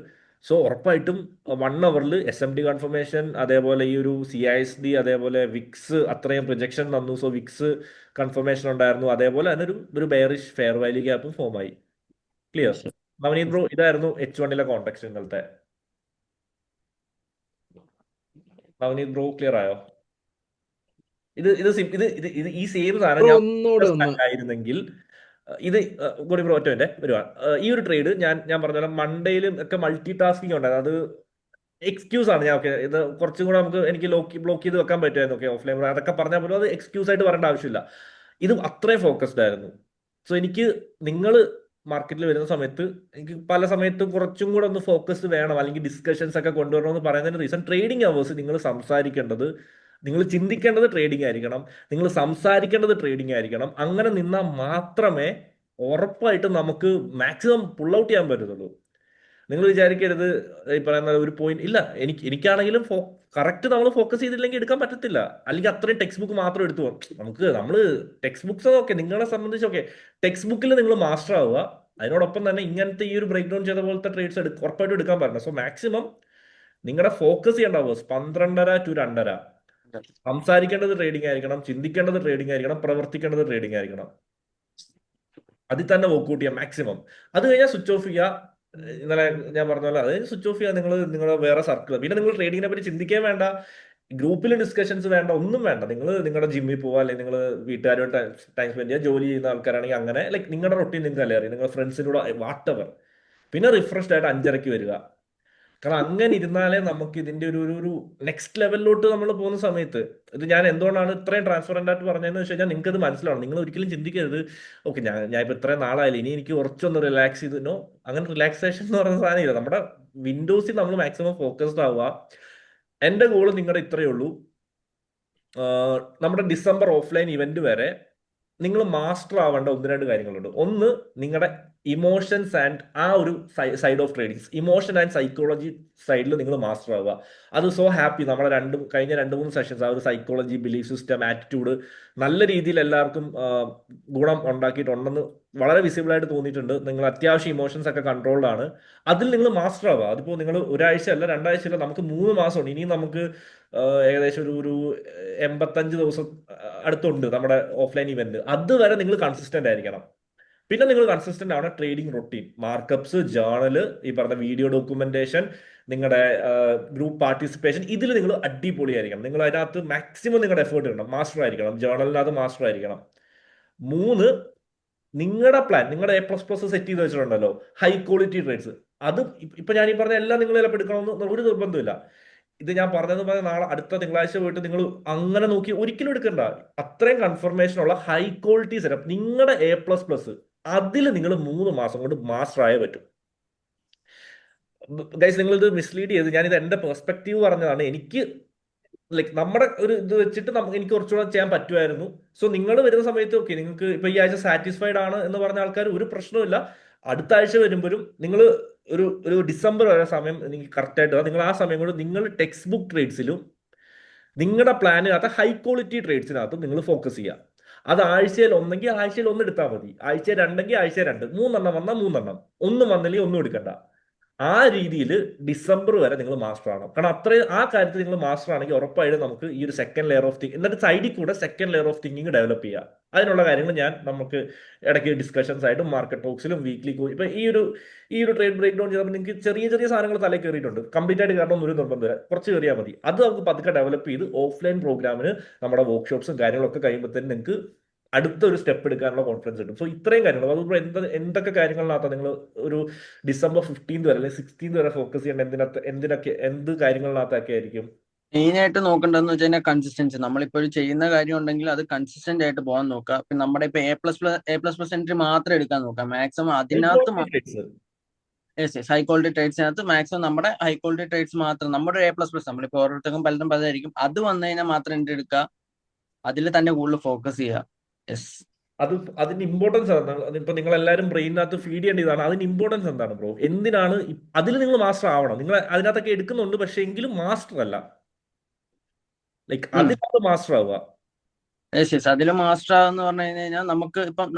സോ ഉറപ്പായിട്ടും 1 അവറിൽ SMT കൺഫർമേഷൻ, അതേപോലെ ഈ ഒരു CISD, അതേപോലെ വിക്സ് അത്രയും പ്രൊജക്ഷൻ തന്നു. സോ വിക്സ് കൺഫർമേഷൻ ഉണ്ടായിരുന്നു, അതേപോലെ തന്നെ ഒരു ബെയറിഷ് ഫെയർ വാല്യൂ ഗ്യാപ്പും ഫോം ആയി. ക്ലിയർ? നവനീത് ബ്രോ, ഇതായിരുന്നു H1ലെ കോൺടെക്സ്റ്റ് നിങ്ങളുടെ. നവനീത് ബ്രോ ക്ലിയർ ആയോ? ഈ സെയിം സാധനം ഞാൻ ഒന്നുകൂടെ ഒന്ന് ആയിരുന്നെങ്കിൽ ഇത് കൂടി ബ്രോ ഒറ്റ വരുവാ. ഈ ഒരു ട്രേഡ് ഞാൻ പറഞ്ഞ പോലെ മൺഡേയിലും ഒക്കെ മൾട്ടി ടാസ്കിങ് ഉണ്ടായിരുന്നു. അത് എക്സ്ക്യൂസ് ആണ്. ഞാൻ ഓക്കെ ഇത് കുറച്ചും കൂടെ എനിക്ക് ബ്ലോക്ക് ചെയ്ത് വെക്കാൻ പറ്റുമായിരുന്നു. ഓക്കെ ഓഫ് ലൈൻ അതൊക്കെ പറഞ്ഞാൽ പോലും അത് എക്സ്ക്യൂസ് ആയിട്ട് പറയേണ്ട ആവശ്യമില്ല. ഇത് അത്രയും ഫോക്കസ്ഡ് ആയിരുന്നു. സോ എനിക്ക് നിങ്ങൾ മാർക്കറ്റിൽ വരുന്ന സമയത്ത് എനിക്ക് പല സമയത്തും കുറച്ചും കൂടെ ഒന്ന് ഫോക്കസ്ഡ് വേണം, അല്ലെങ്കിൽ ഡിസ്കഷൻസ് ഒക്കെ കൊണ്ടുവരണമെന്ന് പറയുന്നതിന് റീസൺ ട്രേഡിംഗ് അവേഴ്സ് നിങ്ങൾ സംസാരിക്കേണ്ടത്, നിങ്ങൾ ചിന്തിക്കേണ്ടത് ട്രേഡിംഗ് ആയിരിക്കണം, നിങ്ങൾ സംസാരിക്കേണ്ടത് ട്രേഡിംഗ് ആയിരിക്കണം. അങ്ങനെ നിന്നാൽ മാത്രമേ ഉറപ്പായിട്ടും നമുക്ക് മാക്സിമം പുൾ ഔട്ട് ചെയ്യാൻ പറ്റത്തുള്ളൂ. നിങ്ങൾ വിചാരിക്കരുത് ഈ പറയുന്ന ഒരു പോയിന്റ് ഇല്ല. എനിക്കാണെങ്കിലും കറക്റ്റ് നമ്മൾ ഫോക്കസ് ചെയ്തില്ലെങ്കിൽ എടുക്കാൻ പറ്റത്തില്ല. അല്ലെങ്കിൽ അത്രയും ടെക്സ്റ്റ് ബുക്ക് മാത്രം എടുത്തു പോകും. നമ്മൾ ടെക്സ്റ്റ് ബുക്സ് ഒക്കെ നിങ്ങളെ സംബന്ധിച്ചൊക്കെ ടെക്സ്റ്റ് ബുക്കിൽ നിങ്ങൾ മാസ്റ്റർ ആവുക. അതിനോടൊപ്പം തന്നെ ഇങ്ങനത്തെ ഈ ഒരു ബ്രേക്ക് ഡൗൺ ചെയ്ത പോലത്തെ ട്രേഡ്സ് ഉറപ്പായിട്ടും എടുക്കാൻ പറ്റണം. സോ മാക്സിമം നിങ്ങളുടെ ഫോക്കസ് ചെയ്യേണ്ട അവേഴ്സ് 12:30 to 2:30. സംസാരിക്കേണ്ടത് ട്രേഡിംഗ് ആയിരിക്കണം, ചിന്തിക്കേണ്ടത് ട്രേഡിംഗ് ആയിരിക്കണം, പ്രവർത്തിക്കേണ്ടത് ട്രേഡിംഗ് ആയിരിക്കണം. അതിൽ തന്നെ വർക്ക്ഔട്ട് ചെയ്യാം മാക്സിമം. അത് കഴിഞ്ഞാൽ സ്വിച്ച് ഓഫ് ചെയ്യുക. ഇന്നലെ ഞാൻ പറഞ്ഞ പോലെ അത് സ്വിച്ച് ഓഫ് ചെയ്യുക. നിങ്ങളുടെ വേറെ സർക്കിൾ, പിന്നെ നിങ്ങൾ ട്രേഡിങ്ങിനെ പറ്റി ചിന്തിക്കാൻ വേണ്ട, ഗ്രൂപ്പിൽ ഡിസ്കഷൻസ് വേണ്ട, ഒന്നും വേണ്ട. നിങ്ങൾ നിങ്ങളുടെ ജിമ്മിൽ പോവുക, അല്ലെങ്കിൽ നിങ്ങൾ വീട്ടുകാരുമായിട്ട് ടൈം സ്പെൻഡ് ചെയ്യുക. ജോലി ചെയ്യുന്ന ആൾക്കാരാണെങ്കിൽ അങ്ങനെ ലൈക്ക് നിങ്ങളുടെ റൊട്ടീൻ നിങ്ങൾക്ക് അല്ലേ അറിയാം. നിങ്ങളുടെ ഫ്രണ്ട്സിനോട് വാട്ടെവർ. പിന്നെ റിഫ്രഷ്ഡ് ആയിട്ട് 5:30 വരിക. കാരണം അങ്ങനെ ഇരുന്നാലേ നമുക്ക് ഇതിന്റെ ഒരു നെക്സ്റ്റ് ലെവലിലോട്ട് നമ്മൾ പോകുന്ന സമയത്ത് ഇത് ഞാൻ എന്തുകൊണ്ടാണ് ഇത്രയും ട്രാൻസ്പെറന്റ് ആയിട്ട് പറഞ്ഞതെന്ന് വെച്ച് കഴിഞ്ഞാൽ നിങ്ങൾക്ക് അത് മനസ്സിലാവണം. നിങ്ങൾ ഒരിക്കലും ചിന്തിക്കരുത് ഓക്കെ ഞാൻ ഇപ്പൊ ഇത്രയും നാളായില്ല, ഇനി എനിക്ക് കുറച്ചൊന്ന് റിലാക്സ് ചെയ്തു. അങ്ങനെ റിലാക്സേഷൻ എന്ന് പറയുന്ന സാധനം ഇല്ല. നമ്മുടെ വിൻഡോസിൽ നമ്മൾ മാക്സിമം ഫോക്കസ്ഡ് ആവുക. എന്റെ ഗോള് നിങ്ങളുടെ ഇത്രയേ ഉള്ളൂ. നമ്മുടെ ഡിസംബർ ഓഫ്ലൈൻ ഇവന്റ് വരെ നിങ്ങൾ മാസ്റ്റർ ആവേണ്ട 1-2 കാര്യങ്ങളുണ്ട്. ഒന്ന്, നിങ്ങളുടെ ഇമോഷൻസ് ആൻഡ് ആ ഒരു side of tradings, emotion and psychology സൈഡിൽ നിങ്ങൾ മാസ്റ്റർ ആവുക. അത് സോ ഹാപ്പി. നമ്മുടെ കഴിഞ്ഞ 2-3 സെഷൻസ് ആ ഒരു സൈക്കോളജി, ബിലീഫ് സിസ്റ്റം, ആറ്റിറ്റ്യൂഡ് നല്ല രീതിയിൽ എല്ലാവർക്കും ഗുണം ഉണ്ടാക്കിയിട്ടുണ്ടെന്ന് വളരെ വിസിബിൾ ആയിട്ട് തോന്നിയിട്ടുണ്ട്. നിങ്ങൾ അത്യാവശ്യം ഇമോഷൻസ് ഒക്കെ കൺട്രോൾഡ് ആണ്. അതിൽ നിങ്ങൾ മാസ്റ്റർ ആവുക. അതിപ്പോൾ നിങ്ങൾ 1 ആഴ്ച അല്ല 2 ആഴ്ച അല്ല, നമുക്ക് 3 മാസമുണ്ട്. ഇനിയും നമുക്ക് ഏകദേശം ഒരു 85 ദിവസം അടുത്തുണ്ട് നമ്മുടെ ഓഫ്ലൈൻ ഇവന്റ്. അതുവരെ നിങ്ങൾ കൺസിസ്റ്റന്റ് ആയിരിക്കണം. പിന്നെ നിങ്ങൾ കൺസിസ്റ്റന്റ് ആണ് ട്രേഡിംഗ് റൊട്ടീൻ, മാർക്കപ്സ്, ജേർണല്, ഈ പറഞ്ഞ വീഡിയോ ഡോക്യുമെന്റേഷൻ, നിങ്ങളുടെ ഗ്രൂപ്പ് പാർട്ടിസിപ്പേഷൻ, ഇതിൽ നിങ്ങൾ അടിപൊളിയായിരിക്കണം. നിങ്ങൾ അതിനകത്ത് മാക്സിമം നിങ്ങളുടെ എഫേർട്ട് ഇടണം. മാസ്റ്റർ ആയിരിക്കണം, ജേർണലിനകത്ത് മാസ്റ്റർ ആയിരിക്കണം. 3, നിങ്ങളുടെ പ്ലാൻ, നിങ്ങളുടെ A++ സെറ്റ് ചെയ്ത് വെച്ചിട്ടുണ്ടല്ലോ, ഹൈ ക്വാളിറ്റി ട്രേഡ്സ്. അത് ഇപ്പൊ ഞാൻ ഈ പറഞ്ഞ എല്ലാം നിങ്ങൾ ചിലപ്പോൾ എടുക്കണമെന്ന് ഒരു നിർബന്ധമില്ല. ഇത് ഞാൻ പറഞ്ഞതെന്ന് പറഞ്ഞാൽ നാളെ അടുത്ത തിങ്കളാഴ്ച പോയിട്ട് നിങ്ങൾ അങ്ങനെ നോക്കി ഒരിക്കലും എടുക്കണ്ട. അത്രയും കൺഫർമേഷൻ ഉള്ള ഹൈ ക്വാളിറ്റി സെറ്റപ്പ് നിങ്ങളുടെ A++, അതിൽ നിങ്ങൾ 3 മാസം കൊണ്ട് മാസ്റ്റർ ആയേ പറ്റും. ഗൈസ്, നിങ്ങളിത് മിസ്ലീഡ് ചെയ്ത് ഞാനിത് എന്റെ പെർസ്പെക്റ്റീവ് പറഞ്ഞതാണ്. എനിക്ക് ലൈക്ക് നമ്മുടെ ഒരു ഇത് വെച്ചിട്ട് എനിക്ക് കുറച്ചുകൂടെ ചെയ്യാൻ പറ്റുമായിരുന്നു. സോ നിങ്ങൾ വരുന്ന സമയത്ത് ഓക്കെ നിങ്ങൾക്ക് ഇപ്പൊ ഈ ആഴ്ച സാറ്റിസ്ഫൈഡ് ആണ് എന്ന് പറഞ്ഞ ആൾക്കാർ ഒരു പ്രശ്നമില്ല. അടുത്ത ആഴ്ച വരുമ്പോഴും നിങ്ങൾ ഒരു ഡിസംബർ വരെ സമയം നിങ്ങൾക്ക് കറക്റ്റ് ആയിട്ട് നിങ്ങൾ ആ സമയം കൊണ്ട് നിങ്ങൾ ടെക്സ്റ്റ് ബുക്ക് ട്രേഡ്സിലും നിങ്ങളുടെ പ്ലാനിനകത്ത് ഹൈ ക്വാളിറ്റി ട്രേഡ്സിനകത്തും നിങ്ങൾ ഫോക്കസ് ചെയ്യുക. അത് ആഴ്ചയിൽ ഒന്നെങ്കിൽ ആഴ്ചയിൽ 1 എടുത്താൽ മതി, ആഴ്ച 2 ആഴ്ച 2, 3 വന്നാൽ 3, 1 വന്നില്ലെങ്കിൽ 1 എടുക്കണ്ട. ആ രീതിയിൽ ഡിസംബർ വരെ നിങ്ങൾ മാസ്റ്റർ ആവണം. കാരണം അത്രയും ആ കാര്യത്തിൽ നിങ്ങൾ മാസ്റ്റർ ആണെങ്കിൽ ഉറപ്പായിട്ടും നമുക്ക് ഈ ഒരു സെക്കൻഡ് ലെയർ ഓഫ് തിങ്ക് എന്നിട്ട് സൈഡിൽ കൂടെ second layer of thinking develop ചെയ്യുക. അതിനുള്ള കാര്യങ്ങൾ നമുക്ക് ഇടയ്ക്ക് ഡിസ്കഷൻസ് ആയിട്ടും മാർക്കറ്റ് ടോക്സിലും വീക്ക്ലി ഇപ്പൊ ഈ ഒരു ട്രേഡ് ബ്രേക്ക് ഡൗൺ ചെയ്തപ്പോൾ നിങ്ങൾക്ക് ചെറിയ ചെറിയ സാധനങ്ങൾ തലയിൽ കയറിയിട്ടുണ്ട്. കംപ്ലീറ്റ് ആയിട്ട് കാരണം ഒരു നിർബന്ധമില്ല, കുറച്ച് കയറിയാൽ മതി. അത് നമുക്ക് പതുക്കെ ഡെവലപ്പ് ചെയ്ത് ഓഫ്ലൈൻ പ്രോഗ്രാമിന് നമ്മുടെ വർക്ക്ഷോപ്സും കാര്യങ്ങളൊക്കെ കഴിയുമ്പോഴത്തേനും നിങ്ങൾക്ക് അടുത്ത ഒരു സ്റ്റെപ്പ് എടുക്കാനുള്ള കോൺഫിഡൻസ് കിട്ടും. സോ ഇത്രയും കാര്യങ്ങൾ അതുകൊണ്ട് എന്തൊക്കെ കാര്യങ്ങളിനകത്താണ് നിങ്ങൾ ഒരു ഡിസംബർ 15 വരെ അല്ലെങ്കിൽ 16 വരെ ഫോക്കസ് ചെയ്യേണ്ട എന്ത് കാര്യങ്ങളിനകത്തൊക്കെ ആയിരിക്കും? മെയിൻ ആയിട്ട് നോക്കേണ്ടതെന്ന് വെച്ച് കഴിഞ്ഞാൽ കൺസിസ്റ്റൻസി. നമ്മളിപ്പോൾ ഒരു ചെയ്യുന്ന കാര്യം ഉണ്ടെങ്കിൽ അത് കൺസിസ്റ്റന്റ് ആയിട്ട് പോകാൻ നോക്കുക. പിന്നെ നമ്മുടെ ഇപ്പൊ A++ എൻട്രി മാത്രം എടുക്കാൻ നോക്കുക. മാക്സിമം അതിനകത്ത് ഹൈ ക്വാളിറ്റി ട്രേഡ്സിനകത്ത് മാക്സിമം നമ്മുടെ ഹൈ ക്വാളിറ്റി ട്രേഡ്സ് മാത്രം, നമ്മുടെ A++, നമ്മളിപ്പോൾ ഓരോരുത്തർക്കും പലതും പലതായിരിക്കും, അത് വന്നു കഴിഞ്ഞാൽ മാത്രം എൻട്രി എടുക്കുക. അതിൽ തന്നെ കൂടുതൽ ഫോക്കസ് ചെയ്യുക. യെസ്, അതിന്റെ ഇമ്പോർട്ടൻസ് എന്താണ്? ഇപ്പൊ നിങ്ങൾ എല്ലാവരും ബ്രെയിനകത്ത് ഫീഡ് ചെയ്യേണ്ടതാണ്. അതിന്റെ ഇമ്പോർട്ടൻസ് എന്താണ് ബ്രോ? എന്തിനാണ് അതിൽ നിങ്ങൾ മാസ്റ്റർ ആവണം? നിങ്ങൾ അതിനകത്തൊക്കെ എടുക്കുന്നുണ്ട്, പക്ഷെ എങ്കിലും മാസ്റ്റർ അല്ല. ലൈക്ക് അതിനകത്ത് മാസ്റ്റർ ആവുക. യെസ്. അതിൽ മാസ്റ്റർ ആവെന്ന് പറഞ്ഞു കഴിഞ്ഞാൽ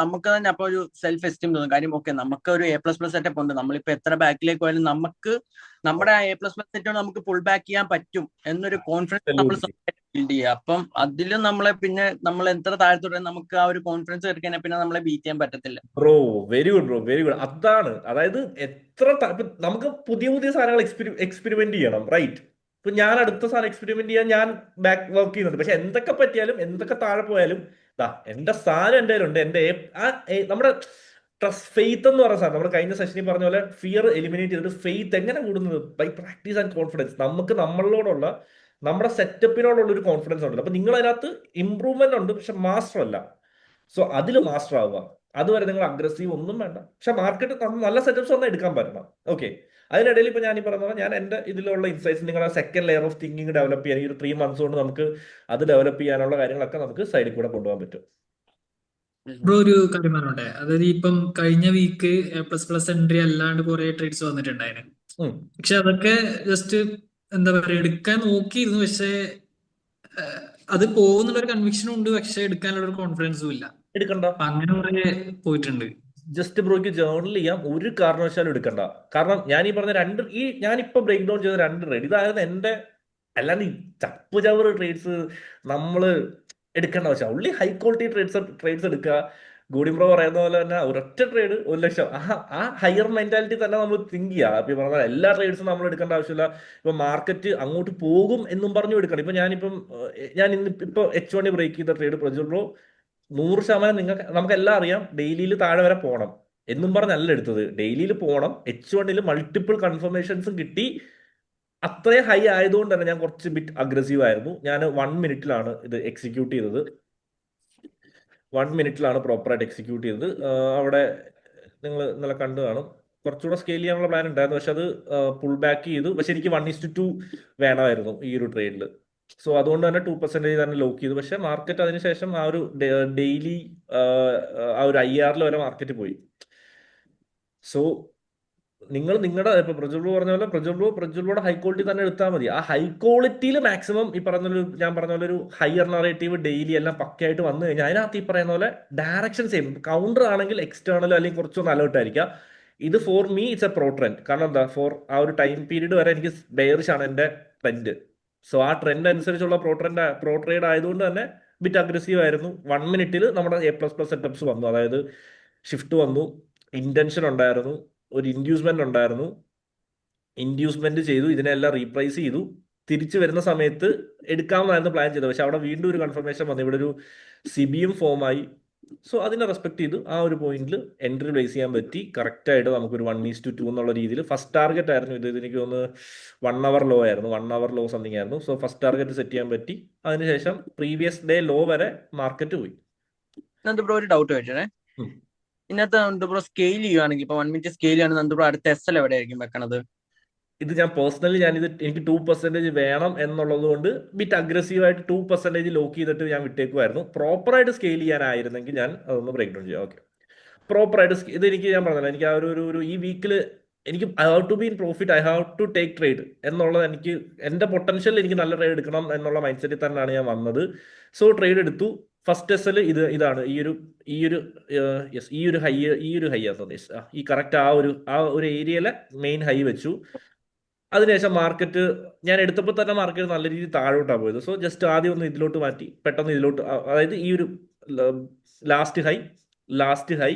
നമുക്ക് തന്നെ അപ്പൊ ഒരു സെൽഫ് എസ്റ്റീം തോന്നും. കാര്യം ഓക്കെ, നമുക്ക് ഒരു A++ സെറ്റപ്പ് ഉണ്ട്. നമ്മളിപ്പോ എത്ര ബാക്കിലേക്ക് പോയാലും നമുക്ക് നമ്മുടെ ആ A++ സെറ്റ് നമുക്ക് പുൾ ബാക്ക് ചെയ്യാൻ പറ്റും എന്നൊരു കോൺഫിഡൻസ് നമ്മൾ ബിൽഡ് ചെയ്യുക. അപ്പം അതിലും നമ്മൾ എത്ര താഴത്തോടെ നമുക്ക് ആ ഒരു കോൺഫിഡൻസ് എടുക്കാൻ പിന്നെ നമ്മളെ ബീറ്റ് ചെയ്യാൻ പറ്റത്തില്ല. Bro very good bro, very good. അതാണ്, അതായത് നമുക്ക് പുതിയ പുതിയ സാധനങ്ങൾ എക്സ്പെരിമെന്റ് ചെയ്യണം, റൈറ്റ്? ഇപ്പൊ ഞാൻ അടുത്ത സാധനം എക്സ്പെരിമെന്റ് ചെയ്യാൻ ഞാൻ ബാക്ക് വർക്ക് ചെയ്യുന്നുണ്ട്. പക്ഷെ എന്തൊക്കെ പറ്റിയാലും എന്തൊക്കെ താഴെ പോയാലും എന്റെ സാധനം എന്റെ കയ്യിലുണ്ട്. നമ്മുടെ ട്രസ്റ്റ്, ഫെയ്ത്ത് എന്ന് പറയുന്ന സാധനം നമ്മൾ കഴിഞ്ഞ സെഷനിൽ പറഞ്ഞ പോലെ ഫിയർ എലിമിനേറ്റ് ചെയ്തിട്ട് ഫെയ്ത്ത് എങ്ങനെ കൂടുന്നത്? By practice and confidence. നമുക്ക് നമ്മളോടുള്ള നമ്മുടെ സെറ്റപ്പിനോടുള്ള ഒരു കോൺഫിഡൻസ് ഉണ്ടല്ലോ. അപ്പൊ നിങ്ങൾ അതിനകത്ത് ഇമ്പ്രൂവ്മെന്റ് ഉണ്ട്, പക്ഷെ മാസ്റ്റർ അല്ല. സോ അതിൽ മാസ്റ്റർ ആവുക. അതുവരെ നിങ്ങൾ അഗ്രസീവ് ഒന്നും വേണ്ട, പക്ഷെ മാർക്കറ്റ് നല്ല സെറ്റപ്സ് ഒന്നും എടുക്കാൻ പറ്റണം. ഓക്കെ, അതിനിടയിൽ ഇപ്പൊ ഞാൻ ഈ പറഞ്ഞ പോലെ ഞാൻ എന്റെ ഇതിലുള്ള ഇൻസൈറ്റ്സ് നിങ്ങളുടെ second layer of thinking develop ചെയ്യാൻ ഈ ഒരു 3 months കൊണ്ട് നമുക്ക് അത് ഡെവലപ്പ് ചെയ്യാനുള്ള കാര്യങ്ങളൊക്കെ നമുക്ക് സൈഡിൽ കൂടെ കൊണ്ടുപോകാൻ പറ്റും. ബ്രോ ഒരു കാര്യം പറഞ്ഞോട്ടെ, അതായത് ഇപ്പം കഴിഞ്ഞ വീക്ക് A++ എൻട്രി അല്ലാണ്ട് കുറെ ട്രേഡ്സ് വന്നിട്ടുണ്ടായിരുന്നു. പക്ഷെ അതൊക്കെ ജസ്റ്റ് എന്താ പറയാ എടുക്കാൻ നോക്കിയിരുന്നു, പക്ഷെ അത് പോകുന്നുള്ളൊരു കൺവിക്ഷനും ഉണ്ട്, പക്ഷെ എടുക്കാനുള്ള ഒരു കോൺഫിഡൻസും ഇല്ല. എടുക്കണ്ട, അങ്ങനെ കുറെ പോയിട്ടുണ്ട്. ജസ്റ്റ് ബ്രോയ്ക്ക് ജേർണൽ ചെയ്യാം, ഒരു കാരണവശാലും എടുക്കണ്ട. കാരണം ഞാൻ ഈ പറഞ്ഞ ഞാനിപ്പോ ബ്രേക്ക് ഡൗൺ ചെയ്ത 2 ട്രേഡ് ഇതായിരുന്നു എന്റെ. അല്ലാണ്ട് ഈ ചവറ് ട്രേഡ്സ് നമ്മള് എടുക്കേണ്ട ആവശ്യം. ഉള്ളി ഹൈ ക്വാളിറ്റി ട്രേഡ്സ് എടുക്കുക. ഗോഡിം ബ്രോ പറയുന്ന പോലെ തന്നെ ഒരൊറ്റ ട്രേഡ് 1 ലക്ഷം, ആ ഹയർ മെന്റാലിറ്റി തന്നെ നമ്മൾ തിങ്ക് ചെയ്യുക. ഇപ്പൊ പറഞ്ഞ എല്ലാ ട്രേഡ്സും നമ്മൾ എടുക്കേണ്ട ആവശ്യമില്ല. ഇപ്പൊ മാർക്കറ്റ് അങ്ങോട്ട് പോകും എന്നും പറഞ്ഞു എടുക്കണം. ഇപ്പൊ ഞാൻ ഇന്നിപ്പോ H1 ബ്രേക്ക് ചെയ്ത ട്രേഡ് പ്രജുൽ ബ്രോ 100% നമുക്കെല്ലാം അറിയാം ഡെയിലിയിൽ താഴെ വരെ പോകണം എന്നും പറഞ്ഞല്ല എടുത്തത്. ഡെയിലിയിൽ പോകണം. H1 മൾട്ടിപ്പിൾ കൺഫർമേഷൻസും കിട്ടി. അത്രയും ഹൈ ആയതുകൊണ്ട് തന്നെ ഞാൻ കുറച്ച് ബിറ്റ് അഗ്രസീവ് ആയിരുന്നു. ഞാൻ 1 മിനിറ്റിലാണ് ഇത് എക്സിക്യൂട്ട് ചെയ്തത്. 1 മിനിറ്റിലാണ് പ്രോപ്പറായിട്ട് എക്സിക്യൂട്ട് ചെയ്തത്. അവിടെ നിങ്ങൾ ഇന്നലെ കണ്ടു കാണും. കുറച്ചുകൂടെ സ്കെയിൽ ചെയ്യാനുള്ള പ്ലാൻ ഉണ്ടായിരുന്നു, പക്ഷെ അത് പുൾ ബാക്ക് ചെയ്തു. പക്ഷെ എനിക്ക് 1:2 വേണമായിരുന്നു ഈ ഒരു ട്രേഡിൽ. സോ അതുകൊണ്ട് തന്നെ 2% തന്നെ ലോക്ക് ചെയ്തു. പക്ഷെ മാർക്കറ്റ് അതിനുശേഷം ആ ഒരു ഡെയിലി ആ ഒരു IR വരെ മാർക്കറ്റ് പോയി. സോ നിങ്ങളുടെ ഇപ്പൊ പ്രജുൽ പറഞ്ഞ പോലെ പ്രജുലോടെ ഹൈ ക്വാളിറ്റി തന്നെ എടുത്താൽ മതി. ആ ഹൈ ക്വാളിറ്റിയിൽ മാക്സിമം ഞാൻ പറഞ്ഞ പോലെ ഒരു ഹയർ നറേറ്റീവ് ഡെയിലി എല്ലാം പക്കയായിട്ട് വന്നു കഴിഞ്ഞാൽ അതിനകത്ത് ഈ പറയുന്ന പോലെ ഡയറക്ഷൻ സെയിം. കൗണ്ടർ ആണെങ്കിൽ എക്സ്റ്റേണൽ അല്ലെങ്കിൽ കുറച്ചൊന്ന് അലേർട്ട് ആയിരിക്കാം. ഇത് for me it's A pro trend. കാരണം എന്താ, ആ ഒരു ടൈം പീരീഡ് വരെ എനിക്ക് ബെയറിഷ് ആണ് എന്റെ ട്രെൻഡ്. സോ ആ ട്രെൻഡ് അനുസരിച്ചുള്ള പ്രോ ട്രേഡ് ആയതുകൊണ്ട് തന്നെ ബിറ്റ് അഗ്രസീവ് ആയിരുന്നു. 1 മിനിറ്റിൽ നമ്മുടെ A++ സെറ്റപ്സ് വന്നു. അതായത് ഷിഫ്റ്റ് വന്നു, ഇന്റൻഷൻ ഉണ്ടായിരുന്നു, ഒരു ഇൻഡ്യൂസ്മെന്റ് ഉണ്ടായിരുന്നു. ഇൻഡ്യൂസ്മെന്റ് ചെയ്തു, ഇതിനെല്ലാം റീപ്രൈസ് ചെയ്തു. തിരിച്ചു വരുന്ന സമയത്ത് എടുക്കാമെന്നായിരുന്നു പ്ലാൻ ചെയ്തത്. പക്ഷെ അവിടെ വീണ്ടും ഒരു കൺഫർമേഷൻ വന്നു, ഇവിടെ ഒരു സിബിയും ഫോമായി. സോ അതിനെ റെസ്പെക്ട് ചെയ്തു. ആ ഒരു പോയിന്റിൽ എൻട്രി പ്ലേസ് ചെയ്യാൻ പറ്റി. കറക്റ്റ് ആയിട്ട് നമുക്കൊരു 1:2 എന്നുള്ള രീതിയിൽ ഫസ്റ്റ് ടാർഗറ്റ് ആയിരുന്നു ഇത്. എനിക്ക് തോന്നുന്നു 1 hour ലോ ആയിരുന്നു, 1 hour ലോ സംതിങ് ആയിരുന്നു. സോ ഫസ്റ്റ് ടാർഗറ്റ് സെറ്റ് ചെയ്യാൻ പറ്റി. അതിനുശേഷം പ്രീവിയസ് ഡേ ലോ വരെ മാർക്കറ്റ് പോയി. ബ്രോ ഒരു ഡൗട്ട് വെച്ചേ, ഇതിനകത്ത് ബ്രോ സ്കെയിൽ ചെയ്യുകയാണെങ്കിൽ ഇപ്പൊ 1 മിനിറ്റ് സ്കെയിൽ ചെയ്യുകയാണെങ്കിൽ ബ്രോ അടുത്ത SL എവിടെയായിരിക്കും വെക്കണത്? ഇത് ഞാൻ പേഴ്സണലി എനിക്ക് 2% വേണം എന്നുള്ളത് കൊണ്ട് ബിറ്റ് അഗ്രസീവായിട്ട് 2% ലോക്ക് ചെയ്തിട്ട് ഞാൻ വിട്ടേക്കുമായിരുന്നു. പ്രോപ്പറായിട്ട് സ്കെയിൽ ചെയ്യാനായിരുന്നെങ്കിൽ ഞാൻ അതൊന്ന് ബ്രേക്ക് ഡൗൺ ചെയ്യാം. ഓക്കെ, പ്രോപ്പറായിട്ട് ഇത് ഞാൻ പറഞ്ഞല്ലോ, എനിക്ക് ആ ഒരു ഈ വീക്കിൽ എനിക്ക് I have to be in profit, I have to take trade എന്നുള്ളത് എനിക്ക് എന്റെ പൊട്ടൻഷ്യൽ എനിക്ക് നല്ല ട്രേഡ് എടുക്കണം എന്നുള്ള മൈൻഡ് സെറ്റിൽ തന്നെയാണ് ഞാൻ വന്നത്. സോ ട്രേഡ് എടുത്തു. ഫസ്റ്റ് എസ് എൽ ഇതാണ് ഈ ഒരു യെസ് ഈ ഒരു ഹൈ സതീഷ് ഈ കറക്റ്റ് ആ ഒരു ഏരിയയിലെ മെയിൻ ഹൈ വെച്ചു. അതിനുശേഷം മാർക്കറ്റ് ഞാൻ എടുത്തപ്പോൾ തന്നെ മാർക്കറ്റ് നല്ല രീതിയിൽ താഴോട്ടാണ് പോയത്. സോ ജസ്റ്റ് ആദ്യം ഒന്ന് ഇതിലോട്ട് മാറ്റി പെട്ടെന്ന് ഇതിലോട്ട് അതായത് ഈ ഒരു ലാസ്റ്റ് ഹൈ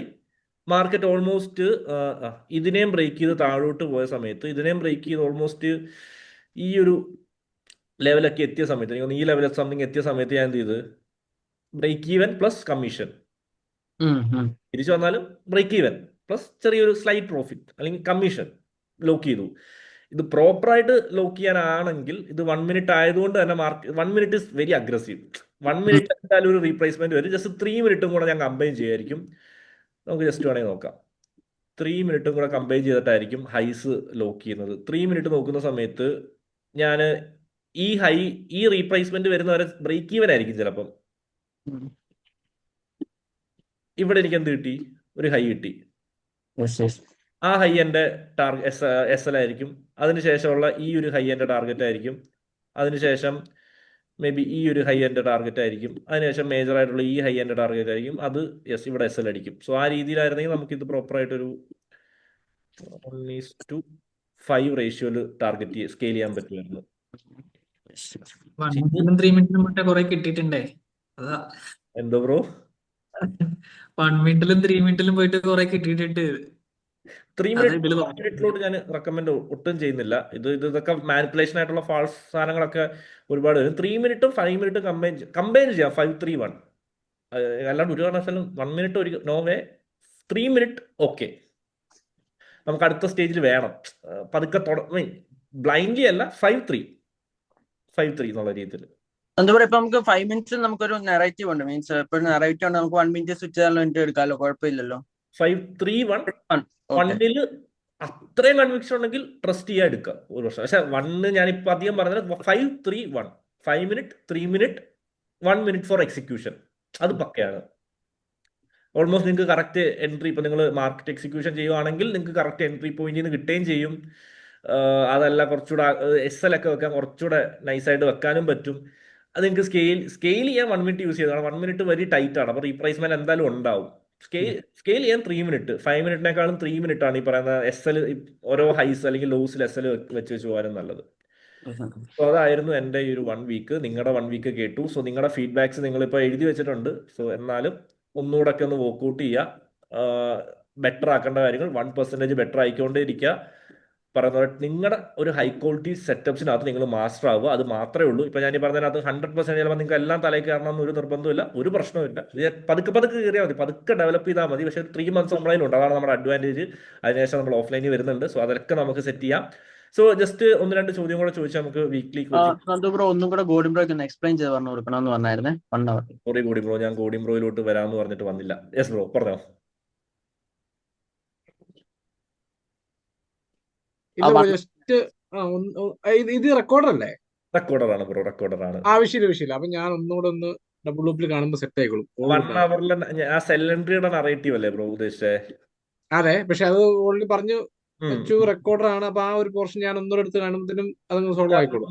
മാർക്കറ്റ് ഓൾമോസ്റ്റ് ഇതിനെയും ബ്രേക്ക് ചെയ്ത് താഴോട്ട് പോയ സമയത്ത് ഇതിനെയും ബ്രേക്ക് ചെയ്ത് ഓൾമോസ്റ്റ് ഈ ഒരു ലെവലൊക്കെ എത്തിയ സമയത്ത് എനിക്ക് തോന്നുന്നു ഈ ലെവൽ സംതിങ് എത്തിയ സമയത്ത് ഞാൻ എന്ത് ചെയ്ത് ബ്രേക്ക് ഈവൻ പ്ലസ് കമ്മീഷൻ തിരിച്ചു വന്നാലും ബ്രേക്ക് ഈവൻ പ്ലസ് ചെറിയൊരു സ്ലൈറ്റ് പ്രോഫിറ്റ് അല്ലെങ്കിൽ കമ്മീഷൻ ലോക്ക് ചെയ്തു. ഇത് പ്രോപ്പറായിട്ട് ലോക്ക് ചെയ്യാനാണെങ്കിൽ ഇത് 1 മിനിറ്റ് ആയതുകൊണ്ട് തന്നെ 1 minute is very aggressive. 1 minute എന്തായാലും ഒരു റീപ്ലേസ്മെന്റ് വരും. ജസ്റ്റ് 3 മിനിറ്റും കൂടെ ഞാൻ കമ്പൈൻ ചെയ്യായിരിക്കും. നമുക്ക് ജസ്റ്റ് വേണമെങ്കിൽ നോക്കാം. 3 മിനിറ്റും കൂടെ കമ്പൈൻ ചെയ്തിട്ടായിരിക്കും ഹൈസ് ലോക്ക് ചെയ്യുന്നത്. 3 മിനിറ്റ് നോക്കുന്ന സമയത്ത് ഞാൻ ഈ റീപ്ലേസ്മെന്റ് വരുന്നവരെ ബ്രേക്ക് ഈവൻ ആയിരിക്കും ചിലപ്പം. ഇവിടെ എനിക്ക് എന്ത് കിട്ടി? ഒരു ഹൈ കിട്ടി. ആ ഹൈ എൻ്റെ എസ് എൽ ആയിരിക്കും. അതിനുശേഷമുള്ള ഈ ഒരു ഹൈ എൻ്റെ ടാർഗറ്റ് ആയിരിക്കും. അതിനുശേഷം മേ ബി ഈ ഒരു ഹൈ എൻ്റെ ടാർഗറ്റ് ആയിരിക്കും. അതിനുശേഷം മേജർ ആയിട്ടുള്ള ഈ ഹൈ എൻ്റെ ടാർഗറ്റ് ആയിരിക്കും. അത് ഇവിടെ എസ് എൽ അടിക്കും. സോ ആ രീതിയിലായിരുന്നെങ്കിൽ നമുക്കിത് പ്രോപ്പറായിട്ടൊരു 1:5 റേഷ്യോയിൽ ടാർഗറ്റ് സ്കെയിൽ ചെയ്യാൻ പറ്റുമായിരുന്നു. 1 മിനിറ്റിലും 3 മിനിറ്റിലും മറ്റേ കുറെ കിട്ടിയിട്ടുണ്ടേ. അതാ എന്തോ ബ്രോ 1 മിനിറ്റിലും 3 മിനിറ്റിലും പോയിട്ട് കുറെ കിട്ടിയിട്ടുണ്ട്. 3 അതാ ഇതില് മിനിറ്റിലോട്ട് ഞാൻ റെക്കമെൻഡ് ഒട്ടും ചെയ്യുന്നില്ല. ഇതൊക്കെ മാനിപ്പുലേഷൻ ആയിട്ടുള്ള ഫാൾസ് സാധനങ്ങളൊക്കെ ഒരുപാട് വരും. 3 മിനിറ്റും 5 മിനിറ്റും കമ്പൈൻ ചെയ്യാം. 5-3-1 അല്ലാണ്ട് ഒരു കാരണവശാലും 1 മിനിറ്റ് ഒരു നോ വേ. 3 മിനിറ്റ് ഓക്കെ, നമുക്ക് അടുത്ത സ്റ്റേജിൽ വേണം. പതുക്കെ ബ്ലൈൻഡ്ലി അല്ല, 5-3 എന്നുള്ള രീതിയിൽ. എന്താ പറയുക, ഇപ്പൊ നമുക്ക് 5 മിനിറ്റ്സിൽ നമുക്കൊരു നെറേറ്റീവ് ഉണ്ട്. മീൻസ് ഇപ്പൊ നെറേറ്റീവ് ഉണ്ട്, നമുക്ക് 1 മിനിറ്റ് സ്വിച്ച് ചെയ്യാൻ വേണ്ടി എടുക്കാമല്ലോ, കുഴപ്പമില്ലല്ലോ. 5-3-1 1-ൽ അത്രയും കൺവിക്ഷൻ ഉണ്ടെങ്കിൽ ട്രസ്റ്റ് ചെയ്യാൻ എടുക്കുക ഒരു വർഷം. പക്ഷെ 1 ഞാനിപ്പോൾ അധികം പറഞ്ഞത് 5-3-1 5 minute 3 minute 1 minute four execution, അത് പക്കയാണ്. ഓൾമോസ്റ്റ് നിങ്ങൾക്ക് കറക്റ്റ് എൻട്രി, ഇപ്പം നിങ്ങൾ മാർക്കറ്റ് എക്സിക്യൂഷൻ ചെയ്യുവാണെങ്കിൽ നിങ്ങൾക്ക് കറക്റ്റ് എൻട്രി പോയിന്റിൽ നിന്ന് കിട്ടുകയും ചെയ്യും. അതല്ല കുറച്ചുകൂടെ SL ഒക്കെ വെക്കാൻ കുറച്ചുകൂടെ നൈസായിട്ട് വെക്കാനും പറ്റും. അത് നിങ്ങൾക്ക് സ്കെയിൽ ചെയ്യാൻ 1 മിനിറ്റ് യൂസ് ചെയ്തതാണ്. 1 മിനിറ്റ് വെരി ടൈറ്റ് ആണ്. അപ്പോൾ റീപ്രൈസ്മെന്റ് എന്തായാലും ഉണ്ടാവും. സ്കെയിൽ ചെയ്യാൻ 3 മിനിറ്റ് 5 മിനിറ്റിനേക്കാളും 3 മിനിറ്റ് ആണ് ഈ പറയുന്ന SL ഓരോ ഹൈസ് അല്ലെങ്കിൽ ലോസിൽ SL വെച്ച് പോകാനും നല്ലത്. സോ അതായിരുന്നു എൻ്റെ ഈ ഒരു 1 വീക്ക്. നിങ്ങളുടെ 1 വീക്ക് കേട്ടു. സോ നിങ്ങളുടെ ഫീഡ്ബാക്സ് നിങ്ങളിപ്പോൾ എഴുതി വെച്ചിട്ടുണ്ട്. സോ എന്നാലും ഒന്നുകൂടെ ഒക്കെ ഒന്ന് വർക്ക്ഔട്ട് ചെയ്യുക. ബെറ്റർ ആക്കേണ്ട കാര്യങ്ങൾ 1% ബെറ്റർ ആയിക്കൊണ്ടേ ഇരിക്കുക. പറയുന്നത് നിങ്ങളുടെ ഒരു ഹൈ ക്വാളിറ്റി സെറ്റപ്സിനകത്ത് നിങ്ങൾ മാസ്റ്റർ ആവുക, അത് മാത്രമേ ഉള്ളൂ. ഇപ്പം ഞാൻ ഈ പറഞ്ഞതിനകത്ത് 100% ചിലപ്പോൾ നിങ്ങൾക്ക് എല്ലാം തലയിൽ കയറണമെന്ന് ഒരു നിർബന്ധമില്ല, ഒരു പ്രശ്നമില്ല. ഇത് പതുക്കെ കയറിയാൽ മതി, പതുക്കെ ഡെവലപ്പ് ചെയ്താൽ മതി. പക്ഷേ 3 മന്ത്സ് ഓൺലൈനുണ്ട്, അതാണ് നമ്മുടെ അഡ്വാൻറ്റേജ്. അതിനുശേഷം നമ്മൾ ഓഫ്ലൈനിൽ വരുന്നുണ്ട്. സോ അതൊക്കെ നമുക്ക് സെറ്റ് ചെയ്യാം. സോ ജസ്റ്റ് 1-2 ചോദ്യം കൂടെ ചോദിച്ചാൽ നമുക്ക് വീക്ക്ലി ബ്രോ ഒന്നും കൂടെ ഗോഡി ബ്രോയ്ക്ക് ഒന്ന് എക്സ്പ്ലെയിൻ ചെയ്ത് പറഞ്ഞു കൊടുക്കണമെന്ന് പറഞ്ഞായിരുന്നേ 1 അവർ. സോറി ഗോഡി ബ്രോ, ഞാൻ ഗോഡി ബ്രോയിലോട്ട് വരാമെന്ന് പറഞ്ഞിട്ട് വന്നില്ല. യെസ് ബ്രോ പറഞ്ഞോ. ഇല്ല ജസ്റ്റ് ഇത് റെക്കോർഡർ അല്ലേ? റെക്കോർഡറാണ് ബ്രോ, റെക്കോർഡറാണ്. ആവശ്യമില്ല. അപ്പൊ ഞാൻ ഒന്നുകൂടെ ഒന്ന് ഡബിൾ ലൂപ്പിൽ കാണുമ്പോൾ സെറ്റ് ആയിക്കോളും. 1 അവറിൽ ആ സെൽ എൻട്രിയുടെ നറേറ്റീവ് അല്ലേ ബ്രോ ഉദ്ദേശിച്ചേ? അതെ, പക്ഷെ അത് ഓൾറെഡി പറഞ്ഞു വെച്ചു റെക്കോർഡർ ആണ്. അപ്പൊ ആ ഒരു പോർഷൻ ഞാൻ ഒന്നുകൂടെ എടുത്ത് കാണുമ്പോഴത്തേനും അതങ്ങ് സോൾവ് ആയിക്കോളും.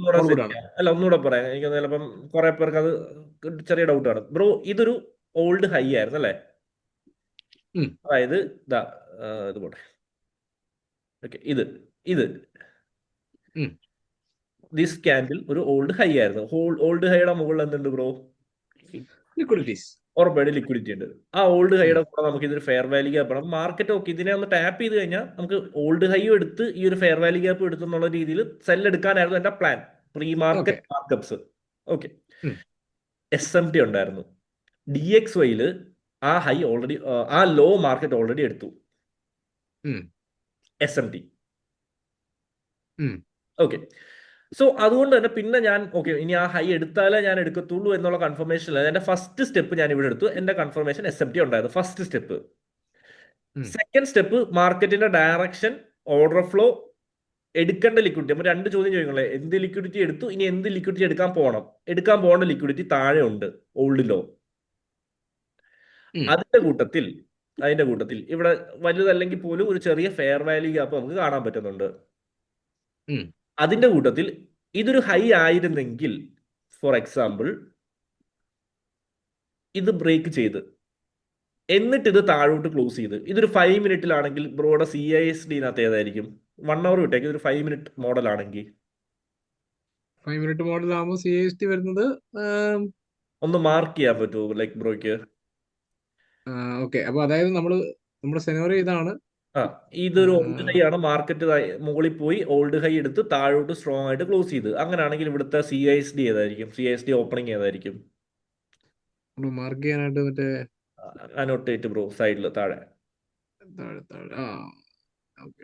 അല്ല ഒന്നുകൂടെ പറയാം, എനിക്ക് ചിലപ്പം കുറെ പേർക്ക് അത് ചെറിയ ഡൗട്ടാണ്. ബ്രോ ഇതൊരു ഓൾഡ് ഹൈ ആയിരുന്നു അല്ലേ? അതായത് ഇത് പോട്ടെ, ഓക്കെ. ഇത് ദിസ് ക്യാൻഡിൽ ഒരു ഓൾഡ് ഹൈ ആയിരുന്നു. ഓൾഡ് ഹൈയുടെ മുകളിൽ എന്തുണ്ട് ബ്രോ? ലിക്വിഡിറ്റീസ്. ഉറപ്പായിട്ട് ലിക്വിഡിറ്റി ഉണ്ട്. ആ ഓൾഡ് ഹൈയുടെ കൂടെ നമുക്ക് ഇതൊരു ഫെയർ വാല്യൂ ഗ്യാപ്പ് ആണ്. മാർക്കറ്റ് ഓക്കെ ഇതിനെ ഒന്ന് ടാപ്പ് ചെയ്ത് കഴിഞ്ഞാൽ നമുക്ക് ഓൾഡ് ഹൈയും എടുത്ത് ഈ ഒരു ഫെയർ വാല്യൂ ഗ്യാപ്പ് എടുത്തെന്നുള്ള രീതിയിൽ സെൽ എടുക്കാനായിരുന്നു എന്റെ plan. Pre market markups okay. SMT ഉണ്ടായിരുന്നു. DXYയിൽ ആ ഹൈ ഓൾറെഡി, ആ ലോ മാർക്കറ്റ് ഓൾറെഡി എടുത്തു. SMT okay. സോ അതുകൊണ്ട് തന്നെ പിന്നെ ഞാൻ ഓക്കെ ഇനി ആ ഹൈ എടുത്താലേ ഞാൻ എടുക്കത്തുള്ളൂ എന്നുള്ള കൺഫർമേഷൻ എന്റെ ഫസ്റ്റ് സ്റ്റെപ്പ് ഞാൻ ഇവിടെ എടുത്തു. എന്റെ കൺഫർമേഷൻ SMT ഉണ്ടായിരുന്നു ഫസ്റ്റ് സ്റ്റെപ്പ്. സെക്കൻഡ് സ്റ്റെപ്പ് മാർക്കറ്റിന്റെ ഡയറക്ഷൻ, ഓർഡർ ഫ്ലോ, എടുക്കേണ്ട ലിക്വിഡിറ്റി. നമ്മൾ 2 ചോദ്യം ചോദിക്കണേ, എന്ത് ലിക്വിഡിറ്റി എടുത്തു, ഇനി എന്ത് ലിക്വിഡിറ്റി എടുക്കാൻ പോകേണ്ട ലിക്വിഡിറ്റി താഴെ ഉണ്ട് ഓൾഡ് ലോ. അതിന്റെ കൂട്ടത്തിൽ ഇവിടെ വലുതല്ലെങ്കിൽ പോലും ഒരു ചെറിയ ഫെയർ വാല്യൂ ഗ്യാപ്പ് നമുക്ക് കാണാൻ പറ്റുന്നുണ്ട്. അതിന്റെ കൂട്ടത്തിൽ ഇതൊരു ഹൈ ആയിരുന്നെങ്കിൽ, ഫോർ എക്സാമ്പിൾ ഇത് ബ്രേക്ക് ചെയ്ത് എന്നിട്ട് ഇത് താഴോട്ട് ക്ലോസ് ചെയ്ത് ഇതൊരു 5 മിനിറ്റിലാണെങ്കിൽ ബ്രോയുടെ CISD-നകത്ത് ഏതായിരിക്കും? 1 അവർ വിട്ടേക്ക്, ഇതൊരു 5 മിനിറ്റ് മോഡലാണെങ്കിൽ 5 മിനിറ്റ് മോഡൽ ആകുമ്പോൾ CST വരുന്നത് ഒന്ന് മാർക്ക് ചെയ്യാൻ പറ്റുമോ ലൈക്ക് ബ്രോയ്ക്ക്? ഓക്കെ. അപ്പൊ അതായത് നമ്മുടെ സെനോറിയോ ഇതാണ്. ആ, ഇതൊരു ഓൾഡ് ഹൈ ആണ്, മാർക്കറ്റ് മുകളിൽ പോയി ഓൾഡ് ഹൈ എടുത്ത് താഴോട്ട് സ്ട്രോങ് ആയിട്ട് ക്ലോസ് ചെയ്ത്. അങ്ങനെയാണെങ്കിൽ ഇവിടുത്തെ CISD ഏതായിരിക്കും? CISD ഓപ്പണിംഗ് ഏതായിരിക്കും? മാർക്ക് ചെയ്യാനായിട്ട് മറ്റേ അനോട്ടേറ്റ് ബ്രോ, സൈഡിൽ താഴെ. താഴെ ആ ഓക്കെ.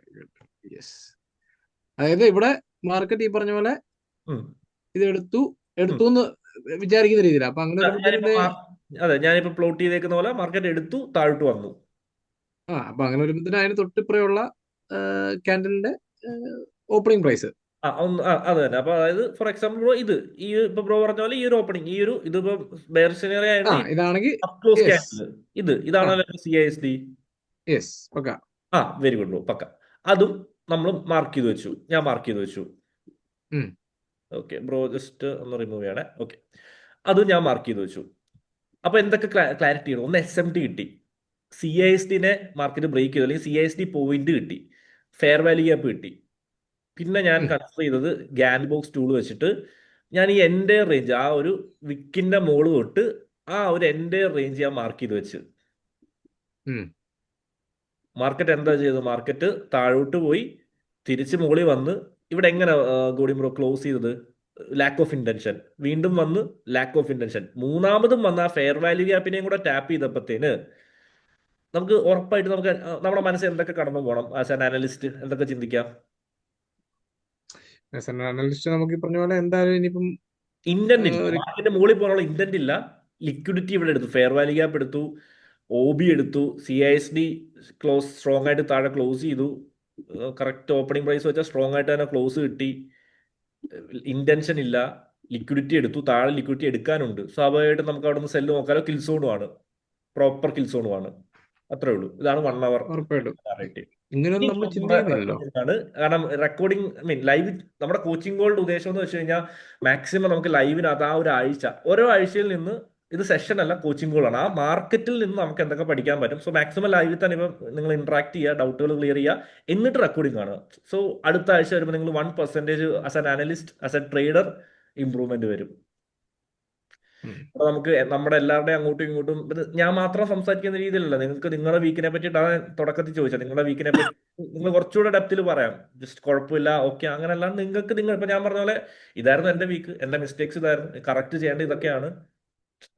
യെസ്. അതായത് ഇവിടെ മാർക്കറ്റ് ഈ പറഞ്ഞ പോലെ ഉം. ഇത് എടുത്തു എന്ന് വിചാരിക്കുന്ന രീതിയിലാണ്. അപ്പൊ അങ്ങനെ വരുമ്പോഴത്തേന് അതെ, ഞാനിപ്പോ പ്ലോട്ട് ചെയ്തേക്കുന്ന പോലെ മാർക്കറ്റ് എടുത്തു താഴോട്ട് വന്നു. അപ്പൊ അങ്ങനെ വരുമ്പോഴത്തേന് അതിന് തൊട്ടിപ്പുറയുള്ള ക്യാൻഡലിന്റെ ഓപ്പണിംഗ് പ്രൈസ് അത് തന്നെ. അപ്പൊ അതായത് ഫോർ എക്സാമ്പിൾ ബ്രോ ഈ ഇപ്പൊ ബ്രോ പറഞ്ഞ പോലെ ഈ ഒരു ഓപ്പണിംഗ് ഇതിപ്പോ ബെയർ സിനാറിയോ ആയിരുന്നു, ഇതാണെങ്കിൽ ക്ലോസ് ക്യാൻഡിൽ ഇതാണല്ലോ CISD. യെസ് പക്ക. വെരി ഗുഡ് ബ്രോ, പക്ക. അതും നമ്മൾ മാർക്ക് ചെയ്ത് വെച്ചു, ഞാൻ മാർക്ക് ചെയ്ത് വെച്ചു. ഓക്കെ ബ്രോ, ജസ്റ്റ് ഒന്ന് റിമൂവ് ചെയ്യണേ. ഓക്കെ, അതും ഞാൻ മാർക്ക് ചെയ്ത് വെച്ചു. അപ്പൊ എന്തൊക്കെ ക്ലാരിറ്റി ആണ്? ഒന്ന് SMT കിട്ടി, CISD-നെ മാർക്കറ്റ് ബ്രേക്ക് ചെയ്തു, അല്ലെങ്കിൽ CISD പോയിന്റ് കിട്ടി, ഫെയർ വാല്യൂ ഗ്യാപ്പ് കിട്ടി. പിന്നെ ഞാൻ കൺസിഡർ ചെയ്തത് ഗാൻ ബോക്സ് ടൂൾ വെച്ചിട്ട് ഞാൻ ഈ എൻ്റെ റേഞ്ച് ആ ഒരു വിക്കിന്റെ മോള് തൊട്ട് ആ ഒരു എൻ്റെ റേഞ്ച് ഞാൻ മാർക്ക് ചെയ്ത് വെച്ച്. മാർക്കറ്റ് എന്താ ചെയ്തത്? മാർക്കറ്റ് താഴോട്ട് പോയി തിരിച്ച് മുകളിൽ വന്ന് ഇവിടെ എങ്ങനെ ഗോഡി ബ്രോ ക്ലോസ് ചെയ്തത്? Lack of intention. വീണ്ടും വന്ന് ലാക്ക് ഓഫ് ഇന്റൻഷൻ. മൂന്നാമതും വന്ന് ആ ഫെയർ വാല്യൂ ഗ്യാപ്പിനെയും കൂടെ ടാപ്പ് ചെയ്തപ്പോഴത്തേന് നമുക്ക് ഉറപ്പായിട്ട് നമ്മുടെ മനസ്സിൽ എന്തൊക്കെ കടന്നു പോകണം? ആസ് ആൻ അനലിസ്റ്റ് എന്തൊക്കെ ചിന്തിക്കാം? അനലിസ്റ്റ് നമുക്ക് ഈ പറഞ്ഞ പോലെ എന്തായാലും ഇനിയിപ്പം ഇന്റന്റ് ഇല്ല, മാർക്കറ്റിന്റെ മുകളിൽ പോകാനുള്ള ഇന്റന്റ് ഇല്ല. ലിക്വിഡിറ്റി ഇവിടെ എടുത്തു, ഫെയർ വാല്യൂ ഗ്യാപ്പ് എടുത്തു, OB എടുത്തു, CISD ക്ലോസ് സ്ട്രോങ് ആയിട്ട് താഴെ ക്ലോസ് ചെയ്തു. കറക്റ്റ് ഓപ്പണിംഗ് പ്രൈസ് വെച്ചാൽ സ്ട്രോങ് ആയിട്ട് തന്നെ ക്ലോസ് കിട്ടി. ഇന്റൻഷൻ ഇല്ല, ലിക്വിഡിറ്റി എടുത്തു, താഴെ ലിക്വിഡിറ്റി എടുക്കാനുണ്ട്. സ്വാഭാവികമായിട്ടും നമുക്ക് അവിടെ നിന്ന് സെല്ല് നോക്കാലോ, കിൽസോണുമാണ്, പ്രോപ്പർ കിൽസോണുമാണ്. അത്രേ ഉള്ളൂ. ഇതാണ് 1 അവർ ഉറപ്പായിട്ടും ഇങ്ങനെയൊന്നും നമ്മൾ ചിന്തിക്കുന്നില്ലല്ലോ. കാരണം റെക്കോർഡിംഗ് ലൈവ് നമ്മുടെ കോച്ചിങ് ഗോൾഡ് ഉദ്ദേശം എന്ന് വെച്ച് കഴിഞ്ഞാൽ മാക്സിമം നമുക്ക് ലൈവിനകത്ത് ആ ഒരു ആഴ്ച, ഓരോ ആഴ്ചയിൽ നിന്ന് ഇത് സെഷൻ അല്ല, കോച്ചിങ് ഗോളാണ്. ആ മാർക്കറ്റിൽ നിന്ന് നമുക്ക് എന്തൊക്കെ പഠിക്കാൻ പറ്റും. സോ മാക്സിമം ലൈവിൽ തന്നെ ഇപ്പം നിങ്ങൾ ഇന്ററാക്ട് ചെയ്യുക, ഡൗട്ടുകൾ ക്ലിയർ ചെയ്യുക, എന്നിട്ട് റെക്കോർഡിംഗ് കാണുക. സോ അടുത്ത ആഴ്ച വരുമ്പോൾ നിങ്ങൾ 1% as an analyst, as A trader improvement വരും. അപ്പൊ നമുക്ക് നമ്മുടെ എല്ലാവരുടെയും അങ്ങോട്ടും ഇങ്ങോട്ടും ഞാൻ മാത്രം സംസാരിക്കുന്ന രീതിയിലല്ല. നിങ്ങൾക്ക് നിങ്ങളുടെ വീക്കിനെ പറ്റിയിട്ടാണ് തുടക്കത്തിൽ ചോദിച്ചത്. നിങ്ങളുടെ വീക്കിനെ പറ്റി നിങ്ങൾ കുറച്ചുകൂടെ ഡെപ്തിൽ പറയാം. ജസ്റ്റ് കുഴപ്പമില്ല, ഓക്കെ, അങ്ങനെയല്ല. നിങ്ങൾക്ക് ഇപ്പൊ ഞാൻ പറഞ്ഞ പോലെ ഇതായിരുന്നു എന്റെ വീക്ക്, എന്റെ മിസ്റ്റേക്സ് ഇതായിരുന്നു, കറക്റ്റ് ചെയ്യേണ്ട ഇതൊക്കെയാണ്.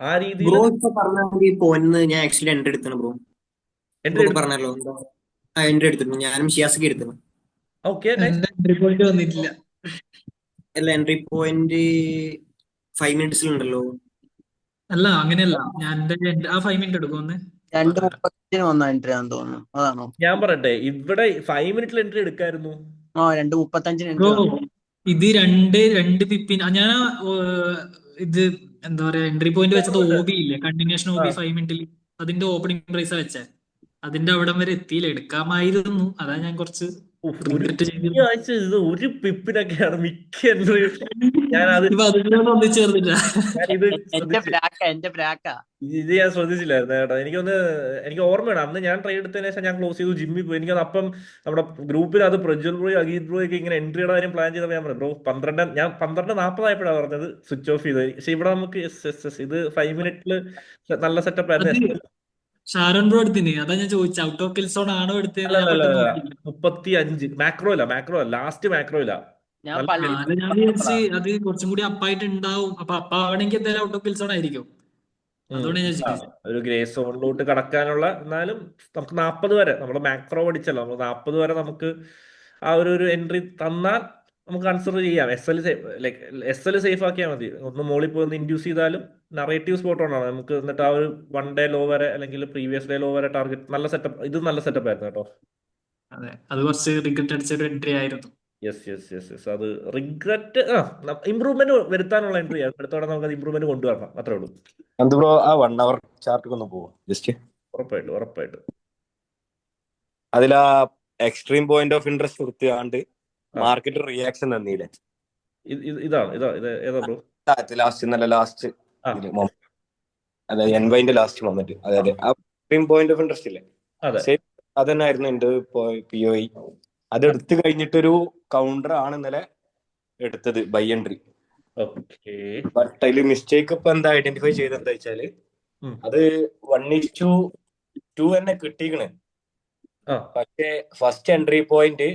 ആ രീതിയിൽ ബ്രോ ഇപ്പൊ പറഞ്ഞ പോയിന്റ് ഞാൻ ആക്ച്വലി എൻട്രി എടുത്തു ബ്രോ. പറഞ്ഞല്ലോ എൻട്രി എടുത്തിട്ടുണ്ട്, ഞാനും ഷിയാസൊക്കെ എടുത്തു. ഓക്കെ, എൻട്രി പോയിന്റ് വന്നിട്ടില്ല. അല്ല, എൻട്രി പോയിന്റ് 5 മിനിറ്റ്സിലുണ്ടല്ലോ. അല്ല അങ്ങനെയല്ല, ഞാൻ ആ 5 മിനിറ്റ് എടുക്കും ഒന്ന്. 2:35 വന്ന എൻട്രി ആണെന്ന് തോന്നുന്നു. അതാണോ? ഞാൻ പറയട്ടെ, ഇവിടെ 5 മിനിറ്റിൽ എൻട്രി എടുക്കായിരുന്നു. 2:35 bro entry. ഇത് രണ്ട് പിപ്പിന് ഞാൻ ഇത് എന്താ പറയാ, എൻട്രി പോയിന്റ് വെച്ചത് OB ഇല്ലേ, കണ്ടിന്യൂഷൻ OB 5 മിനിറ്റിൽ, അതിന്റെ ഓപ്പണിംഗ് പ്രൈസ് വെച്ചേ. അതിന്റെ അവിടം വരെ എത്തിയില്ല, എടുക്കാമായിരുന്നു. അതാ ഞാൻ കുറച്ച് റിഗ്രറ്റ് ചെയ്തു. ഈ ആഴ്ച ഇത് ഒരു പിപ്പിനൊക്കെയാണ് മിക്ക എൻട്രി. ഞാനത് ഇപ്പൊ അതിനോട് ഒന്നിച്ച് ചേർന്നില്ല. എന്റെ ബ്രാക്ക ഇത് ഞാൻ ശ്രദ്ധിച്ചില്ലായിരുന്നു കേട്ടോ. എനിക്ക് ഓർമ്മയാണ്, അന്ന് ഞാൻ ട്രേഡ് എടുത്തതിന് ശേഷം ഞാൻ ക്ലോസ് ചെയ്തു, ജിമ്മിൽ പോയി. എനിക്കത് അപ്പം നമ്മുടെ ഗ്രൂപ്പിൽ അത് പ്രജ്വൽ ബ്രോയും അഗീത് ബ്രോയും ഒക്കെ ഇങ്ങനെ എൻട്രിയുടെ കാര്യം പ്ലാൻ ചെയ്തപ്പോൾ ഞാൻ പറഞ്ഞു ബ്രോ 12:40 ആയപ്പോഴാണ് പറഞ്ഞത് സ്വിച്ച് ഓഫ് ചെയ്തത്. പക്ഷെ ഇവിടെ നമുക്ക് ഇത് 5 മിനിറ്റിൽ നല്ല സെറ്റപ്പ് ആയിരുന്നു. ഷാരോൺ ബ്രോ എടുത്തിന്, അതാ ഞാൻ ചോദിച്ചത്, ഔട്ട് ഓഫ് കിൽ സോൺ ആണോ എടുത്തത്? 35 മാക്രോ ലാസ്റ്റ് മാക്രോ ഇല്ല. ഞാൻ വിചാരിച്ച് അത് കുറച്ചും കൂടി അപ്പായിട്ട് ഉണ്ടാവും. അപ്പൊ അപ്പാവണമെങ്കിൽ എന്തായാലും ഔട്ട് ഓഫ് കിൽ സോൺ ആയിരിക്കും. അതുകൊണ്ട് ഞാൻ ചോദിച്ചത്. ഒരു ഗ്രേ സോണിലോട്ട് കടക്കാനുള്ള, എന്നാലും നമുക്ക് 40 വരെ നമ്മൾ മാക്രോ പഠിച്ചല്ലോ, നമ്മൾ 40 വരെ നമുക്ക് ആ ഒരു എൻട്രി തന്നാൽ നമുക്ക് കൺസിഡർ ചെയ്യാം. SL സേഫ് ആക്കിയാൽ മതി. ഒന്ന് മോളിൽ പോയി ഒന്ന് ഇൻഡ്യൂസ് ചെയ്താലും നറേറ്റീവ് സ്പോട്ട് കൊണ്ടാണ് നമുക്ക്. എന്നിട്ട് ആ ഒരു 1 ഡേ ലോ വരെ അല്ലെങ്കിൽ പ്രീവിയസ് ഡേ ലോ വരെ ടാർഗറ്റ് നല്ല സെറ്റപ്പ്. ഇത് നല്ല സെറ്റപ്പ് ആയിരുന്നു കേട്ടോ. അതെ, അത് കുറച്ച് റിഗ്രറ്റ് അടിച്ചൊരു എൻട്രി ആയിരുന്നു. യെസ്. അത് റിഗ്രറ്റ് ഇമ്പ്രൂവ്മെന്റ് വരുത്താനുള്ള എൻട്രി ആണ്. അടുത്തോടെ നമുക്ക് അത് ഇമ്പ്രൂവ്മെന്റ് കൊണ്ടുവരണം, അത്രേ ഉള്ളൂ. ബ്രോ ആ 1 അവർ ചാർട്ട് ഒന്ന് പോവാം ജസ്റ്റ്. ഉറപ്പായിട്ടും അതിൽ ആ എക്സ്ട്രീം പോയിന്റ് ഓഫ് ഇൻട്രസ്റ്റ് കൊടുത്താണ്ട് മാർക്കറ്റ് റിയാക്ഷൻ തന്നില്ലേ? ഇതാണ് ഏതാ ബ്രോ? ലാസ്റ്റ് അതെ എൻവൈന്റെ ലാസ്റ്റ് മൊമെന്റ്, അതെ അതെ, ആ പോയിന്റ് ഓഫ് ഇൻട്രസ്റ്റ് ഇല്ലേ, അതെ. സെയിം അതന്നായിരുന്നു എന്റെ POI. അത് എടുത്തു കഴിഞ്ഞിട്ടൊരു കൗണ്ടർ ആണ് ഇന്നലെ എടുത്തത്, ബൈ എൻട്രി. ഓക്കെ. ബട്ട് അതിൽ മിസ്റ്റേക്ക് ഇപ്പൊ എന്താ ഐഡന്റിഫൈ ചെയ്തെന്താ വെച്ചാല്, അത് 1:2 തന്നെ കിട്ടിക്കണ്. ആ പക്ഷേ first entry point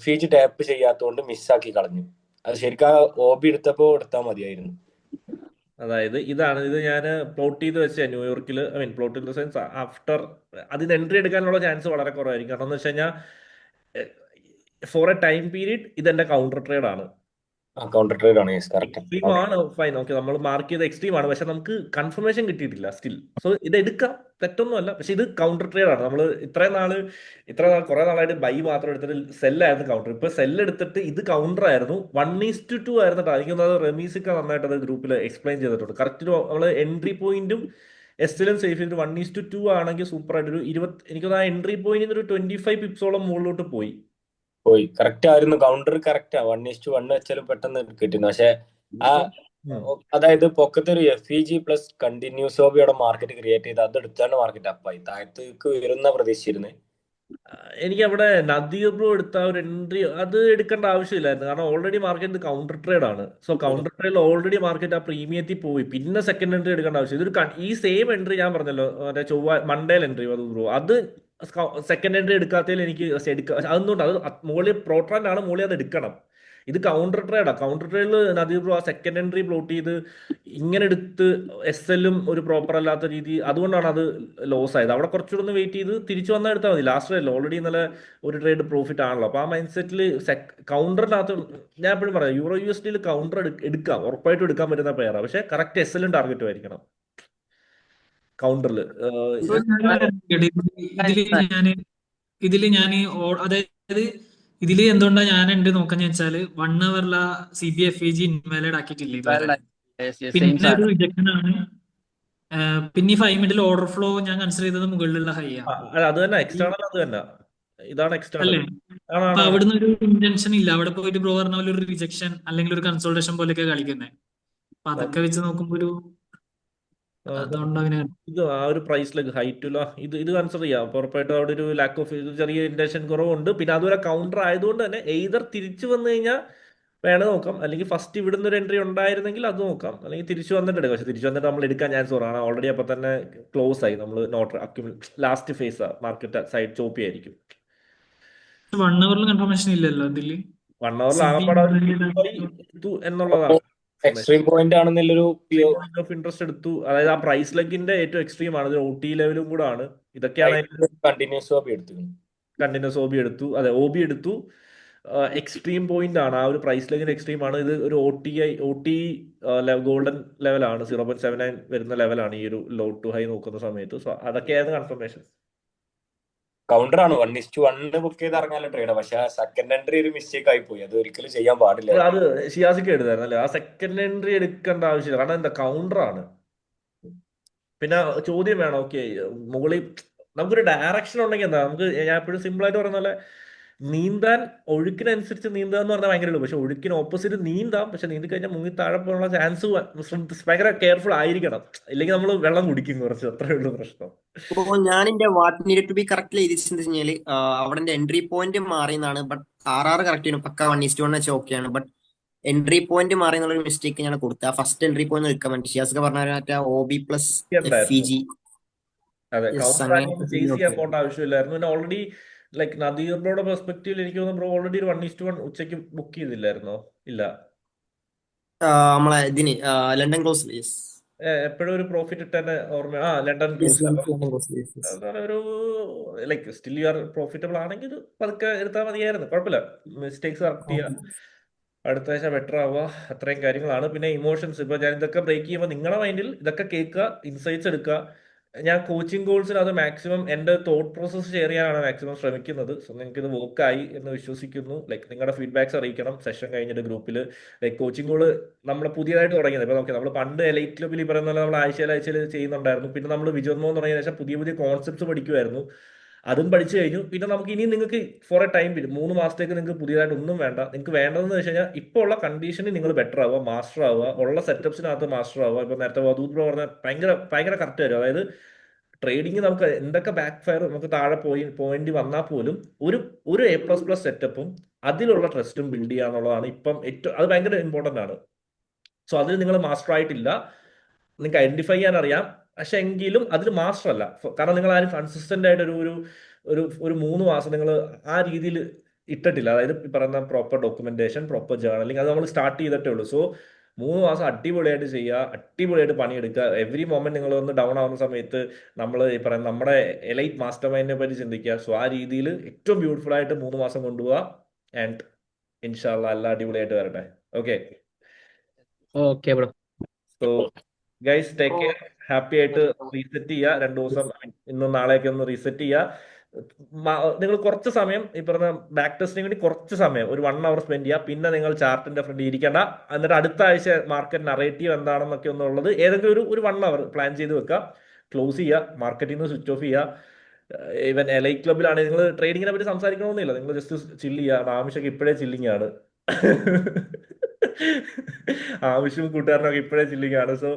FEG tap ചെയ്യാത്തോണ്ട് മിസ്സാക്കി കളഞ്ഞു. അത് ശരിക്കും OB എടുത്തപ്പോ എടുത്താൽ മതിയായിരുന്നു. അതായത് ഇത് ഞാൻ പ്ലോട്ട് ചെയ്ത് വെച്ച ന്യൂയോർക്കിൽ, I mean plot in the sense after അതിന് എൻട്രി എടുക്കാനുള്ള ചാൻസ് വളരെ കുറവായിരിക്കും. കാരണം എന്ന് വെച്ച് കഴിഞ്ഞാൽ ഫോർ എ ടൈം പീരീഡ് ഇതെന്റെ കൗണ്ടർ ട്രേഡ് ആണ്. കൗണ്ടർ ട്രേഡ് ആണ്, കറക്റ്റ്. എക്സ്ട്രീം ആണ്, ഫൈൻ, ഓക്കെ, നമ്മൾ മാർക്ക് ചെയ്ത എക്സ്ട്രീം ആണ്, പക്ഷെ നമുക്ക് കൺഫർമേഷൻ കിട്ടിയിട്ടില്ല സ്റ്റിൽ. സോ ഇത് എടുക്കാം, തെറ്റൊന്നുമല്ല, പക്ഷെ ഇത് കൗണ്ടർ ട്രേഡ് ആണ്. നമ്മൾ ഇത്ര നാൾ കുറെ നാളായിട്ട് ബൈ മാത്രം എടുത്തിട്ട് സെല്ലായിരുന്നു കൗണ്ടർ. ഇപ്പൊ സെല്ല് എടുത്തിട്ട് ഇത് കൗണ്ടർ ആയിരുന്നു. 1:2 ആയിരുന്നു കേട്ടോ. എനിക്ക് തോന്നുന്നത് റമീസിക്ക നന്നായിട്ട് അത് ഗ്രൂപ്പിൽ എക്സ്പ്ലെയിൻ ചെയ്തിട്ടുണ്ട്. കറക്റ്റ് നമ്മൾ എൻട്രി പോയിന്റും എസ്റ്റിലും സേഫ് ചെയ്തിട്ട് 1:2 ആണെങ്കിൽ സൂപ്പർ ആയിട്ട് ഒരു 20, എനിക്ക് തോന്നുന്നു ആ എൻട്രി പോയിന്റിന് ഒരു 25 പിപ്സോളം മുകളിലോട്ട് പോയി. കറക്റ്റ് ആയിരുന്നു, കൗണ്ടർ കറക്റ്റാ. 1:1 വെച്ചാലും പെട്ടെന്ന് കിട്ടുന്നു. പക്ഷെ ആ അതായത് പൊക്കത്തെ ഒരു FEG പ്ലസ് കണ്ടിന്യൂസ് ഓബിയുടെ മാർക്കറ്റ് ക്രിയേറ്റ് ചെയ്ത് അത് എടുത്താണ് മാർക്കറ്റ് അപ്പായി താഴത്തേക്ക് വരുന്ന പ്രതീക്ഷിച്ചിരുന്നത്. എനിക്ക് അവിടെ നദീർ ബ്രോ എടുത്ത ഒരു എൻട്രി അത് എടുക്കേണ്ട ആവശ്യമില്ലായിരുന്നു. കാരണം ഓൾറെഡി മാർക്കറ്റ് കൗണ്ടർ ട്രേഡ് ആണ്. സോ കൗണ്ടർ ട്രേഡിൽ ഓൾറെഡി മാർക്കറ്റ് ആ പ്രീമിയത്തിൽ പോയി. പിന്നെ സെക്കൻഡ് എൻട്രി എടുക്കേണ്ട ആവശ്യം ഇതൊരു ഈ സെയിം എൻട്രി ഞാൻ പറഞ്ഞല്ലോ, മറ്റേ മൺഡേയിൽ എൻട്രി ബ്രോ, അത് സെക്കൻഡ് എൻട്രി എടുക്കാത്തതിൽ എനിക്ക് അതൊന്നുണ്ട്. അത് മുകളിൽ പ്രോട്രാൻഡ് ആണ്, മുകളിൽ അത് എടുക്കണം. ഇത് കൗണ്ടർ ട്രേഡാ. കൗണ്ടർ ട്രേഡിൽ നദീർ ബ്രോ ആ സെക്കൻഡ് എൻട്രി പ്ലോട്ട് ചെയ്ത് ഇങ്ങനെ എടുത്ത് SL ഒരു പ്രോപ്പർ അല്ലാത്ത രീതി, അതുകൊണ്ടാണ് അത് ലോസ് ആയത്. അവിടെ കുറച്ചുകൂടെ ഒന്ന് വെയിറ്റ് ചെയ്ത് തിരിച്ചു വന്നാൽ എടുത്താൽ മതി. ലാസ്റ്റ് ട്രേഡിൽ ഓൾറെഡി ഇന്നലെ ഒരു ട്രേഡ് പ്രോഫിറ്റ് ആണല്ലോ. അപ്പോൾ ആ മൈൻഡ് സെറ്റിൽ കൗണ്ടറിനകത്ത് ഞാൻ എപ്പോഴും പറയാം, EURUSD കൗണ്ടർ എടുക്കാം, ഉറപ്പായിട്ടും എടുക്കാൻ പറ്റുന്ന പെയറാണ്. പക്ഷേ കറക്റ്റ് SL ടാർഗറ്റും ആയിരിക്കണം കൗണ്ടറിൽ. ഇതില് ഞാൻ അതായത് ഇതില് എന്തുകൊണ്ടാ ഞാൻ ഉണ്ട് നോക്കാന്ന് വെച്ചാല് 1 ഹവറിലെ CBFEG ഇൻവാലിഡ് ആക്കിയിട്ടില്ല ഇതുവരെ. പിന്നെ ഒരു റിജക്ഷൻ ആണ്. പിന്നെ ഈ 5 മിനിറ്റിൽ ഓർഡർ ഫ്ലോ ഞാൻ കൺസിഡർ ചെയ്തത് മുകളിലുള്ള ഹൈ ആണ്. അത് തന്നെ എക്സ്റ്റേണൽ, അത് തന്നെ ഇതാണ് എക്സ്റ്റേണൽ. അല്ലേ? അപ്പൊ അവിടുന്ന് ഒരു ഇന്റൻഷൻ ഇല്ല. അവിടെ പോയിട്ട് ബ്രോ പറഞ്ഞ പോലെ ഒരു റിജക്ഷൻ അല്ലെങ്കിൽ ഒരു കൺസോൾട്ടേഷൻ പോലെയൊക്കെ കളിക്കുന്നത്. അപ്പൊ അതൊക്കെ വെച്ച് നോക്കുമ്പോ ഒരു അതുകൊണ്ട് അങ്ങനെ ഇത് ആ ഒരു പ്രൈസിലേക്ക് ഹൈറ്റില്ല, ഇത് കൺസിഡർ ചെയ്യാം. അപ്പൊ ഉറപ്പായിട്ടും അവിടെ ഒരു ലാക്ക് ഓഫ് ചെറിയ ഇന്റൻഷൻ കുറവുണ്ട്. പിന്നെ അതുപോലെ കൗണ്ടർ ആയതുകൊണ്ട് തന്നെ എയ്തർ തിരിച്ചു വന്നു കഴിഞ്ഞാൽ വേണേ നോക്കാം, അല്ലെങ്കിൽ ഫസ്റ്റ് ഇവിടുന്ന് ഒരു എൻട്രി ഉണ്ടായിരുന്നെങ്കിൽ അത് നോക്കാം, അല്ലെങ്കിൽ തിരിച്ചു വന്നിട്ട് എടുക്കാം. പക്ഷെ തിരിച്ചു വന്നിട്ട് നമ്മൾ എടുക്കാൻ ചാൻസ് കുറവാണ്. ഓൾറെഡി അപ്പൊ തന്നെ ക്ലോസ് ആയി. നമ്മൾ last face market side choppy ആയിരിക്കും. 1 ഹവറിൽ കൺഫർമേഷൻ ഇല്ലല്ലോ അതില്. 1 ഹവറിൽ ആകപ്പാടെ എന്നുള്ളതാണ് എക്സ്ട്രീം പോയിന്റ് ആണെന്നുള്ളൊരു ഓഫ് ഇൻട്രസ്റ്റ് എടുത്തു. അതായത് ആ പ്രൈസ് ലെഗിന്റെ ഏറ്റവും എക്സ്ട്രീം ആണ്, OT ലെവലും കൂടെ ആണ്. ഇതൊക്കെയാണ് കണ്ടിന്യൂസ് ഓബി എടുത്തു. കണ്ടിന്യൂസ് OB എടുത്തു, അതെ OB എടുത്തു. എക്സ്ട്രീം പോയിന്റ് ആണ്, ആ ഒരു പ്രൈസ് ലെഗിന്റെ എക്സ്ട്രീം ആണ്. ഇത് ഒരു OT ഗോൾഡൻ ലെവലാണ്, 0.79 വരുന്ന ലെവലാണ് ഈ ഒരു ലോ ടു ഹൈ നോക്കുന്ന സമയത്ത്. So അതൊക്കെയായിരുന്നു confirmation. കൗണ്ടർ ആണ് 1:1 ബുക്ക് ചെയ്ത് ഇറങ്ങാനുള്ള ട്രേഡ്. പക്ഷെ സെക്കൻഡ് എൻട്രി ഒരു മിസ്റ്റേക്ക് ആയി പോയി. അത് ഒരിക്കലും ചെയ്യാൻ പാടില്ല. അത് ഷിയാസിക്ക് എടുത്തായിരുന്നു അല്ലേ? ആ സെക്കൻഡ് എൻട്രി എടുക്കേണ്ട ആവശ്യമില്ല, കാരണം എന്താ കൗണ്ടർ ആണ്. പിന്നെ ചോദ്യം വേണം, ഓക്കെ, മുകളിൽ നമുക്കൊരു ഡയറക്ഷൻ ഉണ്ടെങ്കിൽ എന്താ, നമുക്ക് ഞാൻ എപ്പോഴും സിമ്പിൾ ആയിട്ട് പറയുന്ന പോലെ നീന്താൻ ഒഴുക്കിനനുസരിച്ച് നീന്താൻ എന്ന് പറഞ്ഞാൽ ഭയങ്കര ഉള്ളൂ. പക്ഷെ ഒഴുക്കിന് ഓപ്പോസിറ്റ് നീന്താം, പക്ഷെ നീന്തി കഴിഞ്ഞാൽ മുങ്ങി താഴെ പോകാനുള്ള ചാൻസ് ഭയങ്കര കെയർഫുൾ ആയിരിക്കണം. ഇല്ലെങ്കിൽ നമ്മൾ വെള്ളം കുടിക്കും കുറച്ച്, അത്രേ ഉള്ളൂ പ്രശ്നം. ഇപ്പോ ഞാൻ എന്റെ what need to be correctly എഴുതിച്ചെന്ന് വെച്ച് കഴിഞ്ഞാല് അവിടെ എൻട്രി പോയിന്റ് മാറിയെന്നാണ്. ബട്ട് RR കറക്റ്റ് ആണ്, പക്ക 1:1 വെച്ചാൽ ഓക്കെയാണ്. ബട്ട് എൻട്രി പോയിന്റ് മാറി എന്നുള്ളൊരു മിസ്റ്റേക്ക് ഞാൻ കൊടുത്തത്. ആ ഫസ്റ്റ് എൻട്രി പോയിന്റ് എടുക്കാൻ വേണ്ടി ഷിയാസ്ക്ക് പറഞ്ഞ OB പ്ലസ് FEG. അതെ, കൗണ്ടർ ചേസ് ചെയ്യാൻ പോകേണ്ട ആവശ്യമില്ലായിരുന്നു. പിന്നെ ഓൾറെഡി ലൈക്ക് നദീറിന്റെ പെർസ്പെക്റ്റീവിൽ എനിക്ക് തോന്നുന്നു ബ്രോ ഓൾറെഡി ഒരു 1:1 ഉച്ചയ്ക്ക് ബുക്ക് ചെയ്തില്ലായിരുന്നോ? ഇല്ല, നമ്മളെ ഇതിന് ലണ്ടൻ ക്ലോസ്. എപ്പോഴും ഒരു പ്രോഫിറ്റ് ഇട്ടെ ഓർമ്മ. ലണ്ടൻ ക്ലോസ് ഒരു like still you are profitable ആണെങ്കിൽ പതുക്കെ എടുത്താൽ മതിയായിരുന്നു, കുഴപ്പമില്ല. മിസ്റ്റേക്സ് കറക്റ്റ് ചെയ്യുക, അടുത്ത ആഴ്ച ബെറ്റർ ആവുക, അത്രയും കാര്യങ്ങളാണ്. പിന്നെ ഇമോഷൻസ്, ഇപ്പൊ ഞാൻ ഇതൊക്കെ ബ്രേക്ക് ചെയ്യുമ്പോൾ നിങ്ങളുടെ മൈൻഡിൽ ഇതൊക്കെ കേൾക്കുക, ഇൻസൈറ്റ്സ് എടുക്കുക. ഞാൻ കോച്ചിങ് കോഴ്സിൽ അത് മാക്സിമം എൻ്റെ തോട്ട് പ്രോസസ്സ് ഷെയർ ചെയ്യാനാണ് മാക്സിമം ശ്രമിക്കുന്നത്. സോ നിങ്ങൾക്ക് ഇത് വർക്കായി എന്ന് വിശ്വസിക്കുന്നു. ലൈക്ക് നിങ്ങളുടെ ഫീഡ്ബാക്സ് അറിയിക്കണം സെഷൻ കഴിഞ്ഞിട്ട് ഗ്രൂപ്പിൽ. ലൈക്ക് കോച്ചിങ് കോള് നമ്മൾ പുതിയതായിട്ട് തുടങ്ങിയത്. ഇപ്പൊ നോക്കി, നമ്മൾ പണ്ട് എലൈറ്റ് ക്ലബിൽ ഈ പറയുന്ന പോലെ നമ്മൾ ആഴ്ചയിൽ ചെയ്യുന്നുണ്ടായിരുന്നു. പിന്നെ നമ്മൾ വിജയോന്മോ തുടങ്ങിയ ശേഷം പുതിയ പുതിയ കോൺസെപ്റ്റ്സ് പഠിക്കുമായിരുന്നു. അതും പഠിച്ചു കഴിഞ്ഞു. പിന്നെ നമുക്ക് ഇനി നിങ്ങൾക്ക് ഫോർ എ ടൈം വരും 3 മാസത്തേക്ക് നിങ്ങൾക്ക് പുതിയതായിട്ട് ഒന്നും വേണ്ട. നിങ്ങൾക്ക് വേണ്ടതെന്ന് വെച്ച് കഴിഞ്ഞാൽ ഇപ്പോൾ ഉള്ള കണ്ടീഷനിൽ നിങ്ങൾ ബെറ്റർ ആവുക, മാസ്റ്റർ ആവുക, ഉള്ള സെറ്റപ്സിനകത്ത് മാസ്റ്റർ ആവുക. ഇപ്പൊ നേരത്തെ വധൂത് ബ്രോ പറഞ്ഞ ഭയങ്കര ഭയങ്കര കറക്റ്റ് വരും. അതായത് ട്രേഡിങ് നമുക്ക് എന്തൊക്കെ ബാക്ക് ഫയർ നമുക്ക് താഴെ പോയിന്റ് വന്നാൽ പോലും ഒരു ഒരു A++ സെറ്റപ്പും അതിലുള്ള ട്രസ്റ്റും ബിൽഡ് ചെയ്യുക എന്നുള്ളതാണ് ഇപ്പം ഏറ്റവും, അത് ഭയങ്കര ഇമ്പോർട്ടൻ്റ് ആണ്. സോ അതിൽ നിങ്ങൾ മാസ്റ്റർ ആയിട്ടില്ല, നിങ്ങൾക്ക് ഐഡന്റിഫൈ ചെയ്യാൻ അറിയാം, പക്ഷെ എങ്കിലും അതിൽ മാസ്റ്റർ അല്ല. കാരണം നിങ്ങൾ ആരും കൺസിസ്റ്റന്റ് ആയിട്ട് ഒരു 3 മാസം നിങ്ങൾ ആ രീതിയിൽ ഇട്ടിട്ടില്ല. അതായത് ഈ പറയുന്ന പ്രോപ്പർ ഡോക്യുമെന്റേഷൻ, പ്രോപ്പർ ജേർണലിംഗ്, അത് നമ്മൾ സ്റ്റാർട്ട് ചെയ്തിട്ടേ ഉള്ളൂ. സോ 3 മാസം അടിപൊളിയായിട്ട് ചെയ്യുക, അടിപൊളിയായിട്ട് പണിയെടുക്കുക. എവറി മൊമെന്റ് നിങ്ങൾ ഒന്ന് ഡൗൺ ആവുന്ന സമയത്ത് നമ്മൾ ഈ പറയുന്ന നമ്മുടെ എലൈറ്റ് മാസ്റ്റർ മൈൻഡിനെ പറ്റി ചിന്തിക്കുക. സോ ആ രീതിയിൽ ഏറ്റവും ബ്യൂട്ടിഫുൾ ആയിട്ട് 3 മാസം കൊണ്ടുപോവുക. ആൻഡ് ഇൻഷാല്ലാ എല്ലാം അടിപൊളിയായിട്ട് വരട്ടെ. Okay, okay bro. So guys take care. Happy ആയിട്ട് റീസെറ്റ് ചെയ്യുക. 2 ദിവസം ഇന്നും നാളെയൊക്കെ ഒന്ന് റീസെറ്റ് ചെയ്യുക. നിങ്ങൾ കുറച്ച് സമയം ഈ പറഞ്ഞ ബാക്ക് ടെസ്റ്റിന് വേണ്ടി കുറച്ച് സമയം ഒരു 1 hour സ്പെൻഡ് ചെയ്യുക. പിന്നെ നിങ്ങൾ ചാർട്ടിന്റെ ഫ്രണ്ട് ഇരിക്കേണ്ട. എന്നിട്ട് അടുത്ത ആഴ്ച മാർക്കറ്റ് നറേറ്റീവ് എന്താണെന്നൊക്കെ ഒന്നുള്ളത് ഏതെങ്കിലും ഒരു 1 hour പ്ലാൻ ചെയ്ത് വെക്കുക. ക്ലോസ് ചെയ്യുക, മാർക്കറ്റിൽ നിന്ന് സ്വിച്ച് ഓഫ് ചെയ്യുക. ഈവൻ എലൈറ്റ് ക്ലബിലാണെങ്കിൽ നിങ്ങൾ ട്രേഡിങ്ങിനെ പറ്റി സംസാരിക്കണമെന്നില്ല, നിങ്ങൾ ജസ്റ്റ് ചില്ല് ചെയ്യുക. ആവശ്യമൊക്കെ ഇപ്പോഴേ ചില്ലിങ് ആണ്. ആവശ്യവും കൂട്ടുകാരനൊക്കെ ഇപ്പോഴേ ചില്ലിങ് ആണ്. സോ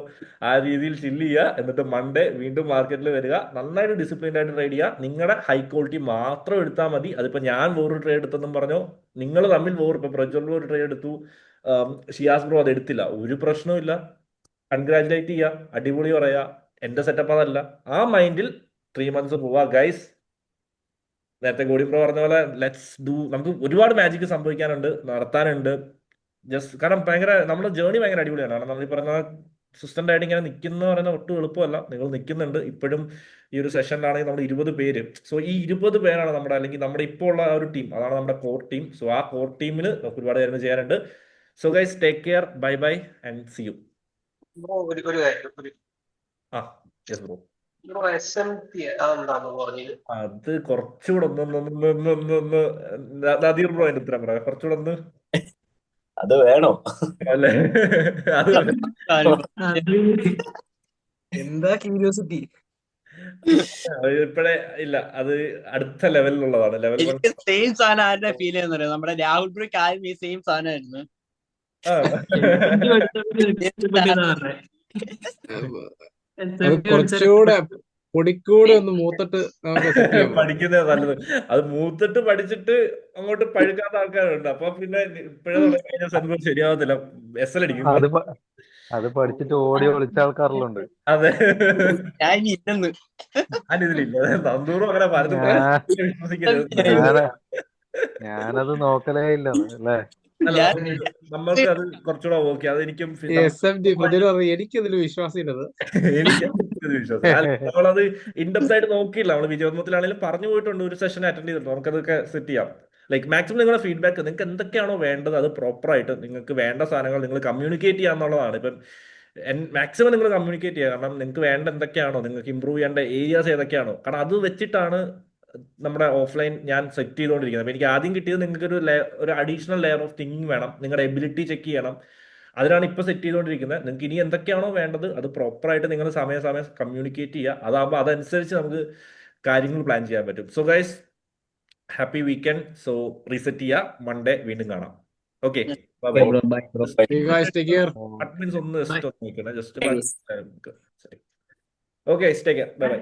ആ രീതിയിൽ ചില്ല് ചെയ്യുക. എന്നിട്ട് മൺഡേ വീണ്ടും മാർക്കറ്റിൽ വരിക. നന്നായിട്ട് ഡിസിപ്ലിൻഡ് ആയിട്ട് ട്രേഡ് ചെയ്യുക. നിങ്ങളുടെ ഹൈ ക്വാളിറ്റി മാത്രം എടുത്താൽ മതി. അതിപ്പോ ഞാൻ വേറൊരു ട്രേഡ് എടുത്തെന്നും പറഞ്ഞോ, നിങ്ങൾ തമ്മിൽ ഇപ്പൊ പ്രജ്വൽ ബ്രോ ഒരു ട്രേഡ് എടുത്തു, ഷിയാസ് ബ്രോ അത് എടുത്തില്ല, ഒരു പ്രശ്നവും ഇല്ല. കൺഗ്രാജുലേറ്റ് ചെയ്യുക, അടിപൊളി പറയുക, എന്റെ സെറ്റപ്പ് അതല്ല. ആ മൈൻഡിൽ 3 months പോവാ ഗൈസ്. നേരത്തെ ഗോഡി ബ്രോ പറഞ്ഞ പോലെ ലെറ്റ്സ് ഡു. നമുക്ക് ഒരുപാട് മാജിക് സംഭവിക്കാനുണ്ട്, നടത്താനുണ്ട്. ജസ്റ്റ് കാരണം ഭയങ്കര നമ്മുടെ ജേർണി ഭയങ്കര അടിപൊളിയാണ്. കാരണം നമ്മൾ ഈ പറഞ്ഞ സിസ്റ്റന്റ് ആയിട്ട് ഇങ്ങനെ നിൽക്കുന്ന പറയുന്ന ഒട്ടും എളുപ്പമല്ല. നിങ്ങൾ നിൽക്കുന്നുണ്ട് ഇപ്പോഴും. ഈ ഒരു സെഷനിലാണെങ്കിൽ നമ്മൾ 20 പേര്. സോ ഈ 20 പേരാണ് നമ്മുടെ, അല്ലെങ്കിൽ നമ്മുടെ ഇപ്പോൾ ഉള്ള ആ ഒരു ടീം, അതാണ് നമ്മുടെ കോർ ടീം. സോ ആ കോർ ടീമിൽ നമുക്ക് ഒരുപാട് കാര്യങ്ങൾ ചെയ്യാനുണ്ട്. So guys take care, bye bye and see you. Bro ഒരു കാര്യം ആ യെസ് ബ്രോ. ബ്രോ SMT അതെന്താന്ന് പറഞ്ഞത്? അത് കുറച്ചുകൂടെ ഒന്ന് നദീർ ബ്രോ അതിന്റെ ഉത്തരം പറയാം. കുറച്ചുകൂടെ ഒന്ന് അത് വേണോ? അല്ലേ? അത് അത് എന്താ ക്യൂരിയോസിറ്റി? ഇപ്പോഴേ ഇല്ല, അത് അടുത്ത ലെവലിലുള്ളതാണ്. ലെവൽ 1. എനിക്ക് സെയിം സാധനം ആരുടെ ഫീൽ ചെയ്യുന്ന അറിയാം. നമ്മുടെ രാഹുൽ ബ്രോയ്ക്ക് ആദ്യം ഈ സെയിം സാധനമായിരുന്നു. അത് കുറച്ചുകൂടെ പൊടിക്കൂടെ ഒന്ന് മൂത്തിട്ട് നമുക്ക് സെറ്റ് ചെയ്യാൻ പറ്റും. പഠിക്കുന്നത് നല്ലത്. അത് മൂത്തിട്ട് പഠിച്ചിട്ട് അങ്ങോട്ട് പഴുക്കാത്ത ആൾക്കാരുണ്ട്. അപ്പൊ പിന്നെ ഇപ്പോഴേ തുടങ്ങി കഴിഞ്ഞാൽ സംഭവം ശരിയാവത്തില്ല, SL അടിക്കും. അത് പഠിച്ചിട്ട് ഓടി ഒളിച്ച ആൾക്കാരെല്ലാം അതെ, ഞാൻ ഇനി ഇല്ലെന്ന്. ഞാനിതിലില്ല. നന്ദൂറും അങ്ങനെ പലതും വിശ്വസിക്കരുത്. ഞാനത് നോക്കലേ ഇല്ല അല്ലേ. അല്ല, നമ്മൾക്ക് അത് കുറച്ചുകൂടെ ഓക്കെ. അതെനിക്കും SMT പ്രതിൽ പറയും എനിക്കതിൽ വിശ്വാസമില്ലത്. എനിക്ക് വിശ്വാസം. നമ്മളത് ഇൻഡെപ്ത് ആയിട്ട് നോക്കിയില്ല. നമ്മൾ വിജയോത്മത്തിലാണെങ്കിലും പറഞ്ഞു പോയിട്ടുണ്ട്, ഒരു സെഷൻ അറ്റൻഡ് ചെയ്തിട്ടുണ്ട്. നമുക്കതൊക്കെ സെറ്റ് ചെയ്യാം. ലൈക്ക് മാക്സിമം നിങ്ങളുടെ ഫീഡ്ബാക്ക്, നിങ്ങൾക്ക് എന്തൊക്കെയാണോ വേണ്ടത് അത് പ്രോപ്പറായിട്ട് നിങ്ങൾക്ക് വേണ്ട സാധനങ്ങൾ നിങ്ങൾ കമ്മ്യൂണിക്കേറ്റ് ചെയ്യുക എന്നുള്ളതാണ്. ഇപ്പം മാക്സിമം നിങ്ങൾ കമ്മ്യൂണിക്കേറ്റ് ചെയ്യുക. കാരണം നിങ്ങൾക്ക് വേണ്ട എന്തൊക്കെയാണോ, നിങ്ങൾക്ക് ഇമ്പ്രൂവ് ചെയ്യേണ്ട ഏരിയാസ് ഏതൊക്കെയാണോ, കാരണം അത് വെച്ചിട്ടാണ് നമ്മുടെ ഓഫ്ലൈൻ ഞാൻ സെറ്റ് ചെയ്തുകൊണ്ടിരിക്കുന്നത്. അപ്പോൾ എനിക്ക് ആദ്യം കിട്ടിയത് നിങ്ങൾക്ക് ഒരു അഡീഷണൽ ലെയർ ഓഫ് തിങ്കിങ് വേണം, നിങ്ങളുടെ എബിലിറ്റി ചെക്ക് ചെയ്യണം. അതിനാണ് ഇപ്പോൾ സെറ്റ് ചെയ്തുകൊണ്ടിരിക്കുന്നത്. നിങ്ങൾക്ക് ഇനി എന്തൊക്കെയാണോ വേണ്ടത് അത് പ്രോപ്പറായിട്ട് നിങ്ങൾ സമയം കമ്മ്യൂണിക്കേറ്റ് ചെയ്യുക. അതാകുമ്പോൾ അതനുസരിച്ച് നമുക്ക് കാര്യങ്ങൾ പ്ലാൻ ചെയ്യാൻ പറ്റും. So guys happy weekend. So reset ചെയ്യുക, മൺഡേ വീണ്ടും കാണാം. Okay, bye bye. അഡ്മിൻസ് ഒന്ന് ജസ്റ്റ് നോക്കണേ, just okay, take care, bye by.